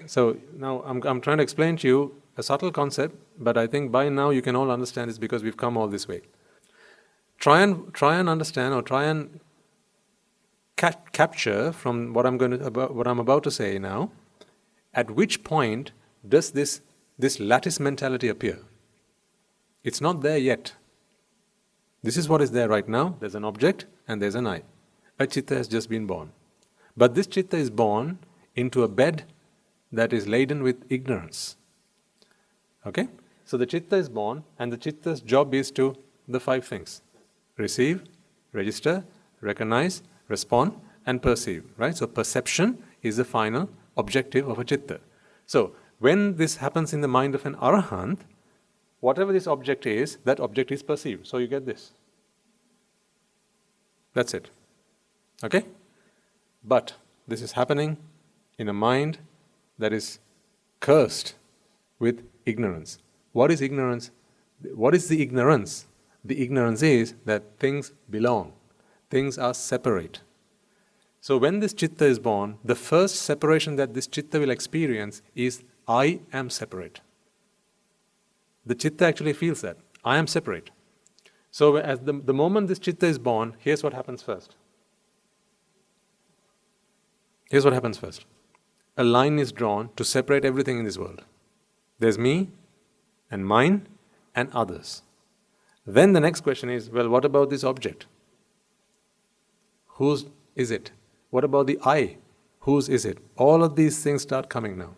So now I'm trying to explain to you a subtle concept, but I think by now you can all understand it's because we've come all this way. Try and understand, or try and capture from what I'm about to say now. At which point does this lattice mentality appear? It's not there yet. This is what is there right now. There's an object and there's an I. A chitta has just been born. But this chitta is born into a bed that is laden with ignorance. Okay? So the chitta is born, and the chitta's job is to the 5 things: receive, register, recognize, respond, and perceive. Right? So perception is the final objective of a chitta. So when this happens in the mind of an arahant, whatever this object is, that object is perceived. So you get this. That's it. Okay? But this is happening in a mind that is cursed with ignorance. What is ignorance? What is the ignorance? The ignorance is that things belong. Things are separate. So when this chitta is born, the first separation that this chitta will experience is I am separate. The chitta actually feels that. I am separate. So as the moment this chitta is born, here's what happens first. Here's what happens first. A line is drawn to separate everything in this world. There's me, and mine, and others. Then the next question is, well, what about this object? Whose is it? What about the I? Whose is it? All of these things start coming now.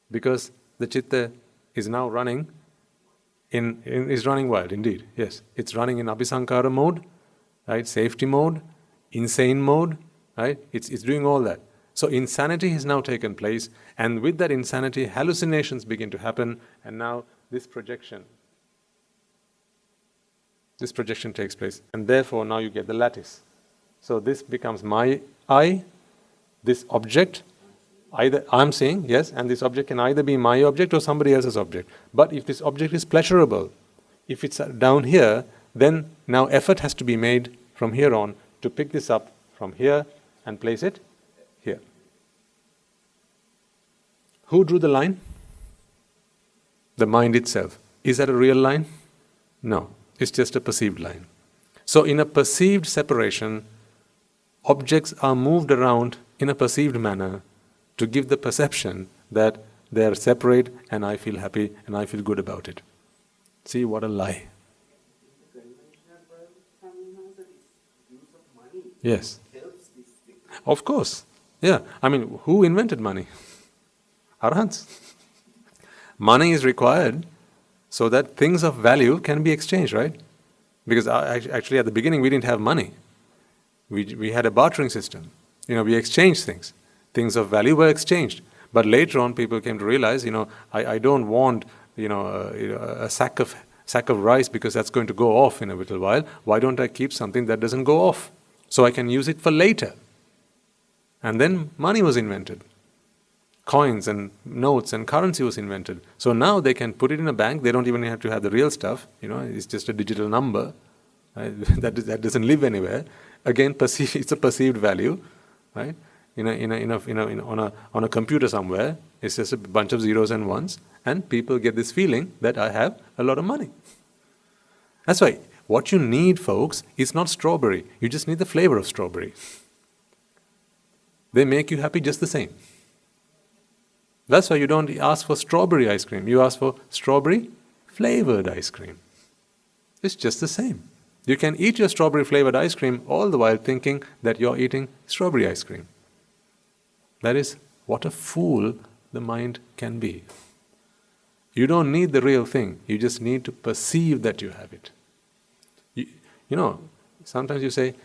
Because the chitta is now running is running wild, indeed. Yes, it's running in abhisankara mode, right? Safety mode, insane mode, right? It's doing all that. So insanity has now taken place, and with that insanity, hallucinations begin to happen, and now this projection takes place, and therefore now you get the lattice. So this becomes my I, this object. Either I'm saying, yes, and this object can either be my object or somebody else's object. But if this object is pleasurable, if it's down here, then now effort has to be made from here on to pick this up from here and place it here. Who drew the line? The mind itself. Is that a real line? No, it's just a perceived line. So in a perceived separation, objects are moved around in a perceived manner to give the perception that they are separate and I feel happy and I feel good about it. See, what a lie. Yes. Of course. Yeah. I mean, who invented money? Arhants. Money is required so that things of value can be exchanged, right? Because actually at the beginning we didn't have money. We had a bartering system. We exchanged things. Things of value were exchanged. But later on people came to realize, I don't want a sack of rice because that's going to go off in a little while. Why don't I keep something that doesn't go off? So I can use it for later. And then money was invented. Coins and notes and currency was invented. So now they can put it in a bank. They don't even have to have the real stuff. It's just a digital number, right? that doesn't live anywhere. Again, it's a perceived value, right? On a computer somewhere, it's just a bunch of zeros and ones, and people get this feeling that I have a lot of money. That's why what you need, folks, is not strawberry. You just need the flavor of strawberry. They make you happy just the same. That's why you don't ask for strawberry ice cream. You ask for strawberry flavored ice cream. It's just the same. You can eat your strawberry flavored ice cream all the while thinking that you're eating strawberry ice cream. That is what a fool the mind can be. You don't need the real thing. You just need to perceive that you have it. Sometimes you say,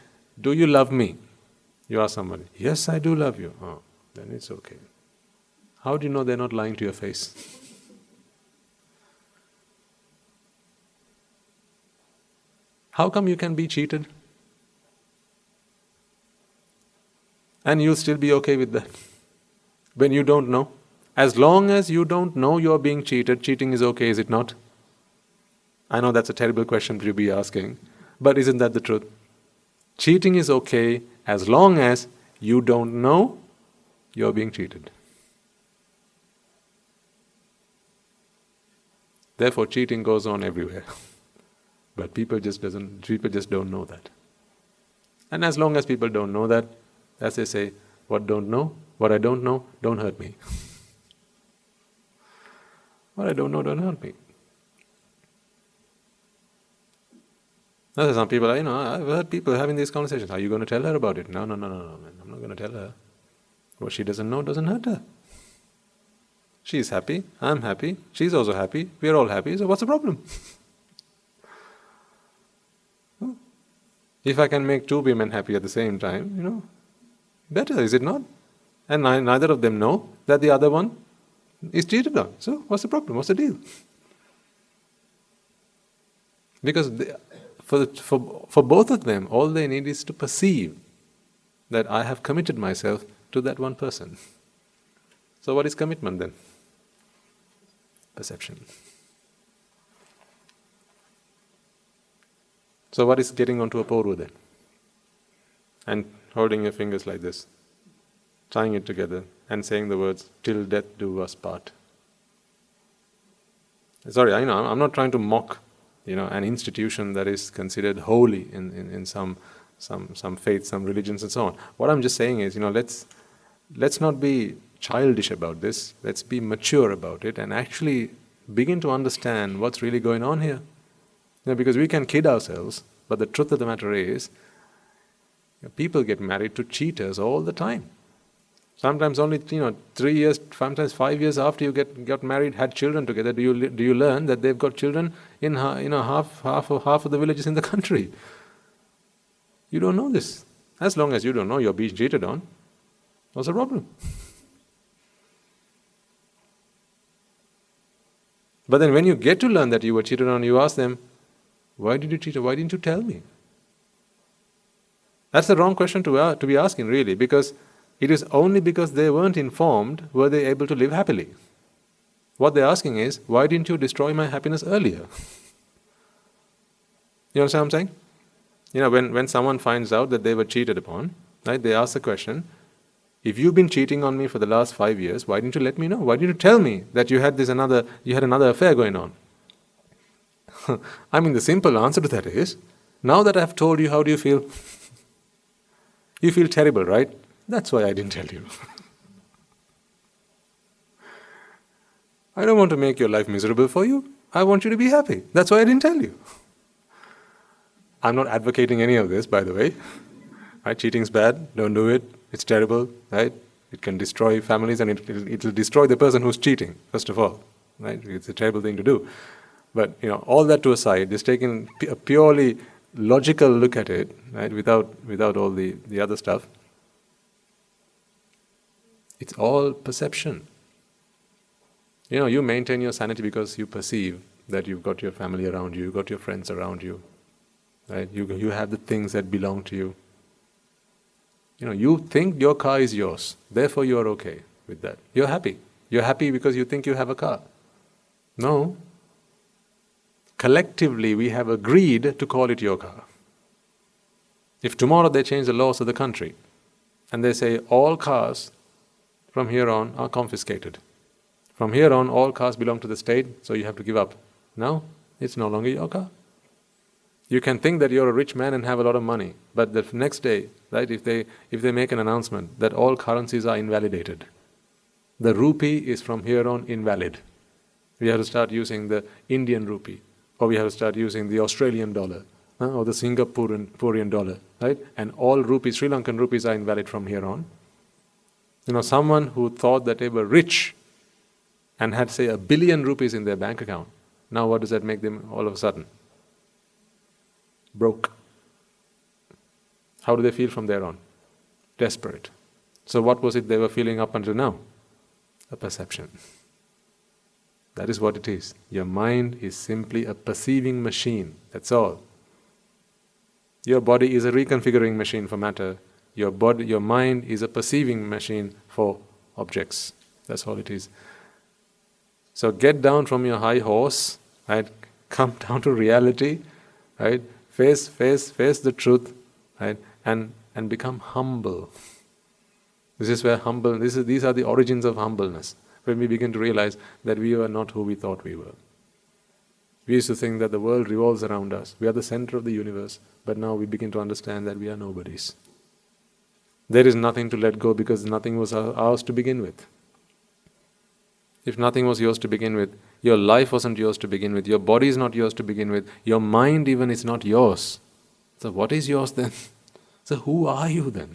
do you love me? You ask somebody, yes, I do love you. Oh, then it's okay. How do you know they're not lying to your face? How come you can be cheated? And you'll still be okay with that? When you don't know? As long as you don't know you're being cheated, cheating is okay, is it not? I know that's a terrible question to be asking, but isn't that the truth? Cheating is okay as long as you don't know you're being cheated. Therefore, cheating goes on everywhere. But people just don't know that. And as long as people don't know that, as they say, what I don't know, don't hurt me. What I don't know, don't hurt me. Now, some people, I've heard people having these conversations. Are you going to tell her about it? No, man. I'm not going to tell her. What she doesn't know doesn't hurt her. She's happy, I'm happy, she's also happy, we're all happy, so what's the problem? If I can make two women happy at the same time, better, is it not? And neither of them know that the other one is cheated on. So what's the problem? What's the deal? Because for both of them, all they need is to perceive that I have committed myself to that one person. So what is commitment then? Perception. So what is getting onto a purva then? And holding your fingers like this, tying it together and saying the words, till death do us part. Sorry, I'm not trying to mock, an institution that is considered holy in some faiths, some religions and so on. What I'm just saying is, let's not be childish about this, let's be mature about it and actually begin to understand what's really going on here. Because we can kid ourselves, but the truth of the matter is, people get married to cheaters all the time. Sometimes only 3 years, sometimes 5 years after you got married, had children together, do you learn that they've got children in half of the villages in the country. You don't know this. As long as you don't know you're being cheated on, what's the problem? But then when you get to learn that you were cheated on, you ask them, why did you cheat? Why didn't you tell me? That's the wrong question to be asking, really, because it is only because they weren't informed were they able to live happily. What they're asking is, why didn't you destroy my happiness earlier? You understand what I'm saying? When someone finds out that they were cheated upon, right, they ask the question, if you've been cheating on me for the last 5 years, why didn't you let me know? Why didn't you tell me that you had another affair going on? The simple answer to that is, now that I've told you, how do you feel? You feel terrible, right? That's why I didn't tell you. I don't want to make your life miserable for you. I want you to be happy. That's why I didn't tell you. I'm not advocating any of this, by the way. Right? Cheating's bad, don't do it. It's terrible, right? It can destroy families and it will destroy the person who's cheating, first of all. Right? It's a terrible thing to do. But all that to aside, just taking a purely logical look at it, right, without all the other stuff, it's all perception. You maintain your sanity because you perceive that you've got your family around you, you've got your friends around you, right? You have the things that belong to you. You think your car is yours, therefore you are okay with that. You're happy. You're happy because you think you have a car. No. Collectively, we have agreed to call it your car. If tomorrow they change the laws of the country and they say all cars from here on are confiscated. From here on, all cars belong to the state, so you have to give up. No, it's no longer your car. You can think that you're a rich man and have a lot of money, but the next day, right, if they make an announcement that all currencies are invalidated, the rupee is from here on invalid. We have to start using the Indian rupee, or we have to start using the Australian dollar, or the Singaporean dollar, right? And all rupees, Sri Lankan rupees, are invalid from here on. Someone who thought that they were rich and had, say, 1 billion rupees in their bank account, now what does that make them all of a sudden? Broke. How do they feel from there on? Desperate. So what was it they were feeling up until now? A perception. That is what it is. Your mind is simply a perceiving machine. That's all. Your body is a reconfiguring machine for matter. Your mind is a perceiving machine for objects. That's all it is. So get down from your high horse, right? Come down to reality, right? Face the truth, right? And become humble. This is where these are the origins of humbleness. When we begin to realize that we are not who we thought we were. We used to think that the world revolves around us. We are the center of the universe. But now we begin to understand that we are nobodies. There is nothing to let go because nothing was ours to begin with. If nothing was yours to begin with, your life wasn't yours to begin with, your body is not yours to begin with, your mind even is not yours. So what is yours then? So who are you then?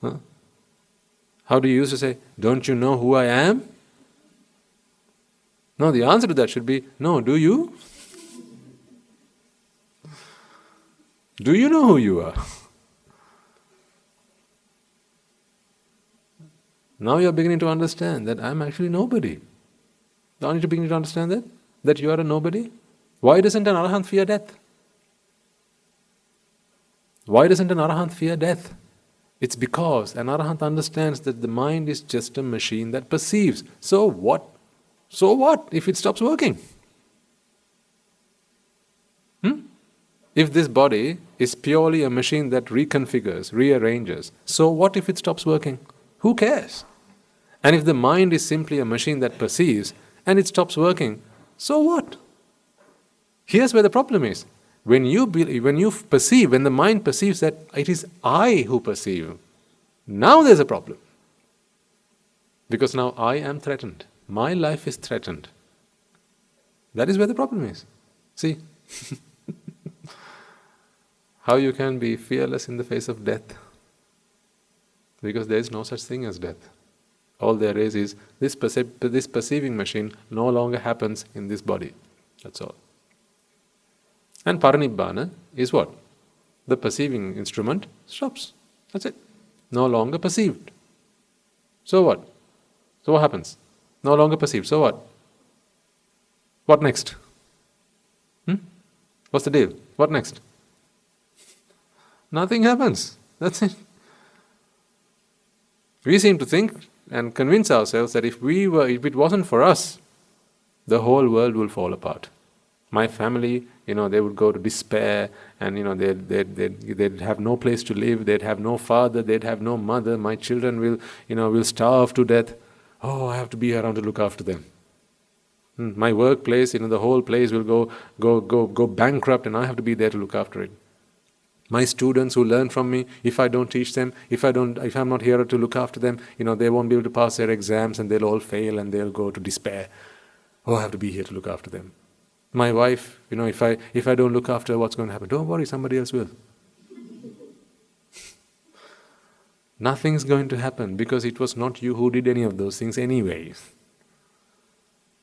Huh? How do you used to say, don't you know who I am? No, the answer to that should be, no, do you? Do you know who you are? Now you're beginning to understand that I'm actually nobody. Aren't you beginning to understand that? That you are a nobody? Why doesn't an Arahant fear death? Why doesn't an Arahant fear death? It's because an Arahant understands that the mind is just a machine that perceives. So what? So what if it stops working? If this body is purely a machine that reconfigures, rearranges, so what if it stops working? Who cares? And if the mind is simply a machine that perceives and it stops working, so what? Here's where the problem is. When you perceive, when the mind perceives that it is I who perceive, now there's a problem. Because now I am threatened. My life is threatened. That is where the problem is. See? How you can be fearless in the face of death. Because there is no such thing as death. All there is this perceiving machine no longer happens in this body. That's all. And Paranibbana is what? The perceiving instrument stops. That's it. No longer perceived. So what? So what happens? No longer perceived. So what? What next? What's the deal? What next? Nothing happens. That's it. We seem to think and convince ourselves that if it wasn't for us, the whole world will fall apart. My family, they would go to despair, and they'd have no place to live. They'd have no father. They'd have no mother. My children will starve to death. Oh, I have to be around to look after them. My workplace, the whole place will go bankrupt, and I have to be there to look after it. My students who learn from me, if I don't teach them, if I'm not here to look after them, they won't be able to pass their exams, and they'll all fail, and they'll go to despair. Oh, I have to be here to look after them. My wife, if I don't look after her, what's going to happen? Don't worry, somebody else will. Nothing's going to happen because it was not you who did any of those things anyway.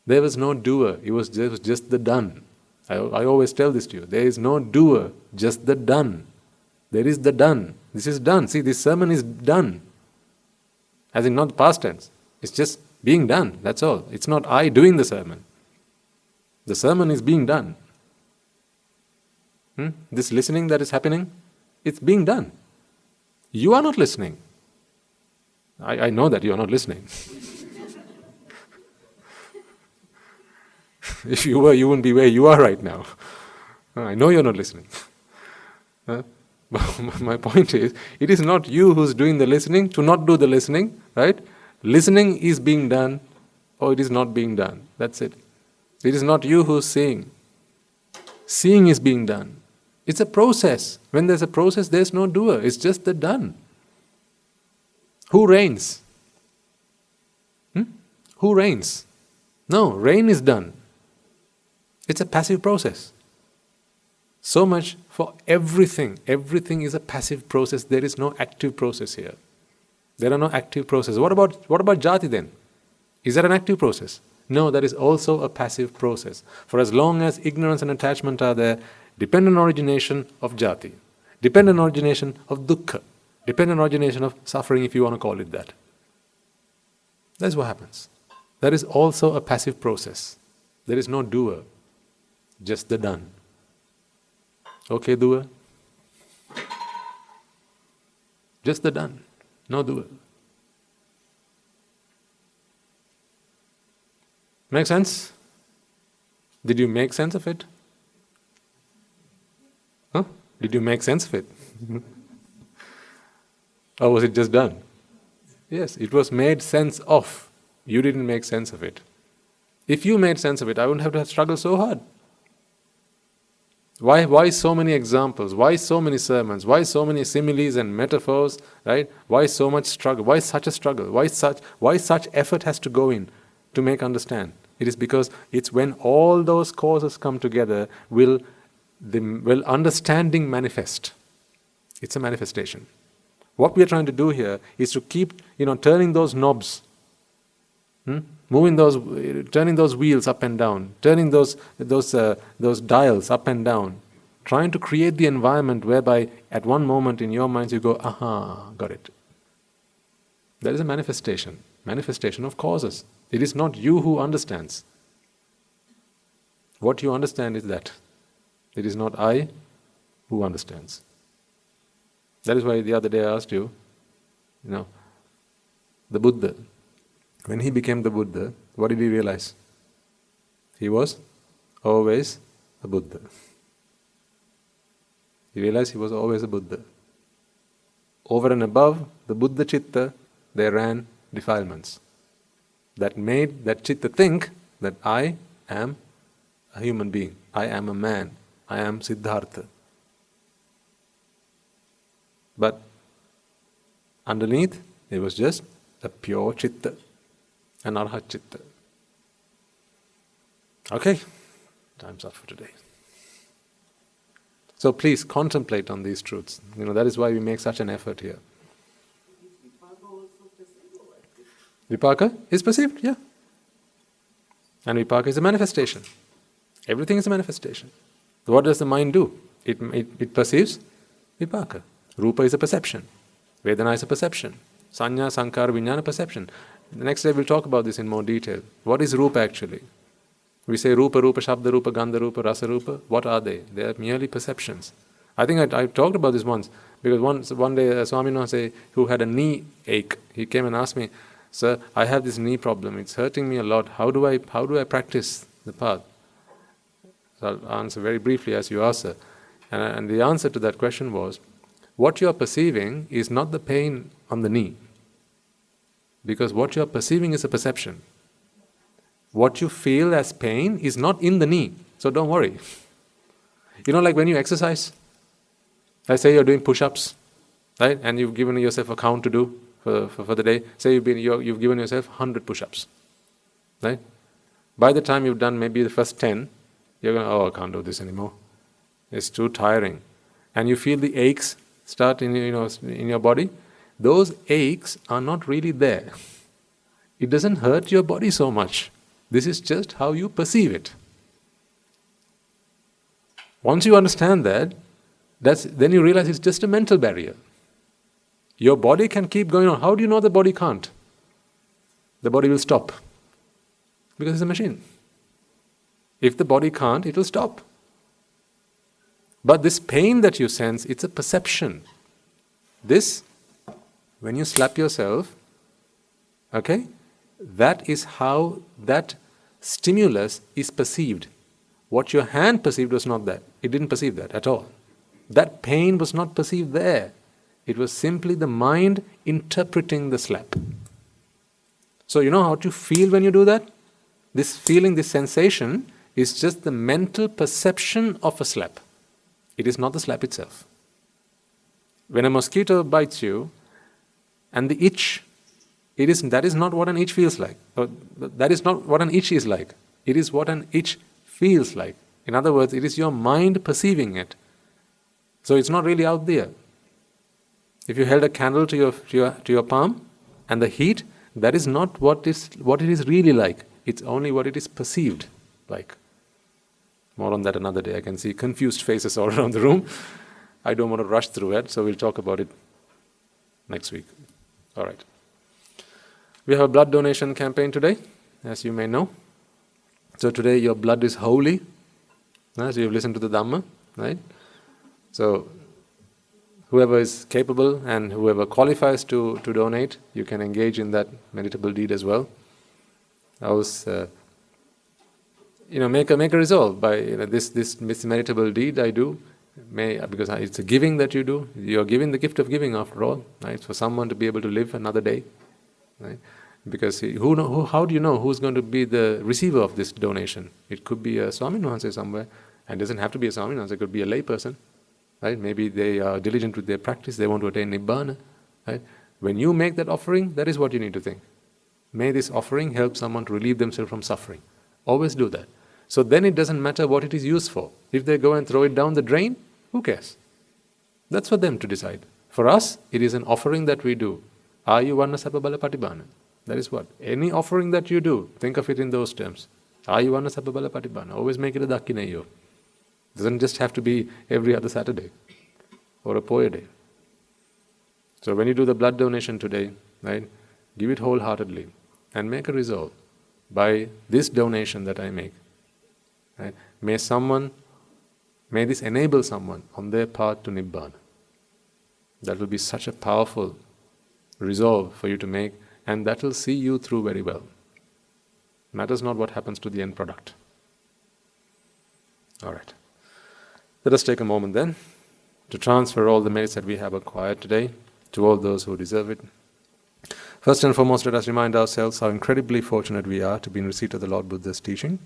There was no doer, it was just the done. I always tell this to you. There is no doer, just the done. There is the done. This is done. See, this sermon is done. As in not past tense. It's just being done, that's all. It's not I doing the sermon. The sermon is being done. This listening that is happening, it's being done. You are not listening. I know that you are not listening. If you were, you wouldn't be where you are right now. I know you're not listening. But my point is, it is not you who's doing the listening to not do the listening, right? Listening is being done or it is not being done. That's it. It is not you who's seeing. Seeing is being done. It's a process. When there's a process, there's no doer. It's just the done. Who reigns? Who reigns? No, reign is done. It's a passive process. So much for everything. Everything is a passive process. There is no active process here. There are no active processes. What about jati then? Is that an active process? No, that is also a passive process. For as long as ignorance and attachment are there, dependent origination of jati, dependent origination of dukkha, dependent origination of suffering, if you want to call it that. That's what happens. That is also a passive process. There is no doer, just the done. Okay, doer? Just the done, no doer. Make sense? Did you make sense of it? Huh? Did you make sense of it? Or was it just done? Yes, it was made sense of. You didn't make sense of it. If you made sense of it, I wouldn't have to struggle so hard. Why so many examples? Why so many sermons? Why so many similes and metaphors? Right? Why so much struggle? Why such a struggle? Why such effort has to go in to make understand? It is because it's when all those causes come together will understanding manifest. It's a manifestation. What we are trying to do here is to keep, turning those knobs, turning those wheels up and down, turning those dials up and down, trying to create the environment whereby at one moment in your minds you go, aha, got it. That is a manifestation of causes. It is not you who understands. What you understand is that. It is not I who understands. That is why the other day I asked you, the Buddha, when he became the Buddha, what did he realize? He was always a Buddha. He realized he was always a Buddha. Over and above the Buddha Chitta, there ran defilements that made that Chitta think that I am a human being, I am a man, I am Siddhartha. But underneath, it was just a pure Chitta, an Arhat Chitta. Okay, time's up for today. So please contemplate on these truths. That is why we make such an effort here. Vipaka is perceived, yeah. And Vipaka is a manifestation. Everything is a manifestation. So what does the mind do? It perceives Vipaka. Rupa is a perception. Vedana is a perception. Sanya, Sankara, Vijnana, perception. The next day we'll talk about this in more detail. What is Rupa actually? We say Rupa, Shabda Rupa, Gandha Rupa, Rasa Rupa. What are they? They are merely perceptions. I think I talked about this once, because one day a Swaminatha who had a knee ache, he came and asked me, "Sir, I have this knee problem. It's hurting me a lot. How do I practice the path?" So I'll answer very briefly as you asked, sir. And the answer to that question was, what you are perceiving is not the pain on the knee, because what you are perceiving is a perception. What you feel as pain is not in the knee, so don't worry. Like when you exercise, let's say you're doing push-ups, right? And you've given yourself a count to do for the day. Say you've given yourself 100 push-ups, right? By the time you've done maybe the first 10, you're going, I can't do this anymore. It's too tiring. And you feel the aches start in your body. Those aches are not really there. It doesn't hurt your body so much. This is just how you perceive it. Once you understand that, then you realize it's just a mental barrier. Your body can keep going on. How do you know the body can't? The body will stop. Because it's a machine. If the body can't, it will stop. But this pain that you sense, it's a perception. This, when you slap yourself, okay, that is how that stimulus is perceived. What your hand perceived was not that. It didn't perceive that at all. That pain was not perceived there. It was simply the mind interpreting the slap. So you know how to feel when you do that? This feeling, this sensation is just the mental perception of a slap. It is not the slap itself. When a mosquito bites you and the itch, that is not what an itch feels like. That is not what an itch is like. It is what an itch feels like. In other words, it is your mind perceiving it. So it's not really out there. If you held a candle to your palm and the heat, that is not what it is really like. It's only what it is perceived like. More on that another day. I can see confused faces all around the room. I don't want to rush through it, so we'll talk about it next week. All right. We have a blood donation campaign today, as you may know. So today your blood is holy. So you've listened to the Dhamma, right? So whoever is capable and whoever qualifies to donate, you can engage in that meditable deed as well. I was, make a resolve by this meditable deed I do, because it's a giving that you do. You're giving the gift of giving after all, right? For someone to be able to live another day, right? Because how do you know who's going to be the receiver of this donation? It could be a Swami Nuhanse somewhere, and it doesn't have to be a Swami Nuhanse, it could be a lay person. Right? Maybe they are diligent with their practice, they want to attain Nibbana. Right? When you make that offering, that is what you need to think. May this offering help someone to relieve themselves from suffering. Always do that. So then it doesn't matter what it is used for. If they go and throw it down the drain, who cares? That's for them to decide. For us, it is an offering that we do. Ayuvanna Sababala Patibana. That is what. Any offering that you do, think of it in those terms. Ayuvanna Sababala Patibana. Always make it a Dakkineyo. Doesn't just have to be every other Saturday or a Poya day. So when you do the blood donation today, right, give it wholeheartedly and make a resolve. By this donation that I make, right, may this enable someone on their path to Nibbana. That will be such a powerful resolve for you to make, and that will see you through very well. Matters not what happens to the end product. All right. Let us take a moment then to transfer all the merits that we have acquired today to all those who deserve it. First and foremost, let us remind ourselves how incredibly fortunate we are to be in receipt of the Lord Buddha's teaching,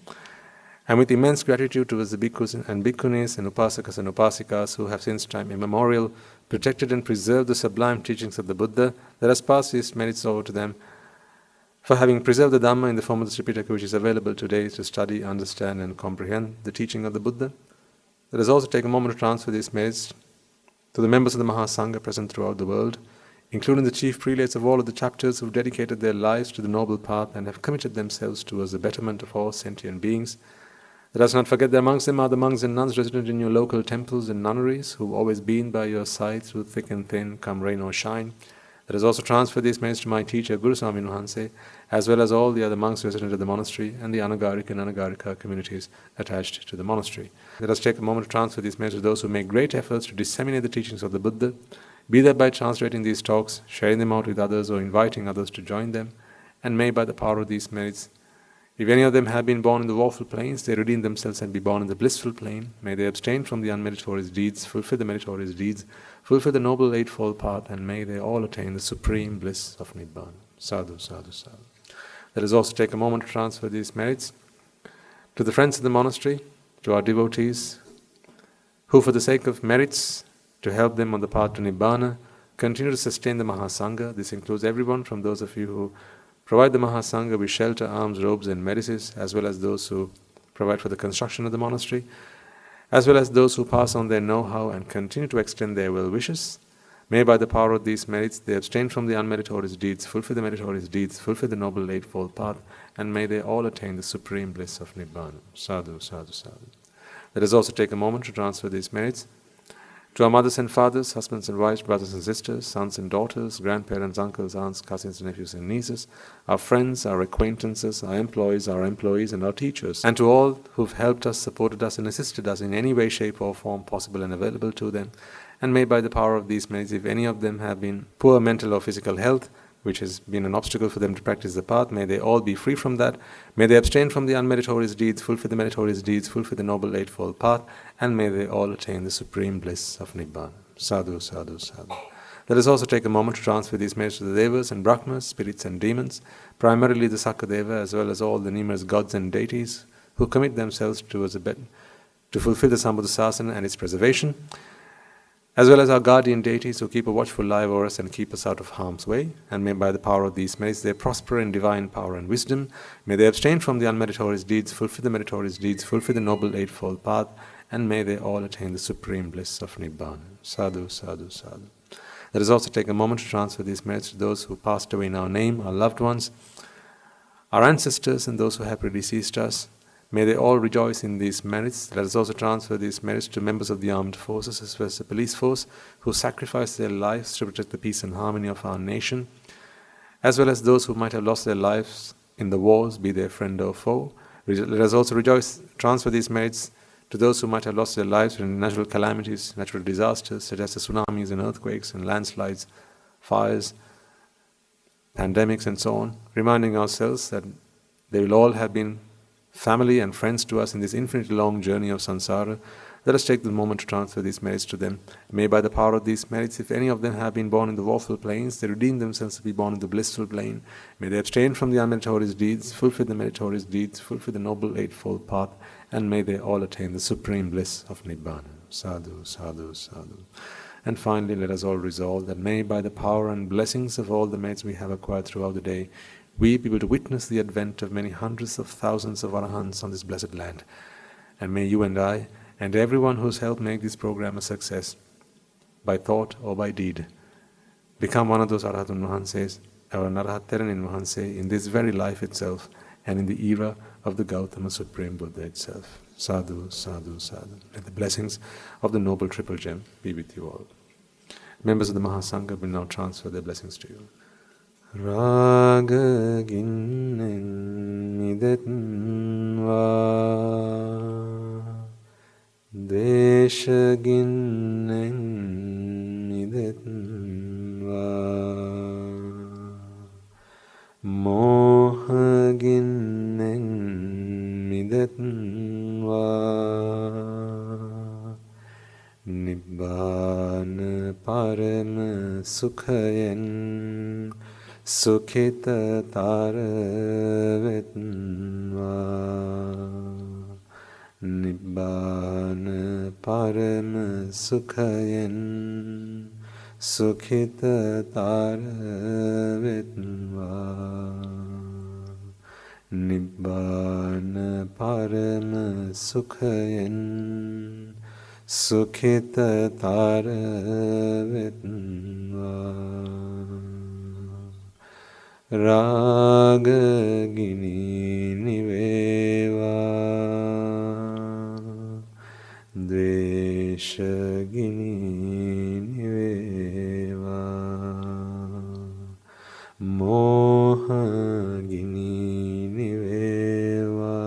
and with immense gratitude towards the bhikkhus and bhikkhunis and upasakas and upasikas who have since time immemorial protected and preserved the sublime teachings of the Buddha, let us pass these merits over to them for having preserved the Dhamma in the form of the Tripitaka, which is available today to study, understand and comprehend the teaching of the Buddha. Let us also take a moment to transfer these merits to the members of the Mahasangha present throughout the world, including the chief prelates of all of the chapters who have dedicated their lives to the noble path and have committed themselves towards the betterment of all sentient beings. Let us not forget that amongst them are the monks and nuns resident in your local temples and nunneries who have always been by your side through thick and thin, come rain or shine. Let us also transfer these merits to my teacher, Guru Swami Nuhanse, as well as all the other monks resident at the monastery and the Anagarika and Anagarika communities attached to the monastery. Let us take a moment to transfer these merits to those who make great efforts to disseminate the teachings of the Buddha, be that by translating these talks, sharing them out with others, or inviting others to join them. And may by the power of these merits, if any of them have been born in the woeful planes, they redeem themselves and be born in the blissful plane. May they abstain from the unmeritorious deeds, fulfill the meritorious deeds, fulfill the noble eightfold path, and may they all attain the supreme bliss of Nibbana. Sadhu, sadhu, sadhu. Let us also take a moment to transfer these merits to the friends of the monastery, to our devotees, who for the sake of merits, to help them on the path to Nibbana, continue to sustain the Mahasangha. This includes everyone from those of you who provide the Mahasangha with shelter, alms, robes and medicines, as well as those who provide for the construction of the monastery, as well as those who pass on their know-how and continue to extend their well wishes. May by the power of these merits they abstain from the unmeritorious deeds, fulfill the meritorious deeds, fulfill the noble eightfold path, and may they all attain the supreme bliss of Nibbana. Sadhu, sadhu, sadhu. Let us also take a moment to transfer these merits to our mothers and fathers, husbands and wives, brothers and sisters, sons and daughters, grandparents, uncles, aunts, cousins, nephews and nieces, our friends, our acquaintances, our employees, and our teachers, and to all who've helped us, supported us and assisted us in any way, shape or form possible and available to them. And may by the power of these merits, if any of them have been poor mental or physical health, which has been an obstacle for them to practice the path, may they all be free from that. May they abstain from the unmeritorious deeds, fulfill the meritorious deeds, fulfill the noble eightfold path, and may they all attain the supreme bliss of Nibbana. Sadhu, sadhu, sadhu. Let us also take a moment to transfer these merits to the Devas and Brahmas, spirits and demons, primarily the Sakadeva, as well as all the numerous gods and deities who commit themselves towards to fulfill the Sambuddhasasana and its preservation, as well as our guardian deities who keep a watchful eye over us and keep us out of harm's way. And may by the power of these merits they prosper in divine power and wisdom. May they abstain from the unmeritorious deeds, fulfill the meritorious deeds, fulfill the noble eightfold path, and may they all attain the supreme bliss of Nibbana. Sadhu, sadhu, sadhu. Let us also take a moment to transfer these merits to those who passed away in our name, our loved ones, our ancestors and those who have predeceased us. May they all rejoice in these merits. Let us also transfer these merits to members of the armed forces as well as the police force who sacrificed their lives to protect the peace and harmony of our nation, as well as those who might have lost their lives in the wars, be they friend or foe. Let us also transfer these merits to those who might have lost their lives in natural calamities, natural disasters such as the tsunamis and earthquakes and landslides, fires, pandemics and so on, reminding ourselves that they will all have been family and friends to us in this infinitely long journey of samsara. Let us take the moment to transfer these merits to them. May by the power of these merits, if any of them have been born in the woeful planes, they redeem themselves to be born in the blissful plane. May they abstain from the unmeritorious deeds, fulfill the meritorious deeds, fulfill the noble eightfold path, and may they all attain the supreme bliss of Nibbana. Sadhu, sadhu, sadhu. And finally, let us all resolve that may by the power and blessings of all the merits we have acquired throughout the day, we be able to witness the advent of many hundreds of thousands of Arahants on this blessed land. And may you and I, and everyone who has helped make this program a success, by thought or by deed, become one of those Arahatun Mahanses, or an Arahat Teranin Mahanse, in this very life itself, and in the era of the Gautama Supreme Buddha itself. Sadhu, sadhu, sadhu. May the blessings of the Noble Triple Gem be with you all. Members of the Mahasangha will now transfer their blessings to you. Raga ginnen midetva Desha ginnen midetva Moha ginnen midetva Nibbana parama sukhayen Sukhita taravetva Nibbana parama sukhayen Sukhita taravetva Nibbana parama sukhayen Sukhita taravetva Raga gini niveva Dvesha gini niveva Moha gini niveva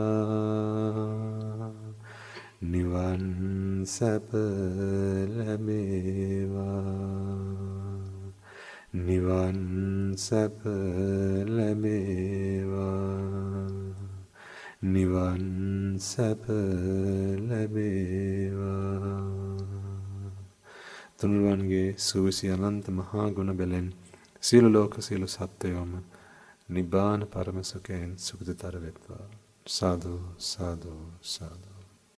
Nivan sapalabeva Nivan sapalabeva Nivan sapalabeva Tunurvange suvisi ananta mahaguna belen Silu loka silu satyoma Nibbana paramasukhen sukhditaravetva Sadhu, sadhu, sadhu.